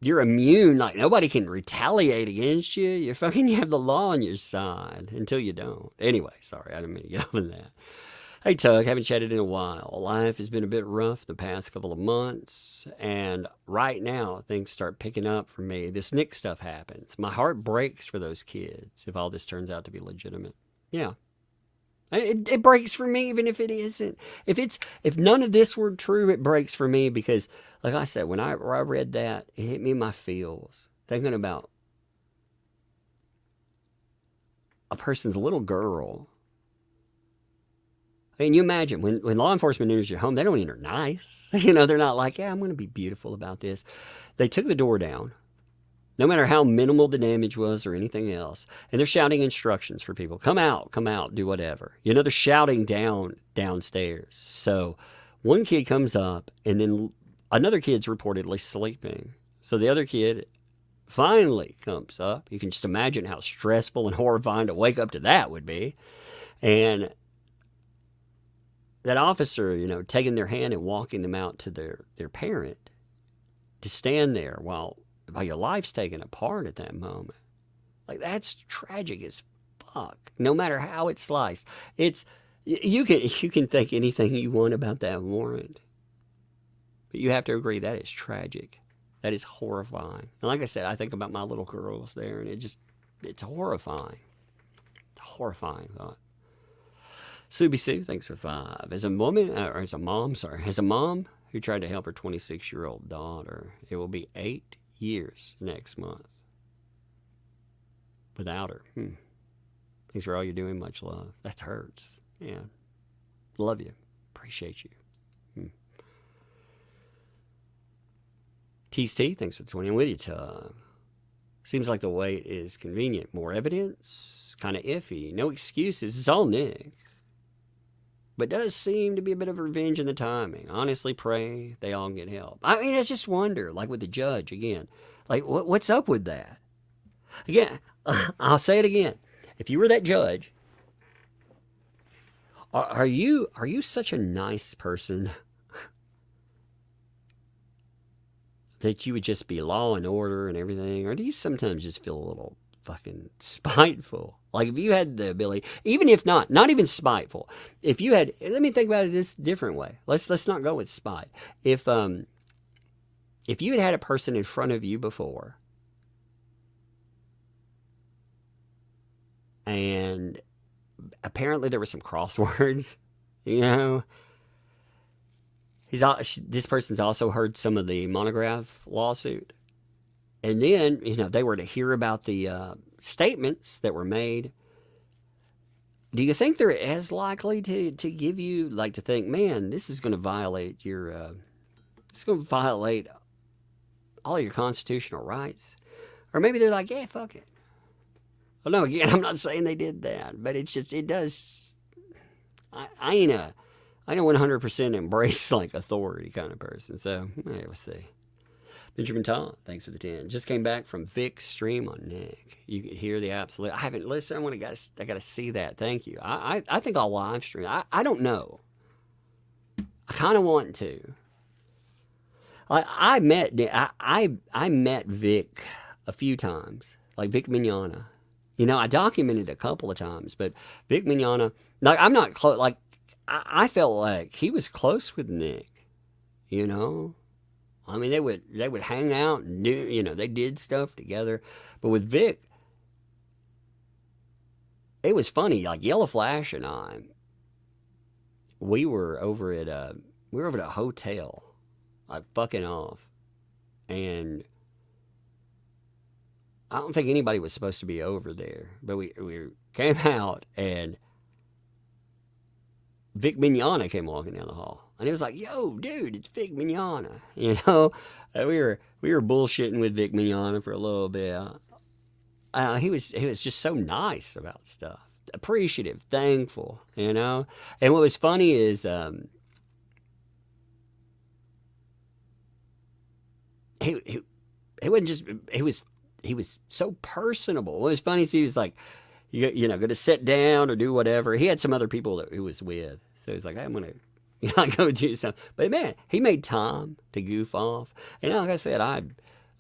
you're immune. Like, nobody can retaliate against you. You have the law on your side until you don't. Anyway, sorry, I didn't mean to get off on that. Hey, Tug, haven't chatted in a while. Life has been a bit rough the past couple of months, and right now things start picking up for me. This Nick stuff happens. My heart breaks for those kids if all this turns out to be legitimate. Yeah. It breaks for me even if it isn't. If none of this were true, it breaks for me because, like I said, when I read that, it hit me in my feels. Thinking about a person's little girl. I mean, you imagine when law enforcement enters your home, they don't enter nice. You know, they're not like, yeah, I'm going to be beautiful about this. They took the door down, no matter how minimal the damage was or anything else. And they're shouting instructions for people. Come out, do whatever. You know, they're shouting downstairs. So one kid comes up and then another kid's reportedly sleeping. So the other kid finally comes up. You can just imagine how stressful and horrifying to wake up to that would be. And that officer, you know, taking their hand and walking them out to their parent to stand there while your life's taken apart at that moment. Like, that's tragic as fuck. No matter how it's sliced. You can think anything you want about that warrant. But you have to agree that is tragic. That is horrifying. And like I said, I think about my little girls there, and it's horrifying. It's a horrifying thought. Subi Sue, thanks for 5. As a mom who tried to help her 26-year-old daughter, it will be 8 years next month without her. Thanks for all you're doing. Much love. That hurts. Yeah. Love you. Appreciate you. Tease T, thanks for 20. I'm with you, Tug. Seems like the wait is convenient. More evidence, kind of iffy. No excuses. It's all Nick. But does seem to be a bit of revenge in the timing. Honestly, pray they all get help. I mean, I just wonder, like with the judge again, like what's up with that? Again, I'll say it again. If you were that judge, are you such a nice person that you would just be law and order and everything, or do you sometimes just feel a little fucking spiteful? Like, if you had the ability, even if not even spiteful, if you had, let me think about it this different way. Let's not go with spite. If you had a person in front of you before, and apparently there were some crosswords, you know, this person's also heard some of the Monograph lawsuit. And then, you know, they were to hear about the statements that were made. Do you think they're as likely to give you, like, to think, man, this is going to violate it's going to violate all your constitutional rights? Or maybe they're like, yeah, fuck it. Well, no, again, I'm not saying they did that, but it's just, it does. I ain't a 100% embrace, like, authority kind of person. So, hey, we'll see. Benjamin Todd, thanks for the 10. Just came back from Vic's stream on Nick. You could hear the absolute. I haven't listened. I got to see that. Thank you. I think I'll live stream. I don't know. I kind of want to. I met Vic a few times, like Vic Mignogna. You know, I documented a couple of times, but Vic Mignogna, like, I'm not close. Like, I felt like he was close with Nick. You know. I mean, they would hang out and do, they did stuff together. But with Vic, it was funny. Like Yellow Flash and I, we were over at a hotel, like fucking off, and I don't think anybody was supposed to be over there, but we came out and Vic Mignogna came walking down the hall, and he was like, "Yo, dude, it's Vic Mignogna." And we were bullshitting with Vic Mignogna for a little bit. He was just so nice about stuff, appreciative, thankful, And what was funny is he wasn't just he was so personable. What was funny is he was like, going to sit down or do whatever. He had some other people that he was with, so he's like, hey, I'm gonna go do something. But man, he made time to goof off. And like I said,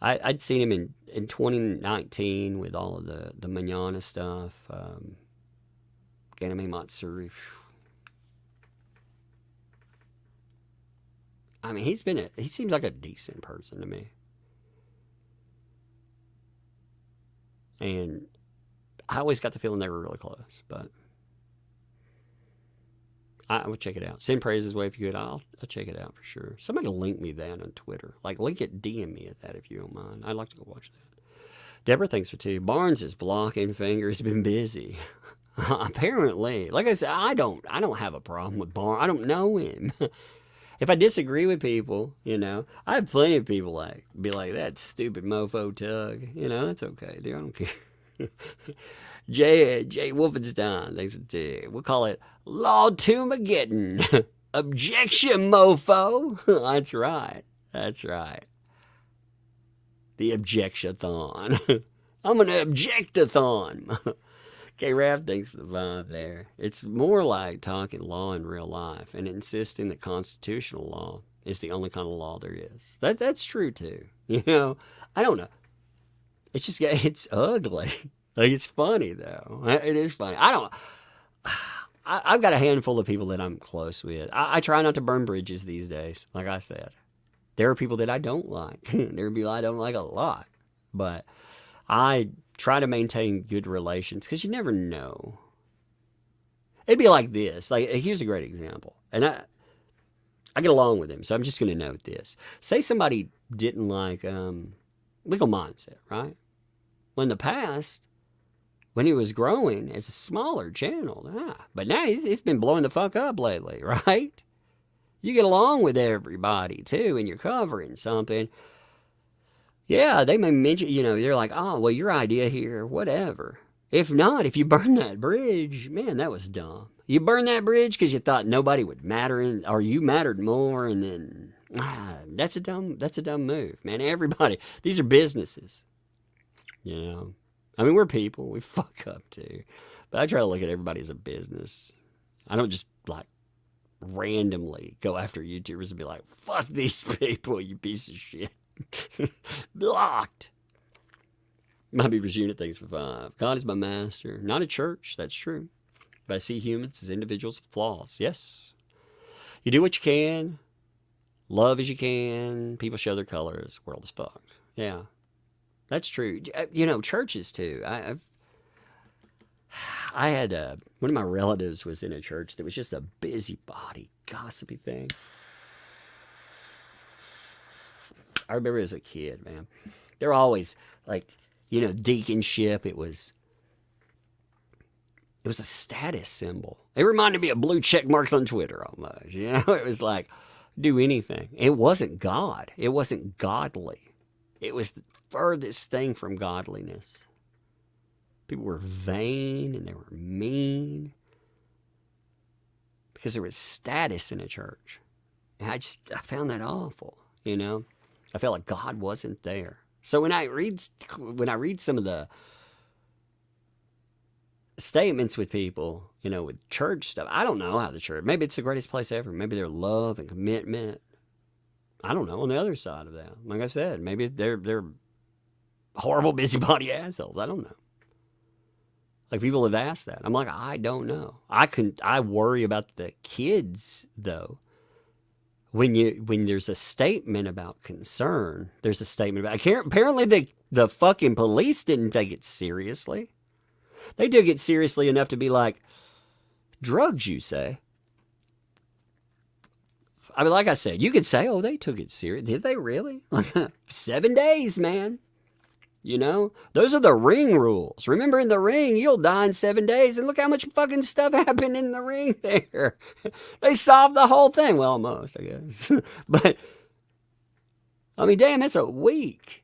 I'd seen him in 2019 with all of the Manana stuff, Ganame Matsuri. I mean, he seems like a decent person to me. And I always got the feeling they were really close, but I would check it out. Send praises way if you could. I'll check it out for sure. Somebody link me that on Twitter. Like, link it, DM me at that if you don't mind. I'd like to go watch that. Deborah thinks so too. Barnes is blocking fingers, been busy. Apparently. Like I said, I don't have a problem with Barnes. I don't know him. If I disagree with people, I have plenty of people be like, that stupid mofo Tug. That's okay, dude. I don't care. Jay Wolfenstein, thanks for the we'll call it Law to Mageddon. Objection, mofo. That's right. The objectathon. I'm an objectathon. Okay, Raph, thanks for the vibe there. It's more like talking law in real life and insisting that constitutional law is the only kind of law there is. That's true too. I don't know. It's just, it's ugly. Like, it's funny though. It is funny. I've got a handful of people that I'm close with. I try not to burn bridges these days. Like I said, there are people that I don't like. There are people I don't like a lot, but I try to maintain good relations because you never know. It'd be like this. Like, here's a great example. And I get along with him, so I'm just going to note this. Say somebody didn't like Legal Mindset, right? Well, in the past, when he was growing as a smaller channel, but now it's been blowing the fuck up lately, right? You get along with everybody, too, and you're covering something. Yeah, they may mention, they're like, oh, well, your idea here, whatever. If not, if you burn that bridge, man, that was dumb. You burned that bridge because you thought nobody would matter, or you mattered more, and then that's a dumb move, man. Everybody, these are businesses, I mean, we're people, we fuck up too, but I try to look at everybody as a business. I don't just like randomly go after YouTubers and be like, fuck these people, you piece of shit. Blocked. Might be Regina, thanks for 5. God is my master, not a church, that's true. But I see humans as individuals with flaws. Yes. You do what you can, love as you can, people show their colors, world is fucked. Yeah. That's true. Churches too. I had one of my relatives was in a church that was just a busybody, gossipy thing. I remember as a kid, man. They're always like, deaconship. It was a status symbol. It reminded me of blue check marks on Twitter almost. It was like, do anything. It wasn't God. It wasn't godly. It was the furthest thing from godliness. People were vain and they were mean because there was status in a church. And I found that awful, I felt like God wasn't there. So when I read some of the statements with people, with church stuff, I don't know how the church, maybe it's the greatest place ever. Maybe their love and commitment. I don't know on the other side of that. Like I said, maybe they're horrible busybody assholes. I don't know. Like, people have asked that. I'm like, I don't know. I worry about the kids though. when there's a statement about concern, there's a statement about. Apparently, the fucking police didn't take it seriously. They took it seriously enough to be like, drugs, you say? I mean, like I said, you could say, oh, they took it serious. Did they really? 7 days, man. You know, those are the ring rules. Remember, in the ring, you'll die in 7 days. And look how much fucking stuff happened in the ring there. They solved the whole thing. Well, almost, I guess. But, I mean, damn, it's a week.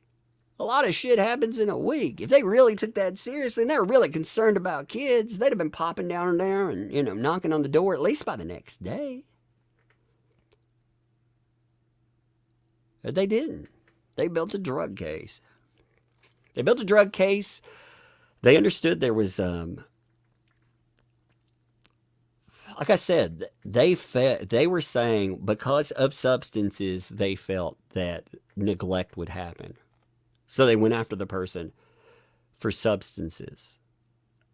A lot of shit happens in a week. If they really took that seriously and they were really concerned about kids, they'd have been popping down there and, you know, knocking on the door at least by the next day. But they didn't. They built a drug case. They built a drug case. They understood there was, like I said, they were saying because of substances, they felt that neglect would happen. So they went after the person for substances.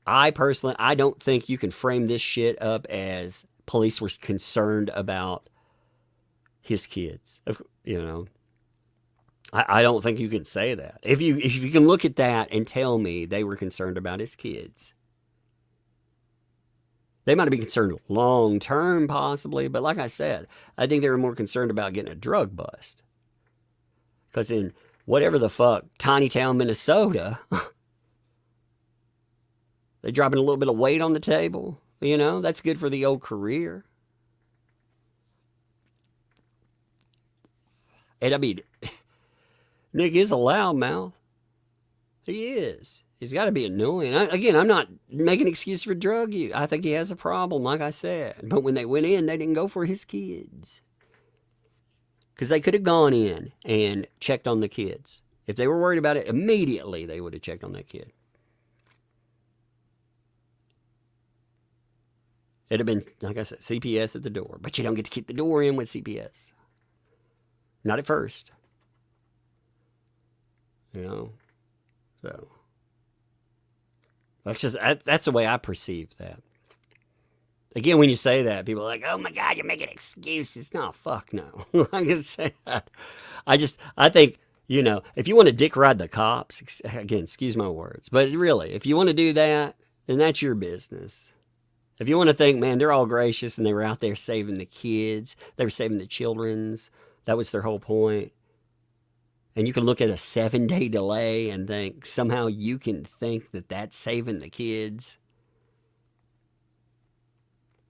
I don't think you can frame this shit up as police were concerned about his kids. You know, I don't think you can say that. If you can look at that and tell me they were concerned about his kids. They might have been concerned long term, possibly, but like I said, I think they were more concerned about getting a drug bust. Because in whatever the fuck, tiny town Minnesota, they dropping a little bit of weight on the table. You know, that's good for the old career. And I mean, Nick is a loudmouth. He is. He's got to be annoying. Again, I'm not making an excuse for drug use. I think he has a problem, like I said. But when they went in, they didn't go for his kids. Because they could have gone in and checked on the kids. If they were worried about it, immediately they would have checked on that kid. It'd have been, like I said, CPS at the door. But you don't get to keep the door in with CPS. Not at first. You know? So. That's the way I perceive that. Again, when you say that, people are like, oh my God, you're making excuses. No, fuck no. Like I said, I think, you know, if you want to dick ride the cops, again, excuse my words, but really, if you want to do that, then that's your business. If you want to think, man, they're all gracious and they were out there saving the kids, they were saving the children's, that was their whole point. And you can look at a 7-day delay and think somehow you can think that that's saving the kids.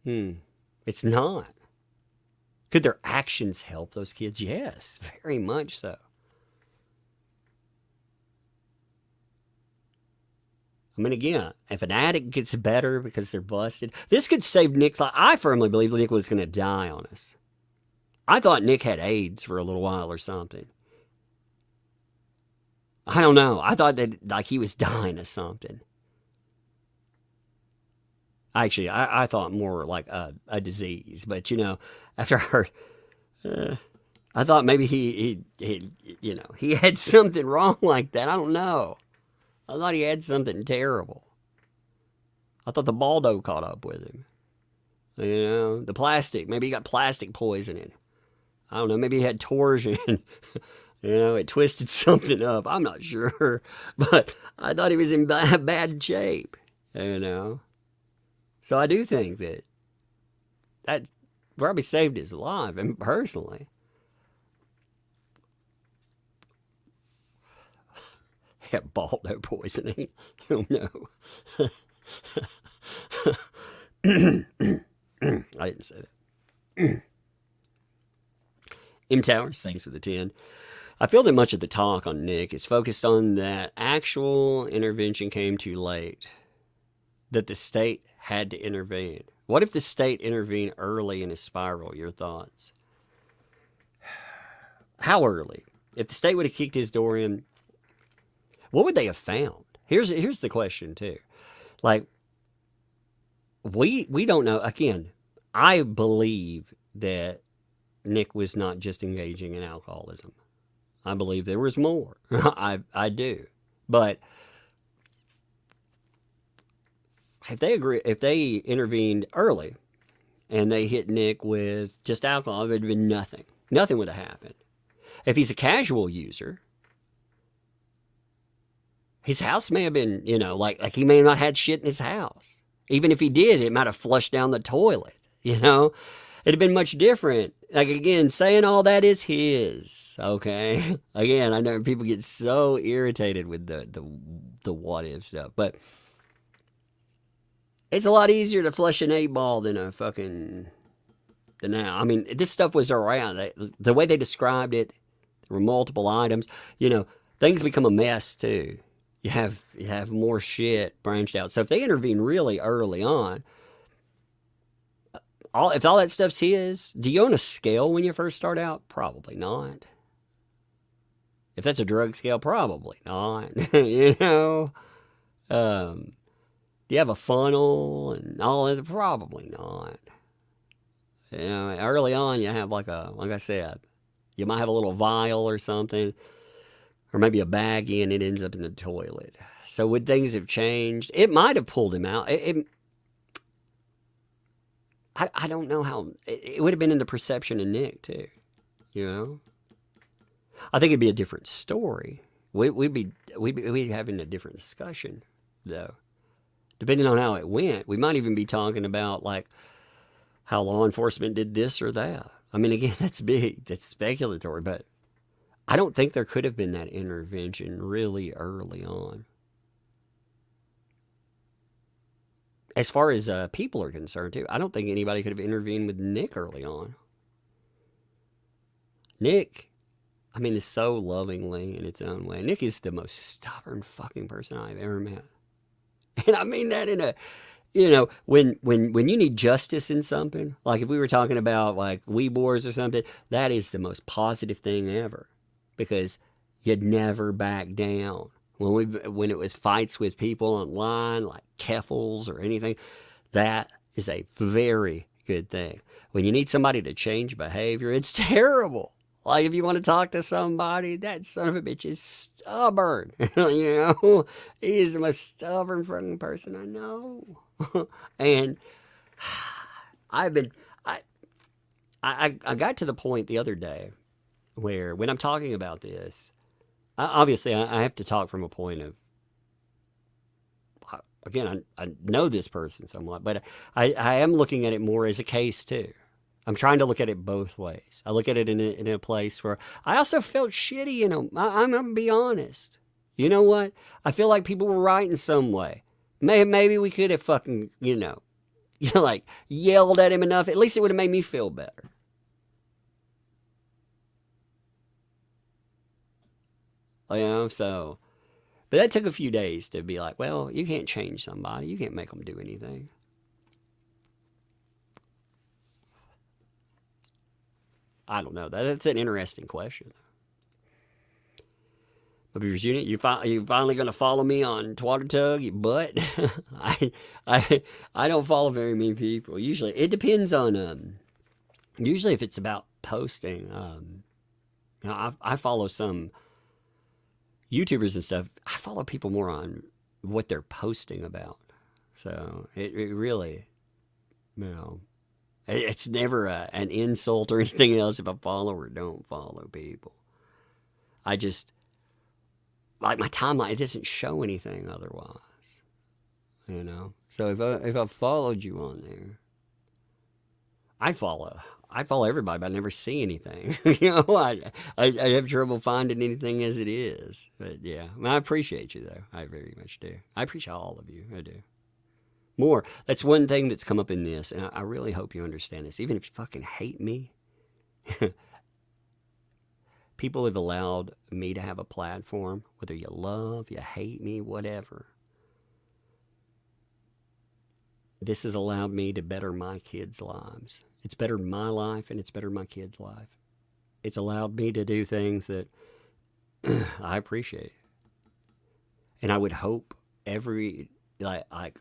It's not. Could their actions help those kids? Yes, very much so. I mean, again, if an addict gets better because they're busted, this could save Nick's life. I firmly believe Nick was going to die on us. I thought Nick had AIDS for a little while or something. I don't know. I thought that like he was dying of something. Actually, I thought more like a disease. But, you know, after I heard, I thought maybe he you know, he had something wrong like that. I don't know. I thought he had something terrible. I thought the Baldo caught up with him. You know, the plastic. Maybe he got plastic poisoning. I don't know. Maybe he had torsion. You know, it twisted something up. I'm not sure. But I thought he was in bad shape. You know. So I do think that probably saved his life, and personally. Yeah, Baldo poisoning. Oh no. I didn't say that. M Towers, thanks for the 10. I feel that much of the talk on Nick is focused on that actual intervention came too late. That the state had to intervene. What if the state intervened early in his spiral? Your thoughts? How early? If the state would have kicked his door in, what would they have found? Here's the question too. Like, we don't know. Again, I believe that Nick was not just engaging in alcoholism. I believe there was more. I do. But if they intervened early and they hit Nick with just alcohol, it would have been nothing. Nothing would have happened. If he's a casual user, his house may have been, like he may have not had shit in his house. Even if he did, it might have flushed down the toilet, It'd have been much different. Like, again, saying all that is his, okay? Again, I know people get so irritated with the what if stuff, but it's a lot easier to flush an 8-ball than a fucking... Now, I mean, this stuff was around. The way they described it, there were multiple items. Things become a mess, too. You have more shit branched out. So if they intervene really early on, if all that stuff's his, do you own a scale when you first start out? Probably not. If that's a drug scale, probably not. Do you have a funnel and all that? Probably not. Early on, you have like I said, you might have a little vial or something, or maybe a baggie, and it ends up in the toilet. So would things have changed? It might have pulled him out. I don't know how. It would have been in the perception of Nick, too. I think it'd be a different story. We'd be having a different discussion, though. Depending on how it went, we might even be talking about, like, how law enforcement did this or that. I mean, again, that's big. That's speculatory, but I don't think there could have been that intervention really early on. As far as people are concerned, too, I don't think anybody could have intervened with Nick early on. Nick, I mean, is so lovingly in its own way. Nick is the most stubborn fucking person I've ever met. And I mean that in a, when you need justice in something, like if we were talking about like Weebors or something, that is the most positive thing ever, because you'd never back down. When it was fights with people online, like Keffels or anything, that is a very good thing. When you need somebody to change behavior, it's terrible. Like if you want to talk to somebody, that son of a bitch is stubborn. He is the most stubborn fucking person I know. And I got to the point the other day where when I'm talking about this, obviously, I have to talk from a point of, again, I know this person somewhat, but I am looking at it more as a case, too. I'm trying to look at it both ways. I look at it in a place where I also felt shitty, I'm going to be honest. You know what? I feel like people were right in some way. Maybe we could have fucking, like yelled at him enough. At least it would have made me feel better. So, but that took a few days to be like, well, you can't change somebody. You can't make them do anything. I don't know. That's an interesting question. But Virginia, you finally going to follow me on Twatter Tug, you butt? I don't follow very many people. Usually, it depends on, usually if it's about posting, I follow some YouTubers and stuff. I follow people more on what they're posting about. So it really, it's never an insult or anything else if I follow or don't follow people. I just, like my timeline, it doesn't show anything otherwise, So if I followed you on there, I'd follow everybody, but I never see anything. I have trouble finding anything as it is. But yeah, I appreciate you though. I very much do. I appreciate all of you. I do. More. That's one thing that's come up in this, and I really hope you understand this. Even if you fucking hate me, people have allowed me to have a platform, whether you love, you hate me, whatever. This has allowed me to better my kids' lives. It's bettered my life, and it's bettered my kids' life. It's allowed me to do things that I appreciate. And I would hope like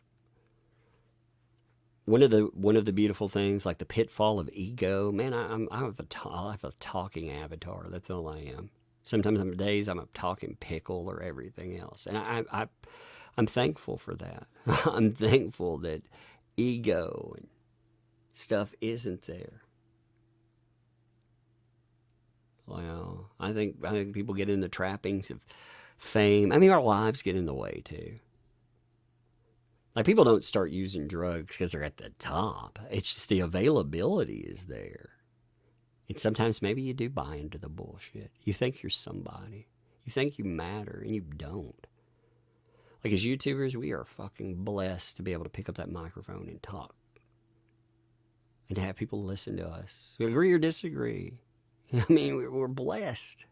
one of the beautiful things, like the pitfall of ego, man, I have a talking avatar. That's all I am. Sometimes some days I'm a talking pickle or everything else. And I'm thankful for that. I'm thankful that ego and stuff isn't there. Well, I think people get in the trappings of fame. I mean, our lives get in the way too. Like, people don't start using drugs because they're at the top. It's just the availability is there. And sometimes maybe you do buy into the bullshit. You think you're somebody. You think you matter, and you don't. Like, as YouTubers, we are fucking blessed to be able to pick up that microphone and talk. And to have people listen to us. Agree or disagree. I mean, we're blessed.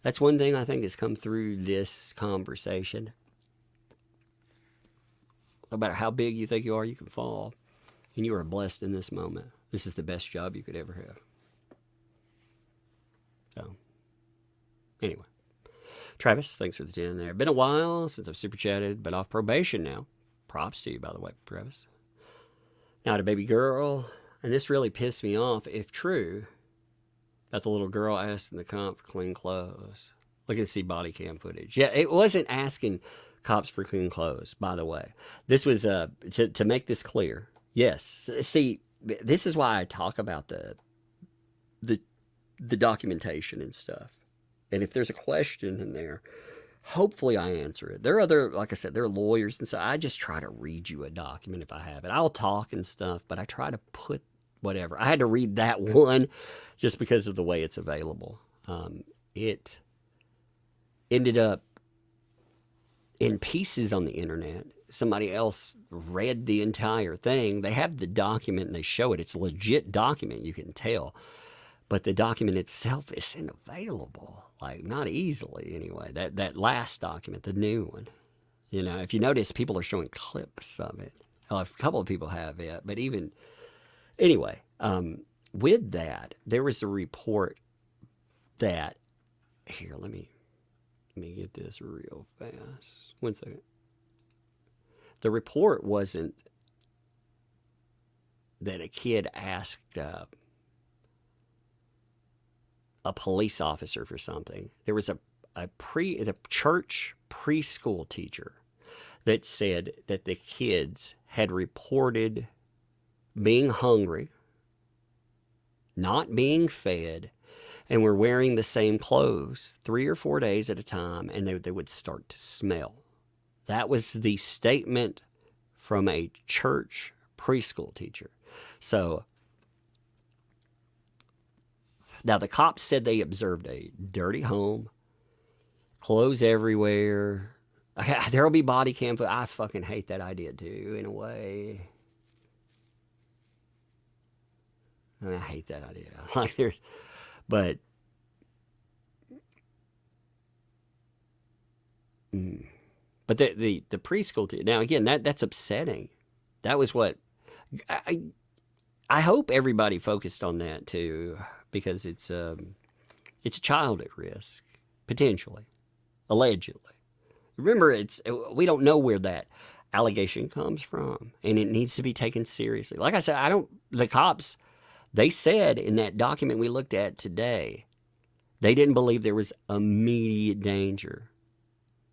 That's one thing I think has come through this conversation. No matter how big you think you are, you can fall. And you are blessed in this moment. This is the best job you could ever have. So, anyway. Travis, thanks for the 10 there. Been a while since I've super chatted, but off probation now. Props to you, by the way, Travis. Now to baby girl, and this really pissed me off, if true, that the little girl asked in the comp for clean clothes. Look and see body cam footage. Yeah, it wasn't asking cops for clean clothes, by the way. This was to make this clear. Yes, see, this is why I talk about the documentation and stuff. And if there's a question in there, hopefully I answer it. There are other, like I said, there are lawyers, and so I just try to read you a document if I have it. I'll talk and stuff, but I try to put whatever. I had to read that one just because of the way it's available. It ended up in pieces on the internet. Somebody else read the entire thing. They have the document and they show it. It's a legit document, you can tell. But the document itself isn't available. Like, not easily anyway. That last document, the new one. You know, if you notice, people are showing clips of it. Well, a couple of people have it, but even... Anyway, with that, there was a report that... Here, let me get this real fast. 1 second. The report wasn't that a kid asked a police officer for something. There was a church preschool teacher that said that the kids had reported being hungry, not being fed, and were wearing the same clothes 3 or 4 days at a time, and they would start to smell. That was the statement from a church preschool teacher. So, now the cops said they observed a dirty home, clothes everywhere. There'll be body cam footage. I fucking hate that idea too, in a way. I hate that idea. Like, there's, but the preschool teacher. Now again, that's upsetting. That was what I hope everybody focused on that too, because it's a child at risk, potentially, allegedly. Remember, we don't know where that allegation comes from, and it needs to be taken seriously. Like I said, the cops, they said in that document we looked at today, they didn't believe there was immediate danger.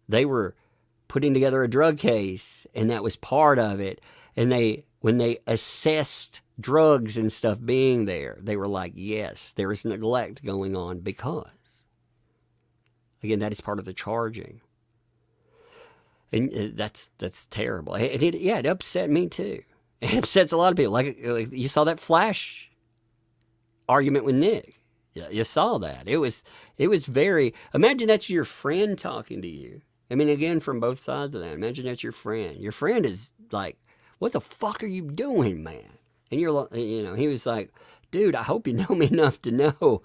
They were putting together a drug case, and that was part of it. And when they assessed drugs and stuff being there, they were like, yes, there is neglect going on because, again, that is part of the charging. And that's terrible. It upset me too. It upsets a lot of people. Like you saw that Flash argument with Nick. Yeah, you saw that. It was very. Imagine that's your friend talking to you. I mean, again, from both sides of that. Imagine that's your friend. Your friend is like, "What the fuck are you doing, man?" And you're like, he was like, "Dude, I hope you know me enough to know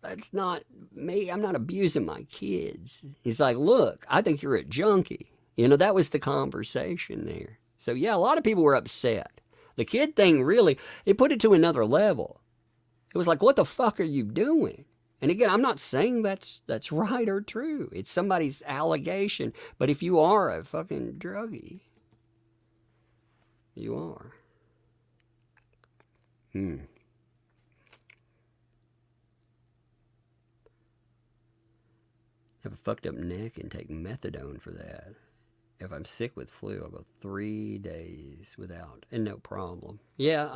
that's not me. I'm not abusing my kids." He's like, "Look, I think you're a junkie." That was the conversation there. So yeah, a lot of people were upset. The kid thing really, it put it to another level. It was like, what the fuck are you doing? And again, I'm not saying that's right or true. It's somebody's allegation. But if you are a fucking druggie, you are. Have a fucked up neck and take methadone for that. If I'm sick with flu, I'll go 3 days without, and no problem. Yeah,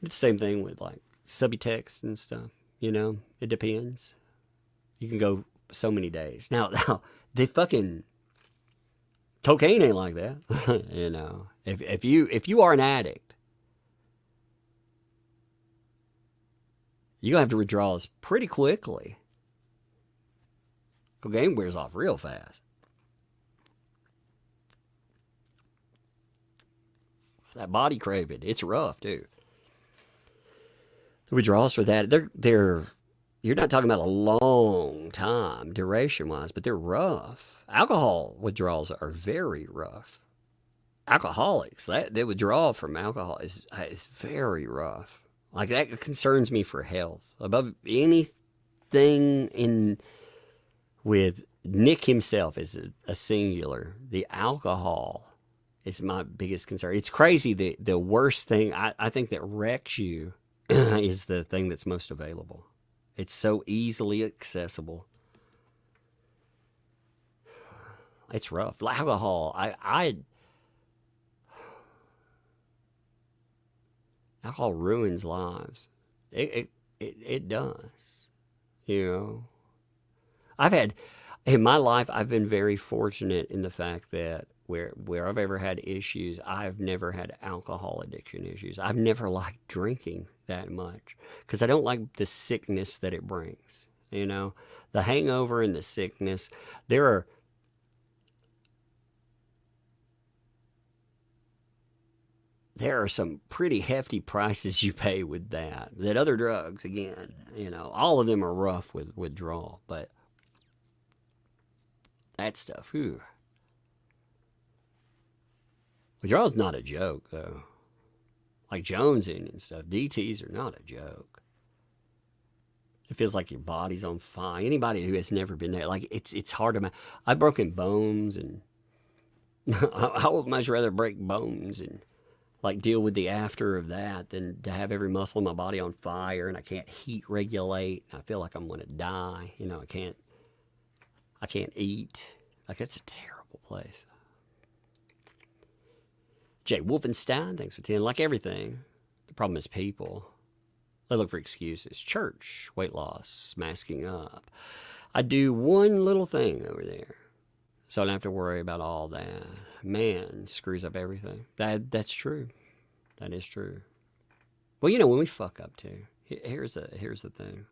It's the same thing with like subtext and stuff. You know, it depends. You can go so many days. Now the fucking cocaine ain't like that. You know, if you are an addict, you're gonna have to withdraw this pretty quickly. Cocaine wears off real fast. That body craving, it's rough, too. The withdrawals for that, they're you're not talking about a long time duration wise, but they're rough. Alcohol withdrawals are very rough. Alcoholics, they withdraw from alcohol is very rough. Like that concerns me for health above anything in with Nick himself is a singular. The alcohol is my biggest concern. It's crazy. The worst thing I think that wrecks you is the thing that's most available. It's so easily accessible. It's rough. Alcohol. Alcohol ruins lives. It does. You know. In my life, I've been very fortunate in the fact that where I've ever had issues, I've never had alcohol addiction issues. I've never liked drinking that much because I don't like the sickness that it brings. You know, the hangover and the sickness. There are some pretty hefty prices you pay with that. That other drugs, again, you know, all of them are rough with withdrawal, but that stuff, whew. Withdrawal's not a joke, though. Like jonesing and stuff, DTs are not a joke. It feels like your body's on fire. Anybody who has never been there, like it's hard to. I've broken bones, and I would much rather break bones and like deal with the after of that than to have every muscle in my body on fire and I can't heat regulate. I feel like I'm going to die. You know, I can't eat. Like, it's a terrible place. Jay Wolfenstein, thanks for 10. Like everything, the problem is people. They look for excuses. Church, weight loss, masking up. I do one little thing over there, so I don't have to worry about all that. Man screws up everything. That's true. That is true. Well, you know, when we fuck up too, here's the thing.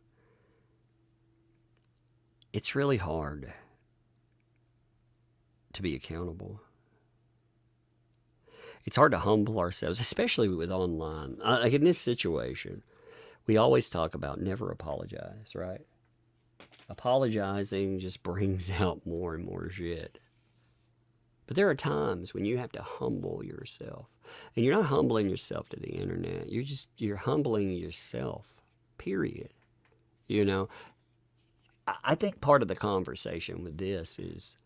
It's really hard to be accountable. It's hard to humble ourselves, especially with online. Like in this situation, we always talk about never apologize, right? Apologizing just brings out more and more shit. But there are times when you have to humble yourself. And you're not humbling yourself to the internet. You're humbling yourself, period. You know, I think part of the conversation with this is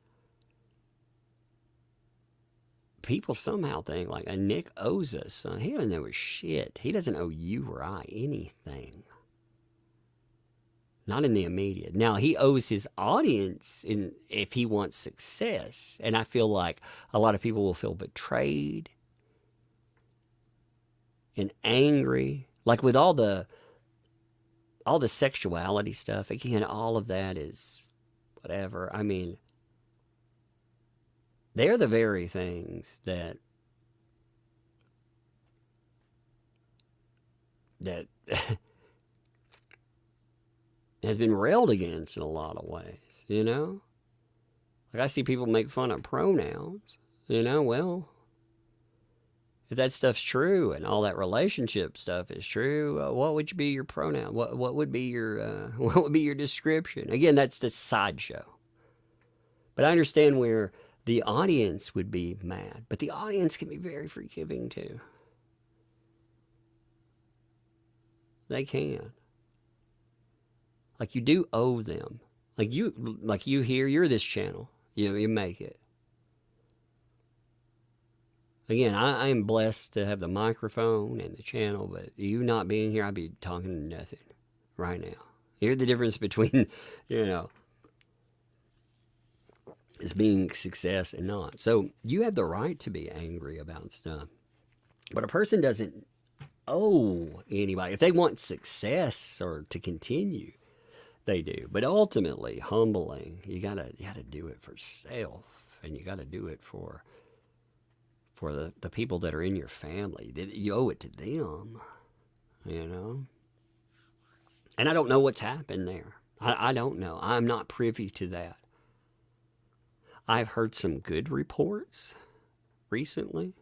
people somehow think like, Nick owes us. He doesn't owe us shit. He doesn't owe you or I anything. Not in the immediate. Now, he owes his audience if he wants success. And I feel like a lot of people will feel betrayed and angry. Like with all the sexuality stuff, again, all of that is whatever. I mean, they're the very things that has been railed against in a lot of ways, you know? Like I see people make fun of pronouns, you know, well, if that stuff's true and all that relationship stuff is true, what would be your pronoun? What would be your what would be your description? Again, that's the sideshow. But I understand where the audience would be mad, but the audience can be very forgiving too. They can. Like you do owe them. Like you here, you're this channel. You make it. Again, I am blessed to have the microphone and the channel, but you not being here, I'd be talking nothing right now. Here's the difference between, you know, is being success and not. So you have the right to be angry about stuff. But a person doesn't owe anybody. If they want success or to continue, they do. But ultimately, humbling, you gotta do it for self, and you gotta do it for the people that are in your family. You owe it to them, you know. And I don't know what's happened there. I don't know. I'm not privy to that. I've heard some good reports recently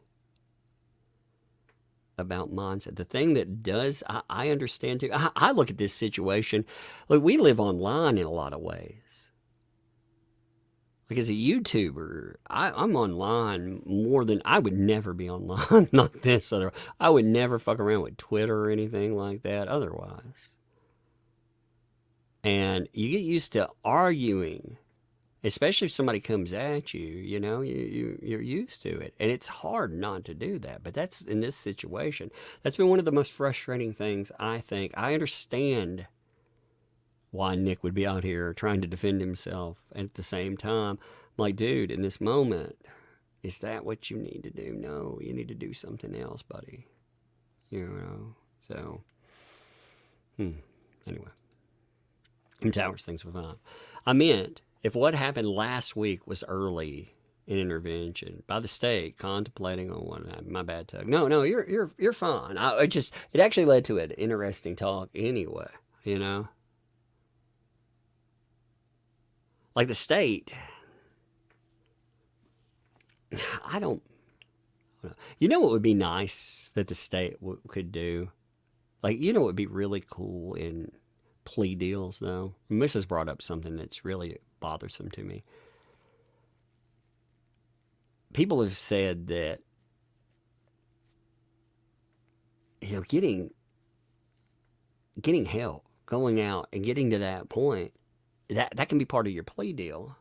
about mindset. The thing that does, I understand too. I look at this situation. Look, we live online in a lot of ways. Like as a YouTuber, I'm online more than I would never be online like this. I would never fuck around with Twitter or anything like that otherwise. And you get used to arguing, especially if somebody comes at you, you know, you're used to it. And it's hard not to do that. But that's in this situation. That's been one of the most frustrating things, I think. I understand why Nick would be out here trying to defend himself. And at the same time, I'm like, dude, in this moment, is that what you need to do? No, you need to do something else, buddy. You know, so, anyway. Towers, things were fine. I meant, if what happened last week was early in intervention by the state contemplating on what happened, my bad, Tug. No, you're fine. It actually led to an interesting talk anyway, you know? Like the state, I don't, you know what would be nice that the state could do? Like, you know what would be really cool in plea deals, though? Mrs. brought up something that's really bothersome to me. People have said that, you know, getting help, going out and getting to that point, that can be part of your plea deal.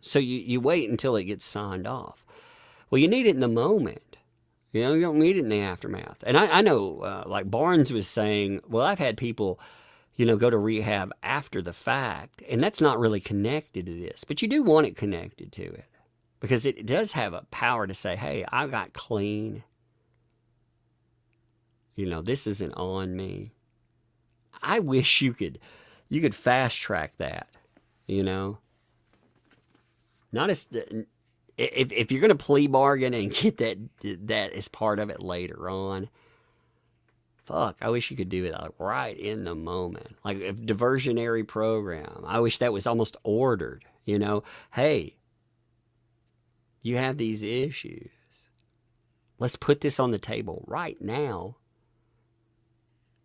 So you wait until it gets signed off. Well, you need it in the moment. You know, you don't need it in the aftermath. And I know, like Barnes was saying, well, I've had people, you know, go to rehab after the fact, and that's not really connected to this. But you do want it connected to it because it does have a power to say, hey, I got clean. You know, this isn't on me. I wish you could fast track that, you know. Not as if you're going to plea bargain and get that as part of it later on. Fuck, I wish you could do it like right in the moment. Like a diversionary program. I wish that was almost ordered, you know. Hey, you have these issues. Let's put this on the table right now.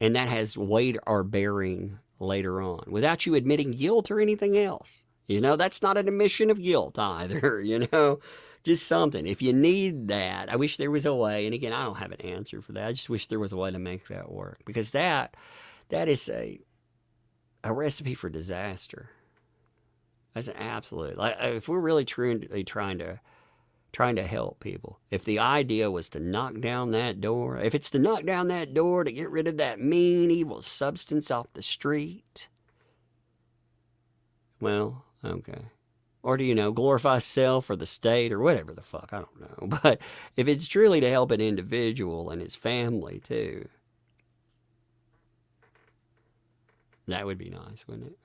And that has weight or bearing later on without you admitting guilt or anything else. You know, that's not an admission of guilt either, you know, just something. If you need that, I wish there was a way. And again, I don't have an answer for that. I just wish there was a way to make that work because that is a recipe for disaster. That's an absolute, like, if we're really truly trying to help people, if the idea was to knock down that door, if it's to knock down that door to get rid of that mean, evil substance off the street, well, okay. Or do you know, glorify self or the state or whatever the fuck, I don't know. But if it's truly to help an individual and his family too, that would be nice, wouldn't it?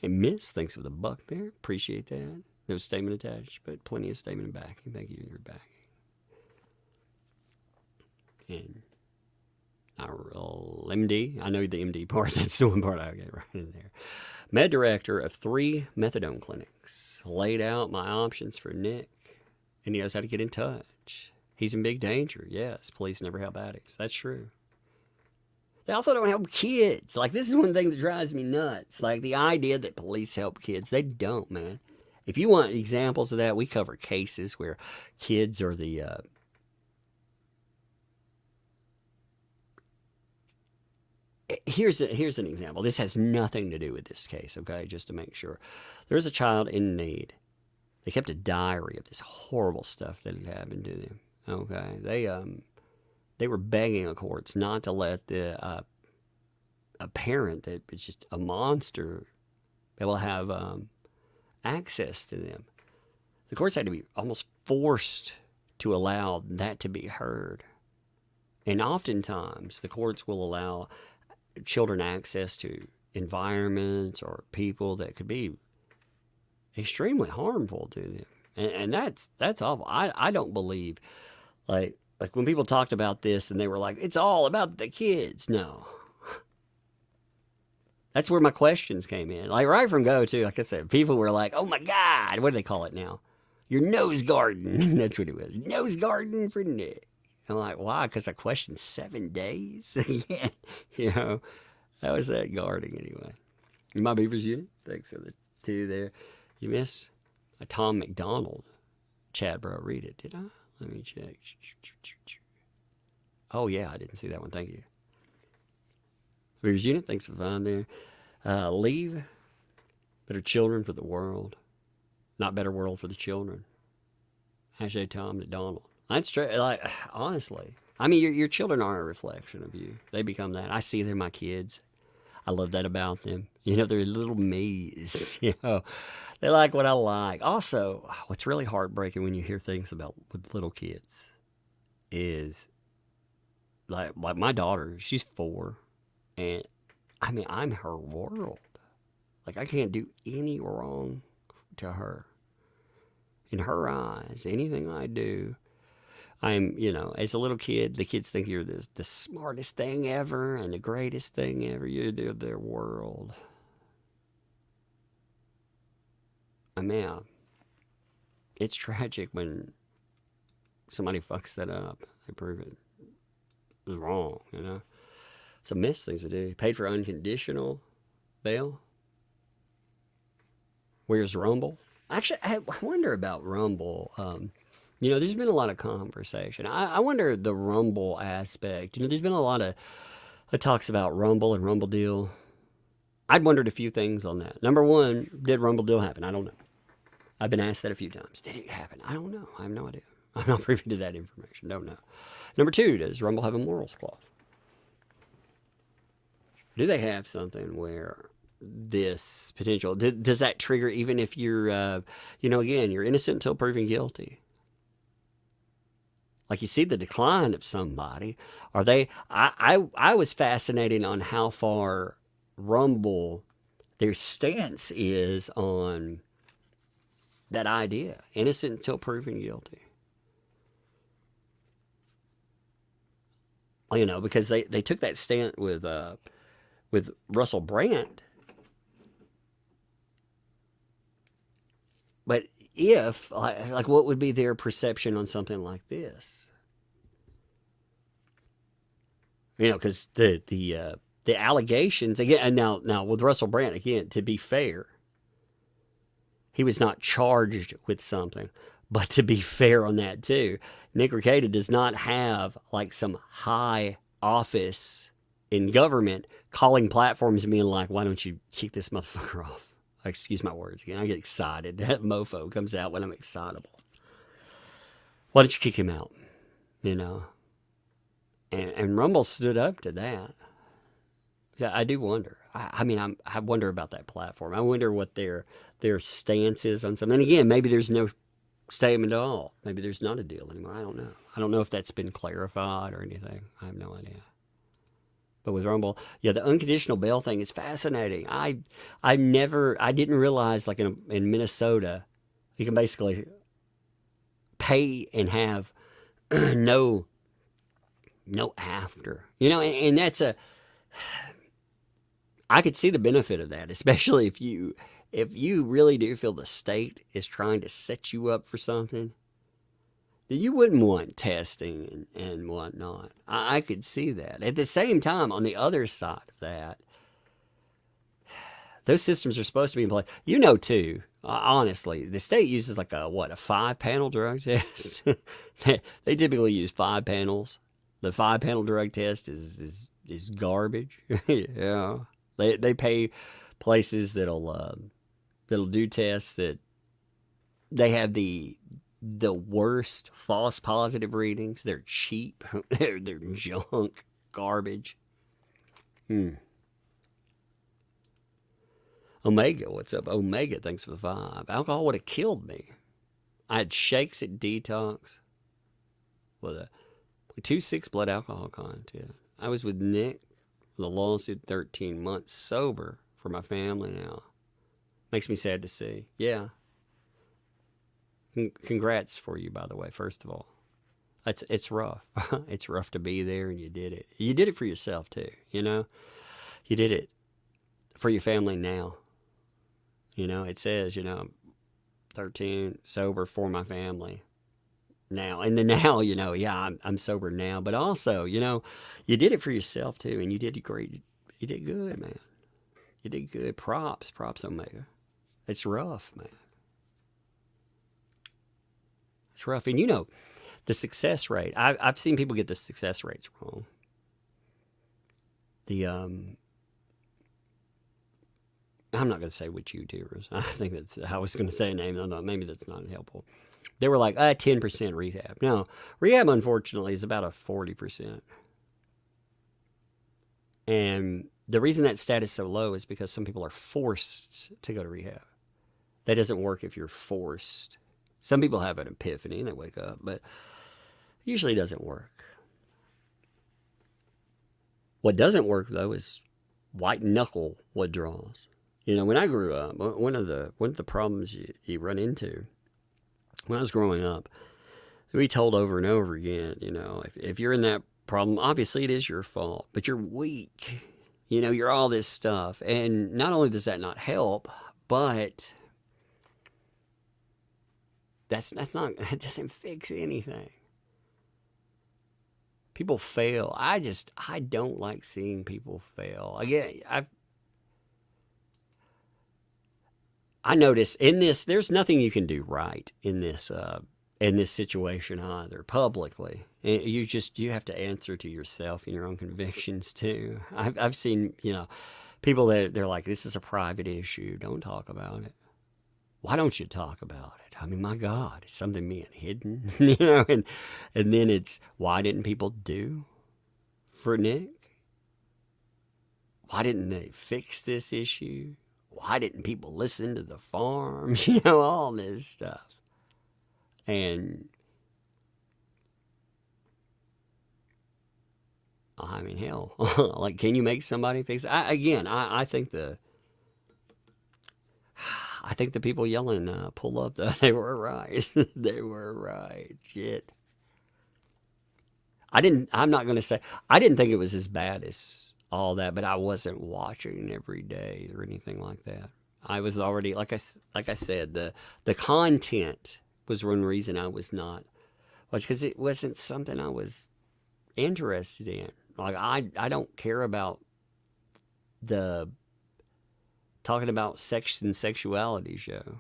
Hey, Miss, thanks for the buck there. Appreciate that. No statement attached, but plenty of statement backing. Thank you, you're back. And MD, I know the MD part, that's the one part I get right in there. Med director of 3 methadone clinics. Laid out my options for Nick, and he knows how to get in touch. He's in big danger. Yes, police never help addicts. That's true. They also don't help kids. Like, this is one thing that drives me nuts. Like, the idea that police help kids. They don't, man. If you want examples of that, we cover cases where kids are the... Here's an example. This has nothing to do with this case, okay, just to make sure. There was a child in need. They kept a diary of this horrible stuff that had happened to them, okay? They were begging the courts not to let a parent that is just a monster be able to have access to them. The courts had to be almost forced to allow that to be heard. And oftentimes, the courts will allow children access to environments or people that could be extremely harmful to them. And that's awful. I don't believe, like when people talked about this and they were like, it's all about the kids. No. That's where my questions came in. Like right from go, too, like I said, people were like, oh my God, what do they call it now? Your nose garden. That's what it was. Nose garden for Nick. I'm like, why? Because I questioned 7 days? Yeah. You know, that was that guarding anyway. My Beavers unit. Thanks for the 2 there. You miss a Tom McDonald. Chad, bro, read it. Did I? Let me check. Oh, yeah, I didn't see that one. Thank you. Beavers unit. Thanks for finding there. Leave better children for the world. Not better world for the children. Hashtag Tom McDonald. That's true. Like, honestly. I mean, your children are a reflection of you. They become that. I see they're my kids. I love that about them. You know, they're little me's. You know, they like what I like. Also, what's really heartbreaking when you hear things about with little kids is like my daughter, she's 4. And I mean, I'm her world. Like, I can't do any wrong to her. In her eyes, anything I do, I'm, you know, as a little kid, the kids think you're the smartest thing ever and the greatest thing ever. You're their world. I mean, it's tragic when somebody fucks that up. They prove it was wrong, you know. It's a miss things we do. Paid for unconditional bail. Where's Rumble? Actually, I wonder about Rumble. You know, there's been a lot of conversation. I wonder the Rumble aspect. You know, there's been a lot of talks about Rumble and Rumble Deal. I'd wondered a few things on that. Number one, did Rumble Deal happen? I don't know. I've been asked that a few times. Did it happen? I don't know. I have no idea. I'm not privy to that information. Don't know. Number two, does Rumble have a morals clause? Do they have something where this potential, does that trigger even if you're, you know, again, you're innocent until proven guilty? Like you see the decline of somebody. Are they, I was fascinated on how far Rumble, their stance is on that idea. Innocent until proven guilty. You know, because they took that stance with Russell Brand. But if, like, what would be their perception on something like this? You know, because the allegations again, and now with Russell Brand again, to be fair, he was not charged with something, but to be fair on that too, Nick Rekita does not have like some high office in government calling platforms and being like, "Why don't you kick this motherfucker off?" Excuse my words again. I get excited. That mofo comes out when I'm excitable. Why don't you kick him out? You know? And Rumble stood up to that. I do wonder. I mean, I wonder about that platform. I wonder what their stance is on something. And again, maybe there's no statement at all. Maybe there's not a deal anymore. I don't know. I don't know if that's been clarified or anything. I have no idea. But with Rumble, yeah, the unconditional bail thing is fascinating. I didn't realize, like in Minnesota, you can basically pay and have no after. You know, and that's I could see the benefit of that, especially if you really do feel the state is trying to set you up for something. You wouldn't want testing and whatnot. I could see that. At the same time, on the other side of that, those systems are supposed to be in place. You know, too, honestly, the state uses like a 5-panel drug test? They typically use 5 panels. The 5-panel drug test is garbage. Yeah. They pay places that'll do tests that they have the worst false positive readings. They're cheap. They're junk, garbage. Omega, what's up? Omega, thanks for the 5. Alcohol would have killed me. I had shakes at detox. with a 2.6 blood alcohol content. I was with Nick with a lawsuit 13 months sober for my family now. Makes me sad to see. Yeah. Congrats for you, by the way, first of all. It's rough. It's rough to be there, and you did it. You did it for yourself, too, you know? You did it for your family now. You know, it says, 13, sober for my family now. And the now, yeah, I'm sober now. But also, you did it for yourself, too, and you did great. You did good, man. You did good. Props, Omega. It's rough, man. It's rough. And the success rate. I've seen people get the success rates wrong. I'm not going to say which YouTubers. I was going to say a name. No, maybe that's not helpful. They were like, 10% rehab. No, rehab, unfortunately, is about a 40%. And the reason that stat is so low is because some people are forced to go to rehab. That doesn't work if you're forced. Some people have an epiphany and they wake up, but usually it doesn't work. What doesn't work, though, is white knuckle withdrawals. When I grew up, one of the problems you run into when I was growing up, we told over and over again, if you're in that problem, obviously it is your fault, but you're weak. You're all this stuff. And not only does that not help, but it doesn't fix anything. People fail. I don't like seeing people fail. Again, I notice in this, there's nothing you can do right in this situation either, publicly. You have to answer to yourself and your own convictions too. I've seen, people that they're like, this is a private issue. Don't talk about it. Why don't you talk about it? I mean, my God, it's something being hidden, and then it's, why didn't people do for Nick? Why didn't they fix this issue? Why didn't people listen to the farms? All this stuff. And I mean, hell, like, can you make somebody fix it? I think the people yelling, pull up, they were right. They were right. Shit. I didn't think it was as bad as all that, but I wasn't watching every day or anything like that. I was already, like I said, the content was one reason I was not watching, because it wasn't something I was interested in. Like, I don't care about the talking about sex and sexuality show.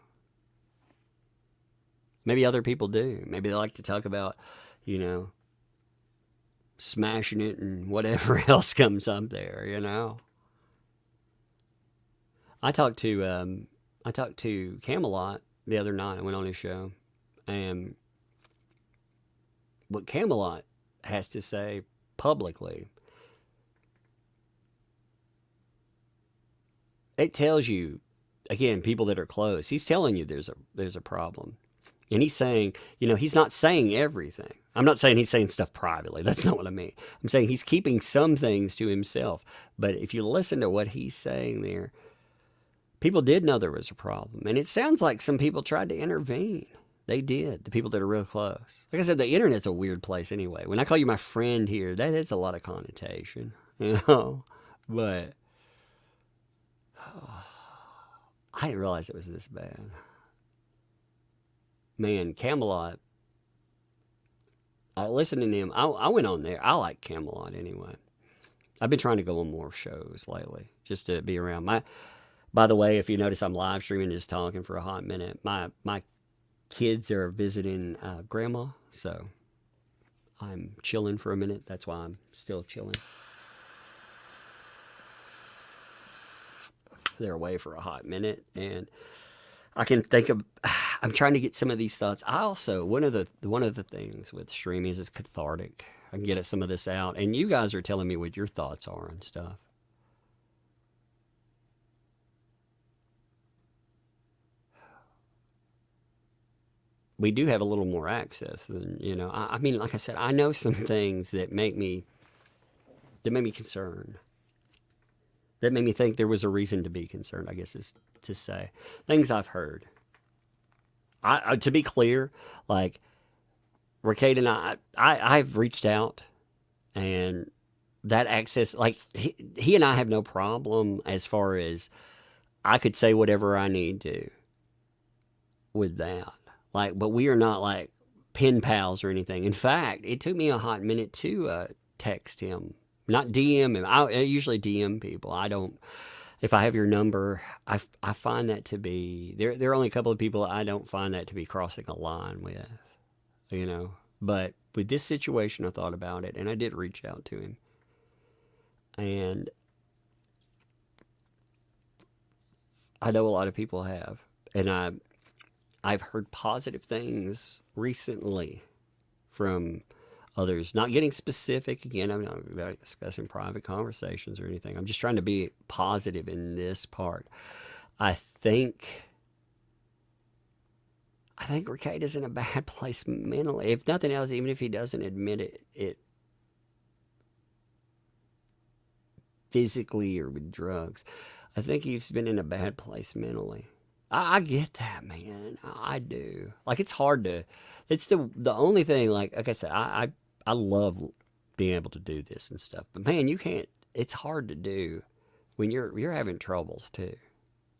Maybe other people do. Maybe they like to talk about, smashing it and whatever else comes up there, I talked to Camelot the other night. I went on his show, and what Camelot has to say publicly, it tells you, again, people that are close. He's telling you there's a problem, and he's saying, he's not saying everything. I'm not saying he's saying stuff privately. That's not what I mean. I'm saying he's keeping some things to himself. But if you listen to what he's saying there, people did know there was a problem. And it sounds like some people tried to intervene. They did, the people that are real close. Like I said, the internet's a weird place anyway. When I call you my friend here, that is a lot of connotation, But I didn't realize it was this bad. Man, Camelot, listening to him, I went on there. I like Camelot anyway. I've been trying to go on more shows lately, just to be around. By the way, if you notice, I'm live streaming, just talking for a hot minute. My kids are visiting grandma, so I'm chilling for a minute. That's why I'm still chilling. They're away for a hot minute, and I can think of, I'm trying to get some of these thoughts. I also, one of the things with streaming is it's cathartic. I can get some of this out, and you guys are telling me what your thoughts are and stuff. we do have a little more access than, I mean, like I said, I know some things that make me concerned. That made me think there was a reason to be concerned, I guess is to say. Things I've heard. To be clear, like, Rekita and I've reached out, and that access, like, he and I have no problem as far as I could say whatever I need to with that. Like, but we are not like pen pals or anything. In fact, it took me a hot minute to text him, not DM him. I usually DM people. I don't. If I have your number, I find that to be there are only a couple of people I don't find that to be crossing a line with, But with this situation, I thought about it, and I did reach out to him, and I know a lot of people have, and I've heard positive things recently from others. Not getting specific, again, I'm not discussing private conversations or anything. I'm just trying to be positive in this part. I think Rekieta's in a bad place mentally. If nothing else, even if he doesn't admit it physically or with drugs, I think he's been in a bad place mentally. I get that, man. I do. Like, it's hard to. It's the only thing. Like I said, I love being able to do this and stuff. But man, you can't. It's hard to do when you're having troubles too.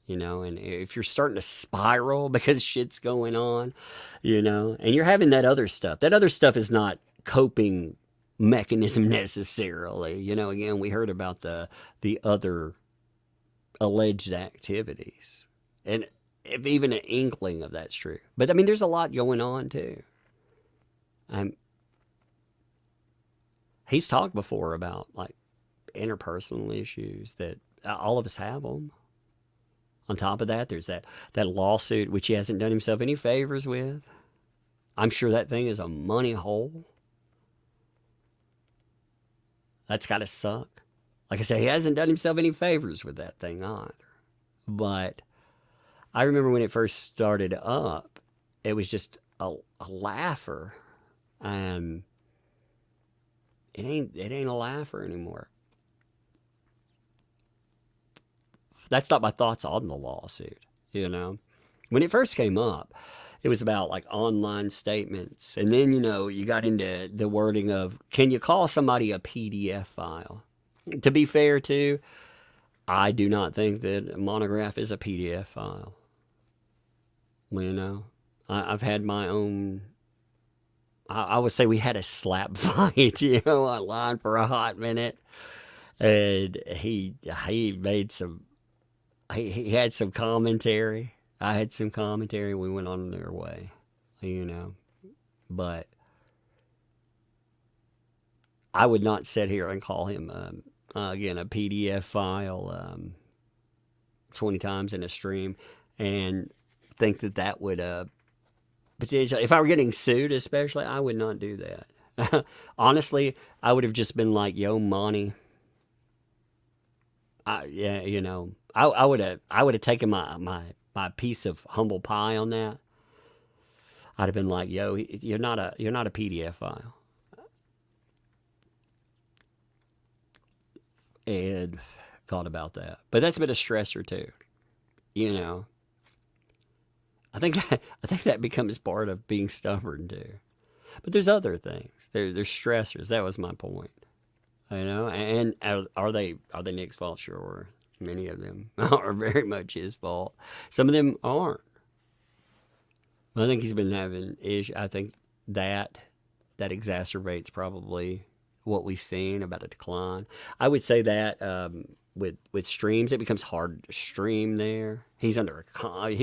And if you're starting to spiral because shit's going on, and you're having that other stuff. That other stuff is not coping mechanism necessarily. Again, we heard about the other alleged activities. And if even an inkling of that's true. But I mean, there's a lot going on too. He's talked before about like interpersonal issues that all of us have them. On top of that, there's that lawsuit, which he hasn't done himself any favors with. I'm sure that thing is a money hole. That's got to suck. Like I said, he hasn't done himself any favors with that thing either. But I remember when it first started up, it was just a laugher. It ain't a laugher anymore. That's not my thoughts on the lawsuit, When it first came up, it was about like online statements. And then, you got into the wording of, can you call somebody a PDF file? To be fair, too, I do not think that a monograph is a PDF file. I've had my own. I would say we had a slap fight, online for a hot minute, and he made some. He had some commentary. I had some commentary. We went on their way, But I would not sit here and call him again a PDF file 20 times in a stream, and think that would potentially, if I were getting sued especially, I would not do that. Honestly, I would have just been like, yo, Monty. I would have taken my piece of humble pie on that. I'd have been like, yo, you're not a PDF file. And thought about that. But that's been a stressor too. I think that becomes part of being stubborn too. But there's other things. There's stressors. That was my point. And are they Nick's fault? Sure. Many of them are very much his fault. Some of them aren't. I think he's been having issues. I think that exacerbates probably what we've seen about a decline. I would say that with streams, it becomes hard to stream there. He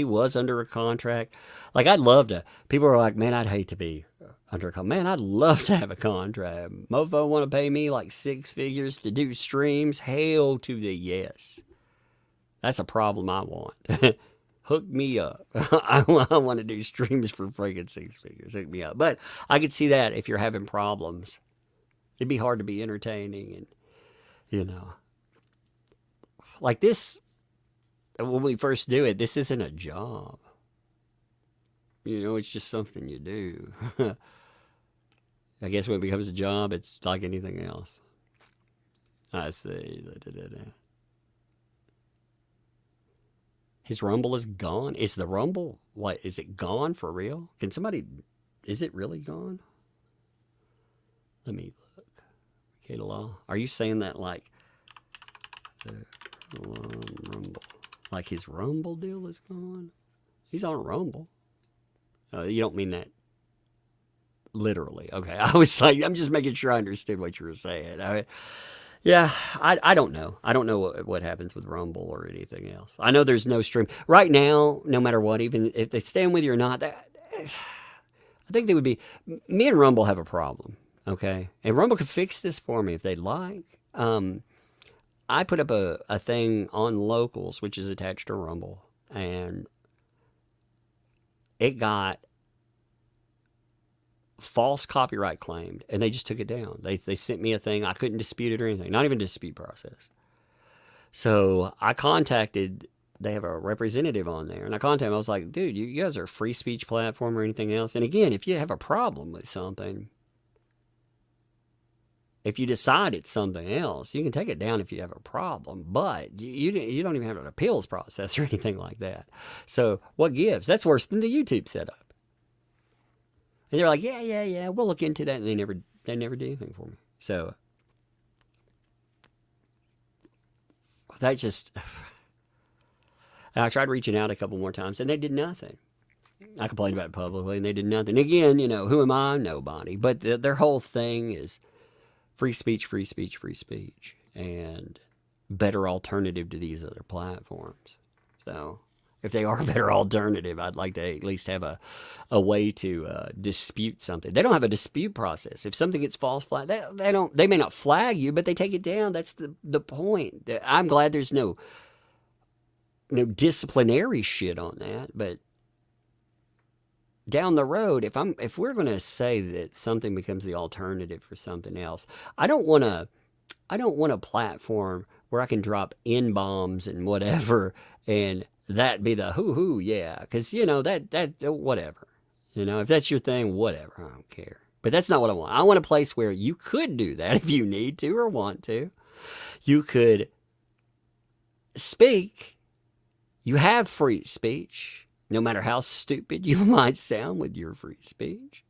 was under a contract. Like, I'd love to. People are like, man, I'd hate to be under a contract. Man, I'd love to have a contract. Mofo want to pay me like 6 figures to do streams? Hell to the yes. That's a problem I want. Hook me up. I want to do streams for freaking 6 figures. Hook me up. But I could see that if you're having problems, it'd be hard to be entertaining and, like this, when we first do it, this isn't a job. It's just something you do. I guess when it becomes a job, it's like anything else. I see. His Rumble is gone. Is the Rumble, what, is it gone for real? Is it really gone? Let me look. Rekita Law. Are you saying that like the Rumble, like his Rumble deal is gone? He's on Rumble. You don't mean that literally. Okay. I was like, I'm just making sure I understood what you were saying. I don't know. I don't know what happens with Rumble or anything else. I know there's no stream. Right now, no matter what, even if they stand with you or not, I think they would be. Me and Rumble have a problem, okay? And Rumble could fix this for me if they'd like. I put up a thing on Locals, which is attached to Rumble, and it got false copyright claimed, and they just took it down. They sent me a thing. I couldn't dispute it or anything, not even dispute process. So I contacted, they have a representative on there, and I contacted him. I was like, dude, you guys are a free speech platform or anything else? And again, if you have a problem with something, if you decide it's something else, you can take it down if you have a problem, but you don't even have an appeals process or anything like that. So what gives? That's worse than the YouTube setup. And they're like, yeah, we'll look into that. And they never did anything for me. So that just, I tried reaching out a couple more times and they did nothing. I complained about it publicly and they did nothing. Again, who am I? Nobody. But their whole thing is free speech, and better alternative to these other platforms. So if they are a better alternative, I'd like to at least have a way to dispute something. They don't have a dispute process. If something gets false flagged, they may not flag you, but they take it down. That's the point. I'm glad there's no disciplinary shit on that, but down the road, if we're going to say that something becomes the alternative for something else, I don't want a platform where I can drop N-bombs and whatever and that be the hoo-hoo, yeah, because, that whatever. If that's your thing, whatever, I don't care. But that's not what I want. I want a place where you could do that if you need to or want to. You could speak. You have free speech, no matter how stupid you might sound with your free speech.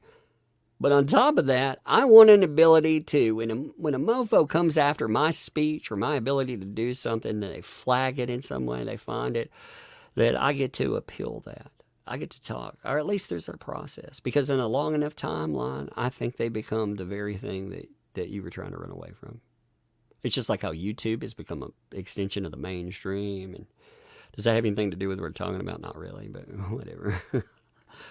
But on top of that, I want an ability to, when a mofo comes after my speech or my ability to do something, that they flag it in some way, they find it, that I get to appeal that. I get to talk, or at least there's a process. Because in a long enough timeline, I think they become the very thing that you were trying to run away from. It's just like how YouTube has become an extension of the mainstream. And does that have anything to do with what we're talking about? Not really, but whatever.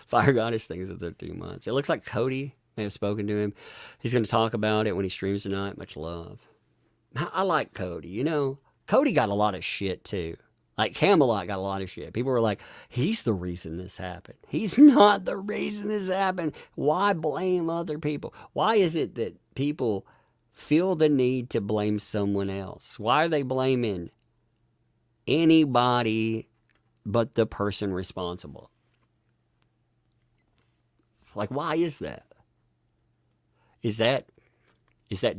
Fire Goddess things with 13 months. It looks like Cody may have spoken to him. He's going to talk about it when he streams tonight. Much love. I like Cody. Cody got a lot of shit too. Like Camelot got a lot of shit. People were like, he's the reason this happened. He's not the reason this happened. Why blame other people? Why is it that people feel the need to blame someone else? Why are they blaming anybody but the person responsible? Like, why is that? Is that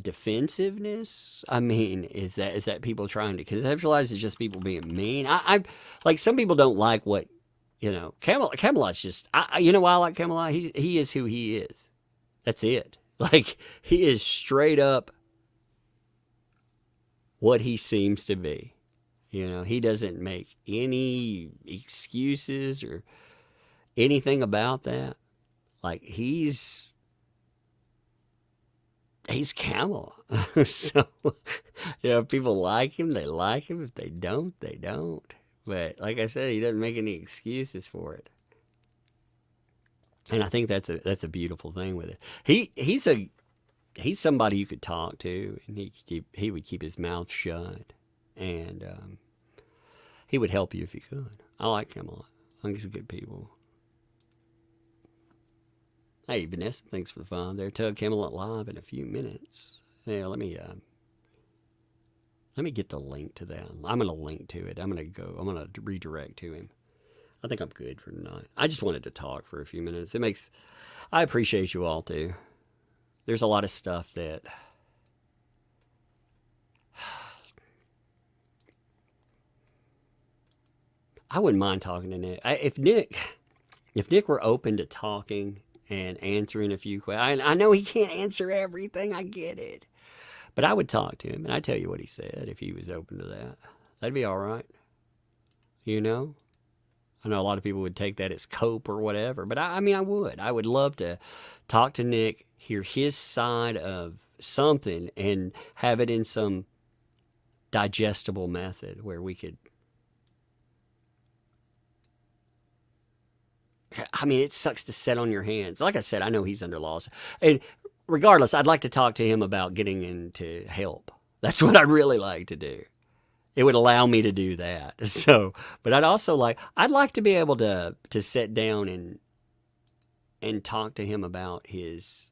defensiveness? I mean, is that people trying to conceptualize it's just people being mean? I like, some people don't like what, Camelot's just, you know why I like Camelot? He is who he is. That's it. Like, he is straight up what he seems to be. He doesn't make any excuses or anything about that. Like, he's Camelot. So, if people like him, they like him. If they don't, they don't. But like I said, he doesn't make any excuses for it. And I think that's a beautiful thing with it. He's somebody you could talk to, and he would keep his mouth shut, and he would help you if he could. I like Camelot. I think he's good people. Hey, Vanessa, thanks for the fun there. Tug Camelot live in a few minutes. Yeah, let me get the link to that. I'm going to link to it. I'm going to redirect to him. I think I'm good for tonight. I just wanted to talk for a few minutes. I appreciate you all too. There's a lot of stuff that I wouldn't mind talking to Nick. If Nick were open to talking and answering a few questions, I know he can't answer everything. I get it, but I would talk to him and I'd tell you what he said if he was open to that. That'd be all right. You know, I know a lot of people would take that as cope or whatever, but I mean, I would. I would love to talk to Nick, hear his side of something, and have it in some digestible method where we could. I mean, it sucks to sit on your hands. Like I said, I know he's under laws. And regardless, I'd like to talk to him about getting into help. That's what I'd really like to do. It would allow me to do that. So, but I'd like to be able to sit down and talk to him about his,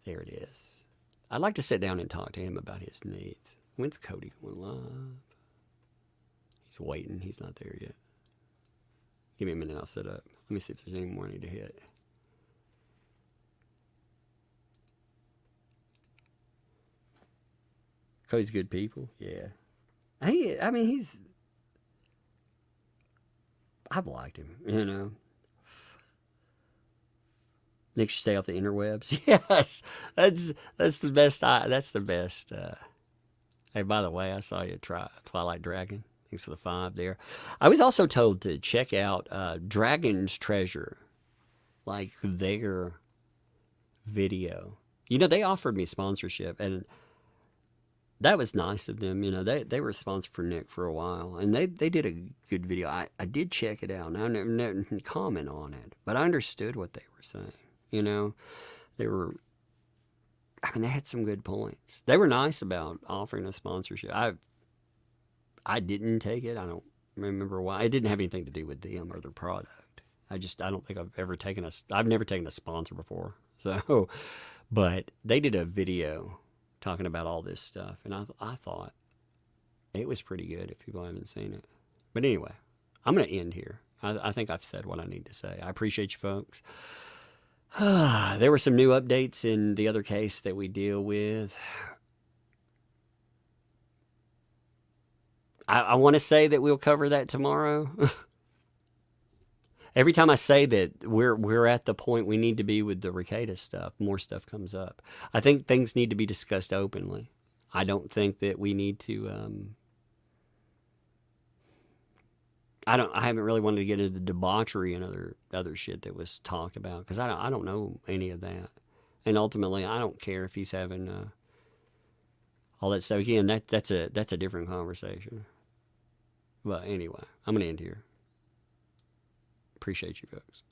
there it is. I'd like to sit down and talk to him about his needs. When's Cody going live? He's waiting. He's not there yet. Give me a minute, I'll set up. Let me see if there's any more I need to hit. Cody's good people, yeah. I mean, I've liked him, you know. Nick should stay off the interwebs. Yes, that's the best. That's the best. Hey, by the way, I saw you try Twilight Dragon. Thanks for the 5 there. I was also told to check out Dragon's Treasure, like their video. You know, they offered me sponsorship, and that was nice of them. You know, they were a sponsor for Nick for a while, and they did a good video. I did check it out, and I never comment on it, but I understood what they were saying. You know, they had some good points. They were nice about offering a sponsorship. I didn't take it. I don't remember why. It didn't have anything to do with them or their product. I don't think I've never taken a sponsor before. So, but they did a video talking about all this stuff, and I thought it was pretty good if people haven't seen it. But anyway, I'm going to end here. I think I've said what I need to say. I appreciate you folks. There were some new updates in the other case that we deal with. I want to say that we'll cover that tomorrow. Every time I say that we're at the point we need to be with the Rekita stuff, more stuff comes up. I think things need to be discussed openly. I don't think that we need to. I haven't really wanted to get into debauchery and other shit that was talked about because I don't know any of that, and ultimately I don't care if he's having all that stuff. Again, that's a different conversation. But anyway, I'm gonna end here. Appreciate you folks.